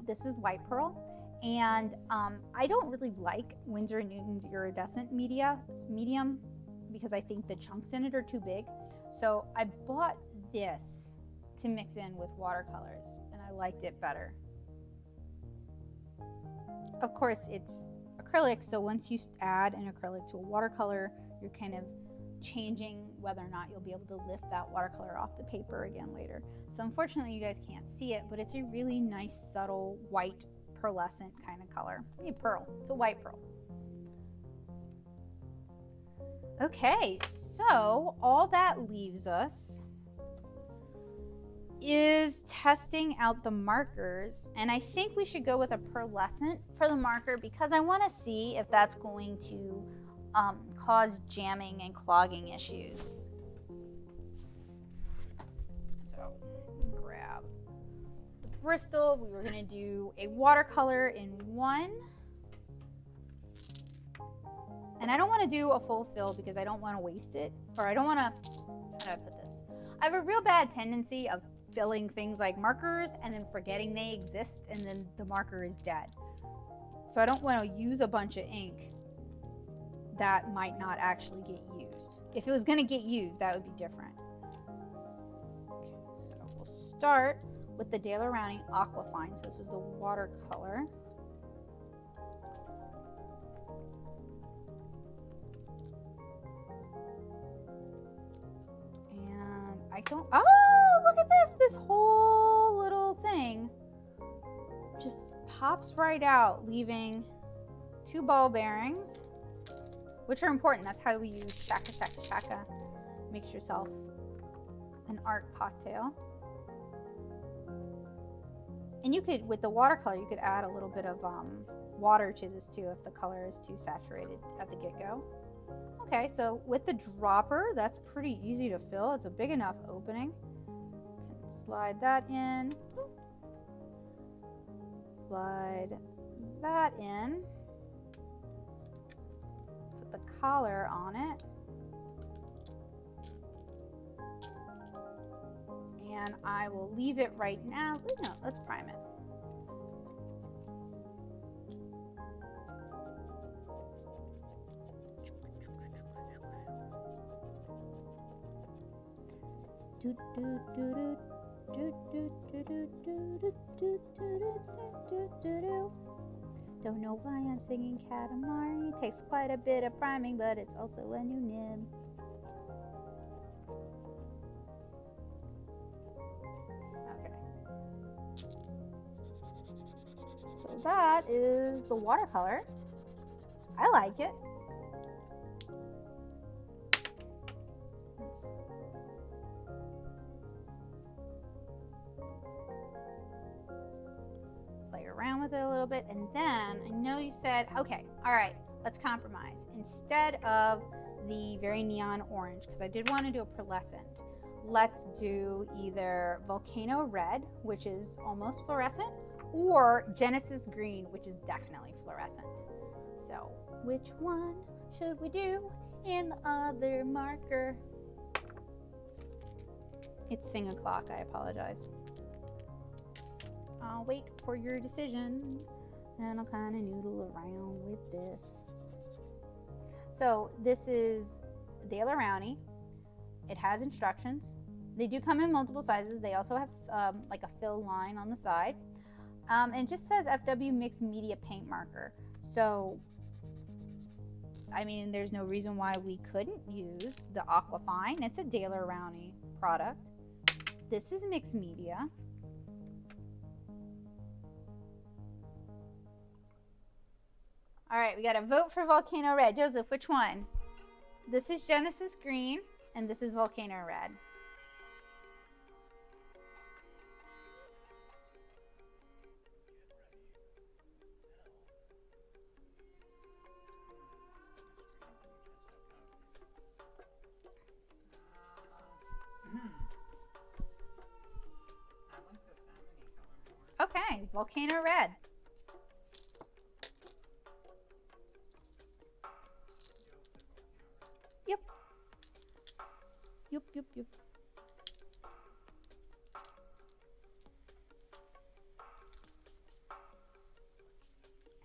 This is White Pearl, and I don't really like Winsor & Newton's iridescent medium because I think the chunks in it are too big. So I bought this to mix in with watercolors, and I liked it better. Of course, it's acrylic, so once you add an acrylic to a watercolor, you're kind of changing whether or not you'll be able to lift that watercolor off the paper again later. So unfortunately you guys can't see it, but it's a really nice subtle white pearlescent kind of color. A pearl, it's a white pearl. Okay, so all that leaves us is testing out the markers, and I think we should go with a pearlescent for the marker because I want to see if that's going to cause jamming and clogging issues. So grab the Bristol. We were going to do a watercolor in one. And I don't want to do a full fill because I don't want to waste it. Or I don't want to, how do I put this? I have a real bad tendency of filling things like markers and then forgetting they exist and then the marker is dead. So I don't want to use a bunch of ink that might not actually get used. If it was going to get used, that would be different. Okay, so we'll start with the Dayglo Orange Aquafine. So this is the watercolor. And I don't, oh, look at this! This whole little thing just pops right out, leaving 2 ball bearings, which are important. That's how we use shaka, shaka, shaka. Makes yourself an art cocktail. And you could, with the watercolor, you could add a little bit of water to this too if the color is too saturated at the get-go. Okay, so with the dropper, that's pretty easy to fill. It's a big enough opening. Can slide that in. Slide that in. The collar on it, and I will leave it right now. No, let's prime it. Don't know why I'm singing Katamari. Takes quite a bit of priming, but it's also a new nib. Okay. So that is the watercolor. I like it. Let's play around with it a little bit, and then I know you said, okay, all right, let's compromise. Instead of the very neon orange, because I did want to do a pearlescent, let's do either Volcano Red, which is almost fluorescent, or Genesis Green, which is definitely fluorescent. So which one should we do in the other marker? It's Sing O'Clock, I apologize. I'll wait for your decision, and I'll kind of noodle around with this. So this is Dayglo Orange. It has instructions. They do come in multiple sizes. They also have like a fill line on the side. And it just says FW Mixed Media Paint Marker. So I mean, there's no reason why we couldn't use the Aquafine. It's a Dayglo Rowney product. This is mixed media. All right, we got to vote for Volcano Red. Joseph, which one? This is Genesis Green, and this is Volcano Red. Okay, Volcano Red. Yep. Yep, yep, yep.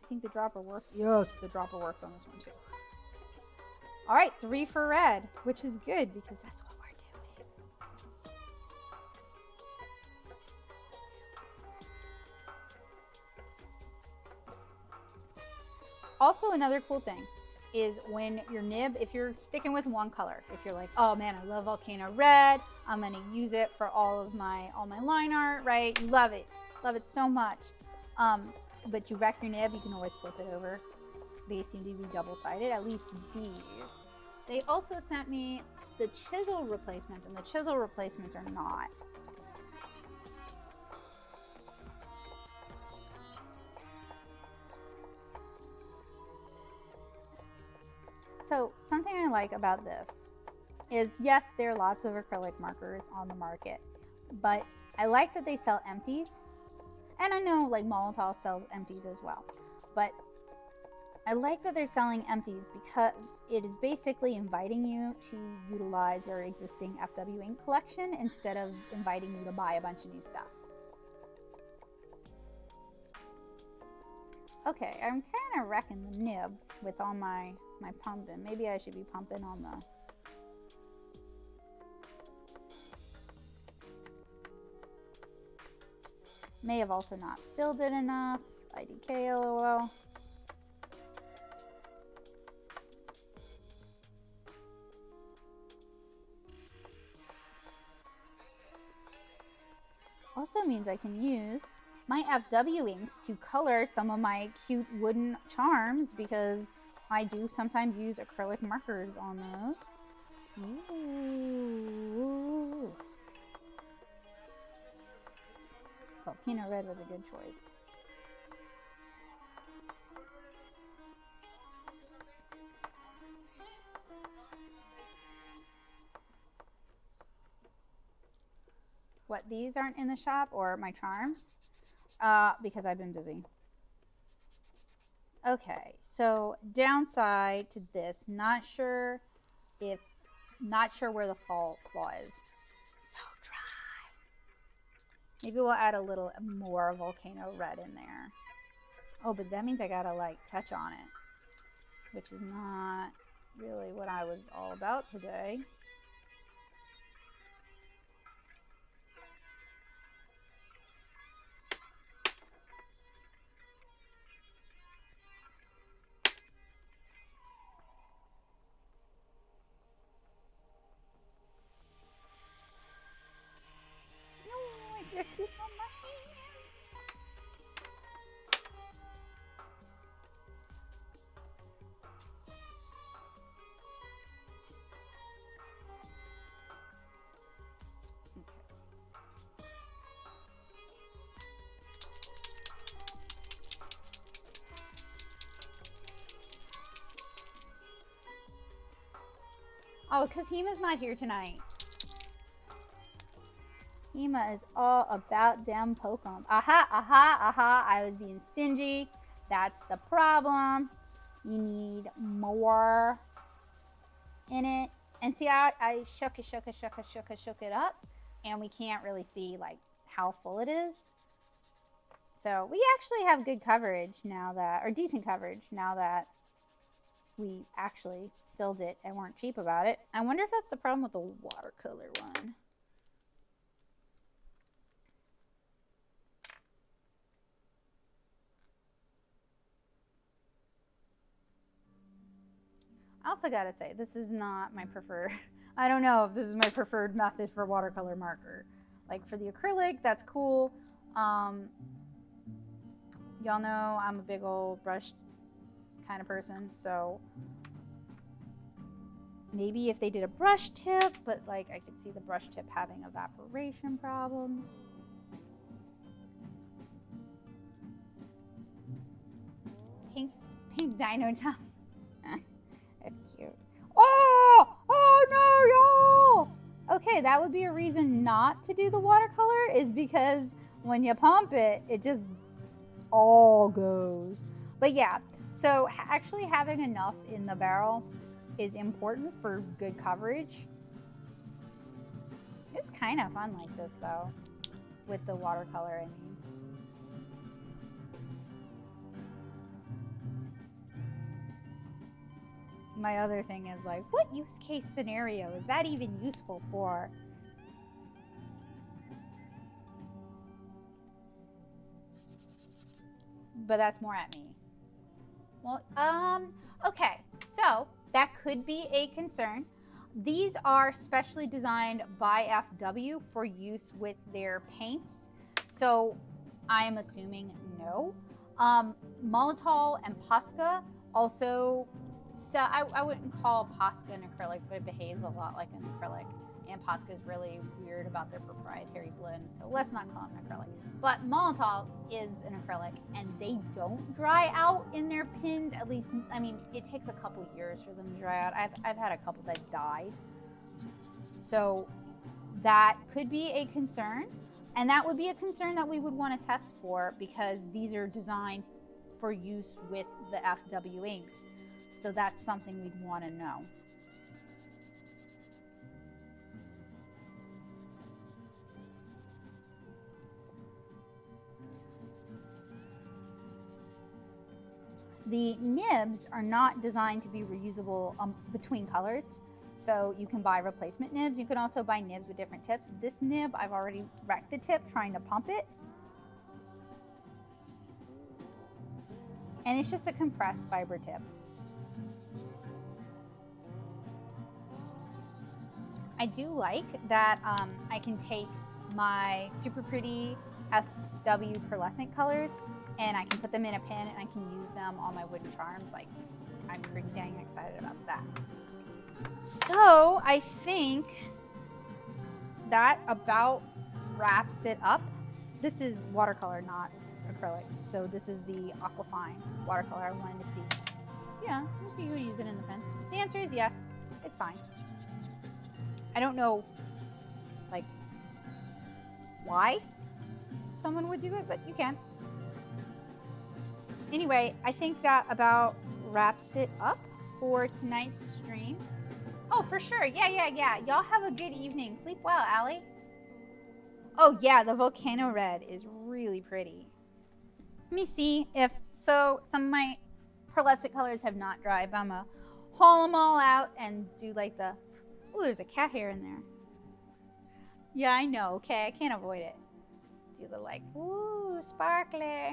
I think the dropper works. Yes, the dropper works on this one too. All right, 3 for red, which is good because that's what we're doing. Also, another cool thing is when your nib, if you're sticking with one color, if you're like, oh man, I love Volcano Red, I'm gonna use it for all my line art, right? You love it so much. But you wreck your nib, you can always flip it over. They seem to be double-sided, at least these. They also sent me the chisel replacements, and the chisel replacements are not. So something I like about this is, yes, there are lots of acrylic markers on the market, but I like that they sell empties. And I know like Molotov sells empties as well, but I like that they're selling empties because it is basically inviting you to utilize your existing FW ink collection instead of inviting you to buy a bunch of new stuff. Okay, I'm kind of wrecking the nib with all my pumping. Maybe I should be pumping on the... May have also not filled it enough. IDK, LOL. Also means I can use my FW inks to color some of my cute wooden charms because I do sometimes use acrylic markers on those. Ooh. Volcano Red was a good choice. What, these aren't in the shop, or my charms? Because I've been busy. Okay, so downside to this, not sure where the flaw is. So dry. Maybe we'll add a little more Volcano Red in there. Oh, but that means I gotta like touch on it, which is not really what I was all about today. Drifted from my hand. Oh, because Hima's not here tonight. Hima is all about them Pokemon. Aha, aha, aha. I was being stingy. That's the problem. You need more in it. And see, I shook it up. And we can't really see like how full it is. So we actually have good coverage now that, or decent coverage now that we actually filled it and weren't cheap about it. I wonder if that's the problem with the watercolor one. I also gotta say, this is not my preferred, I don't know if this is my preferred method for watercolor marker. Like for the acrylic, that's cool. Y'all know I'm a big old brush kind of person, so maybe if they did a brush tip, but like I could see the brush tip having evaporation problems. Pink dino tongues. That's cute. Oh no, y'all! Okay, that would be a reason not to do the watercolor, is because when you pump it, it just all goes. But yeah, so actually having enough in the barrel is important for good coverage. It's kind of fun like this though, with the watercolor, I mean. My other thing is like, what use case scenario is that even useful for? But that's more at me. Well, okay, so that could be a concern. These are specially designed by FW for use with their paints, so I am assuming no. Molitor and Posca also, so I wouldn't call Posca an acrylic, but it behaves a lot like an acrylic. And Posca is really weird about their proprietary blend, so let's not call them an acrylic. But Molitor is an acrylic, and they don't dry out in their pins. At least, I mean, it takes a couple years for them to dry out. I've had a couple that died, so that could be a concern, and that would be a concern that we would want to test for, because these are designed for use with the FW inks. So that's something we'd want to know. The nibs are not designed to be reusable between colors, so you can buy replacement nibs. You can also buy nibs with different tips. This nib, I've already wrecked the tip trying to pump it. And it's just a compressed fiber tip. I do like that I can take my super pretty FW pearlescent colors and I can put them in a pen and I can use them on my wooden charms. Like, I'm pretty dang excited about that. So I think that about wraps it up. This is watercolor, not acrylic. So this is the Aquafine watercolor I wanted to see. Yeah, you could use it in the pen. The answer is yes, it's fine. I don't know, like, why someone would do it, but you can. Anyway, I think that about wraps it up for tonight's stream. Oh, for sure. Yeah. Y'all have a good evening. Sleep well, Allie. Oh, yeah, the volcano red is really pretty. Let me see if, so some of my pearlescent colors have not dried, but I'm going to haul them all out and do like the, oh, there's a cat hair in there. Yeah, I know. Okay, I can't avoid it. Do the like, ooh, sparkler.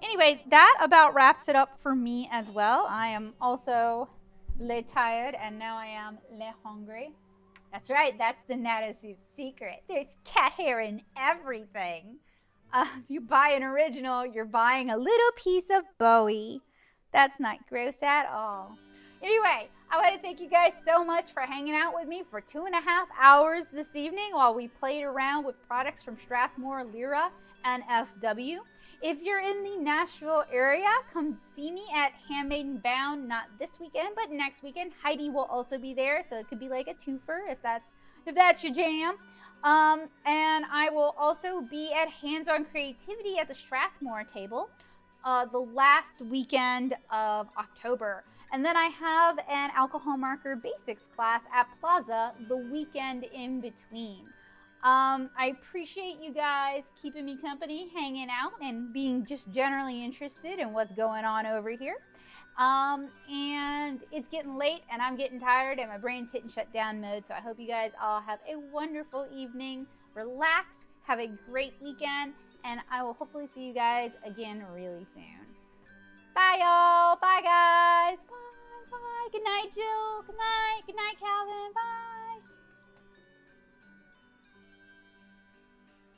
Anyway, that about wraps it up for me as well. I am also le tired, and now I am le hungry. That's right, that's the Natosoup secret. There's cat hair in everything. If you buy an original, you're buying a little piece of Bowie. That's not gross at all. Anyway, I want to thank you guys so much for hanging out with me for 2.5 hours this evening while we played around with products from Strathmore, Lyra, and FW. If you're in the Nashville area, come see me at Handmade and Bound, not this weekend, but next weekend. Heidi will also be there, so it could be like a twofer if that's your jam. And I will also be at Hands on Creativity at the Strathmore table the last weekend of October. And then I have an alcohol marker basics class at Plaza the weekend in between. I appreciate you guys keeping me company, hanging out, and being just generally interested in what's going on over here. And it's getting late, and I'm getting tired, and my brain's hitting shutdown mode, so I hope you guys all have a wonderful evening. Relax, have a great weekend, and I will hopefully see you guys again really soon. Bye, y'all. Bye, guys. Bye. Good night. night, Jill. Good night. Good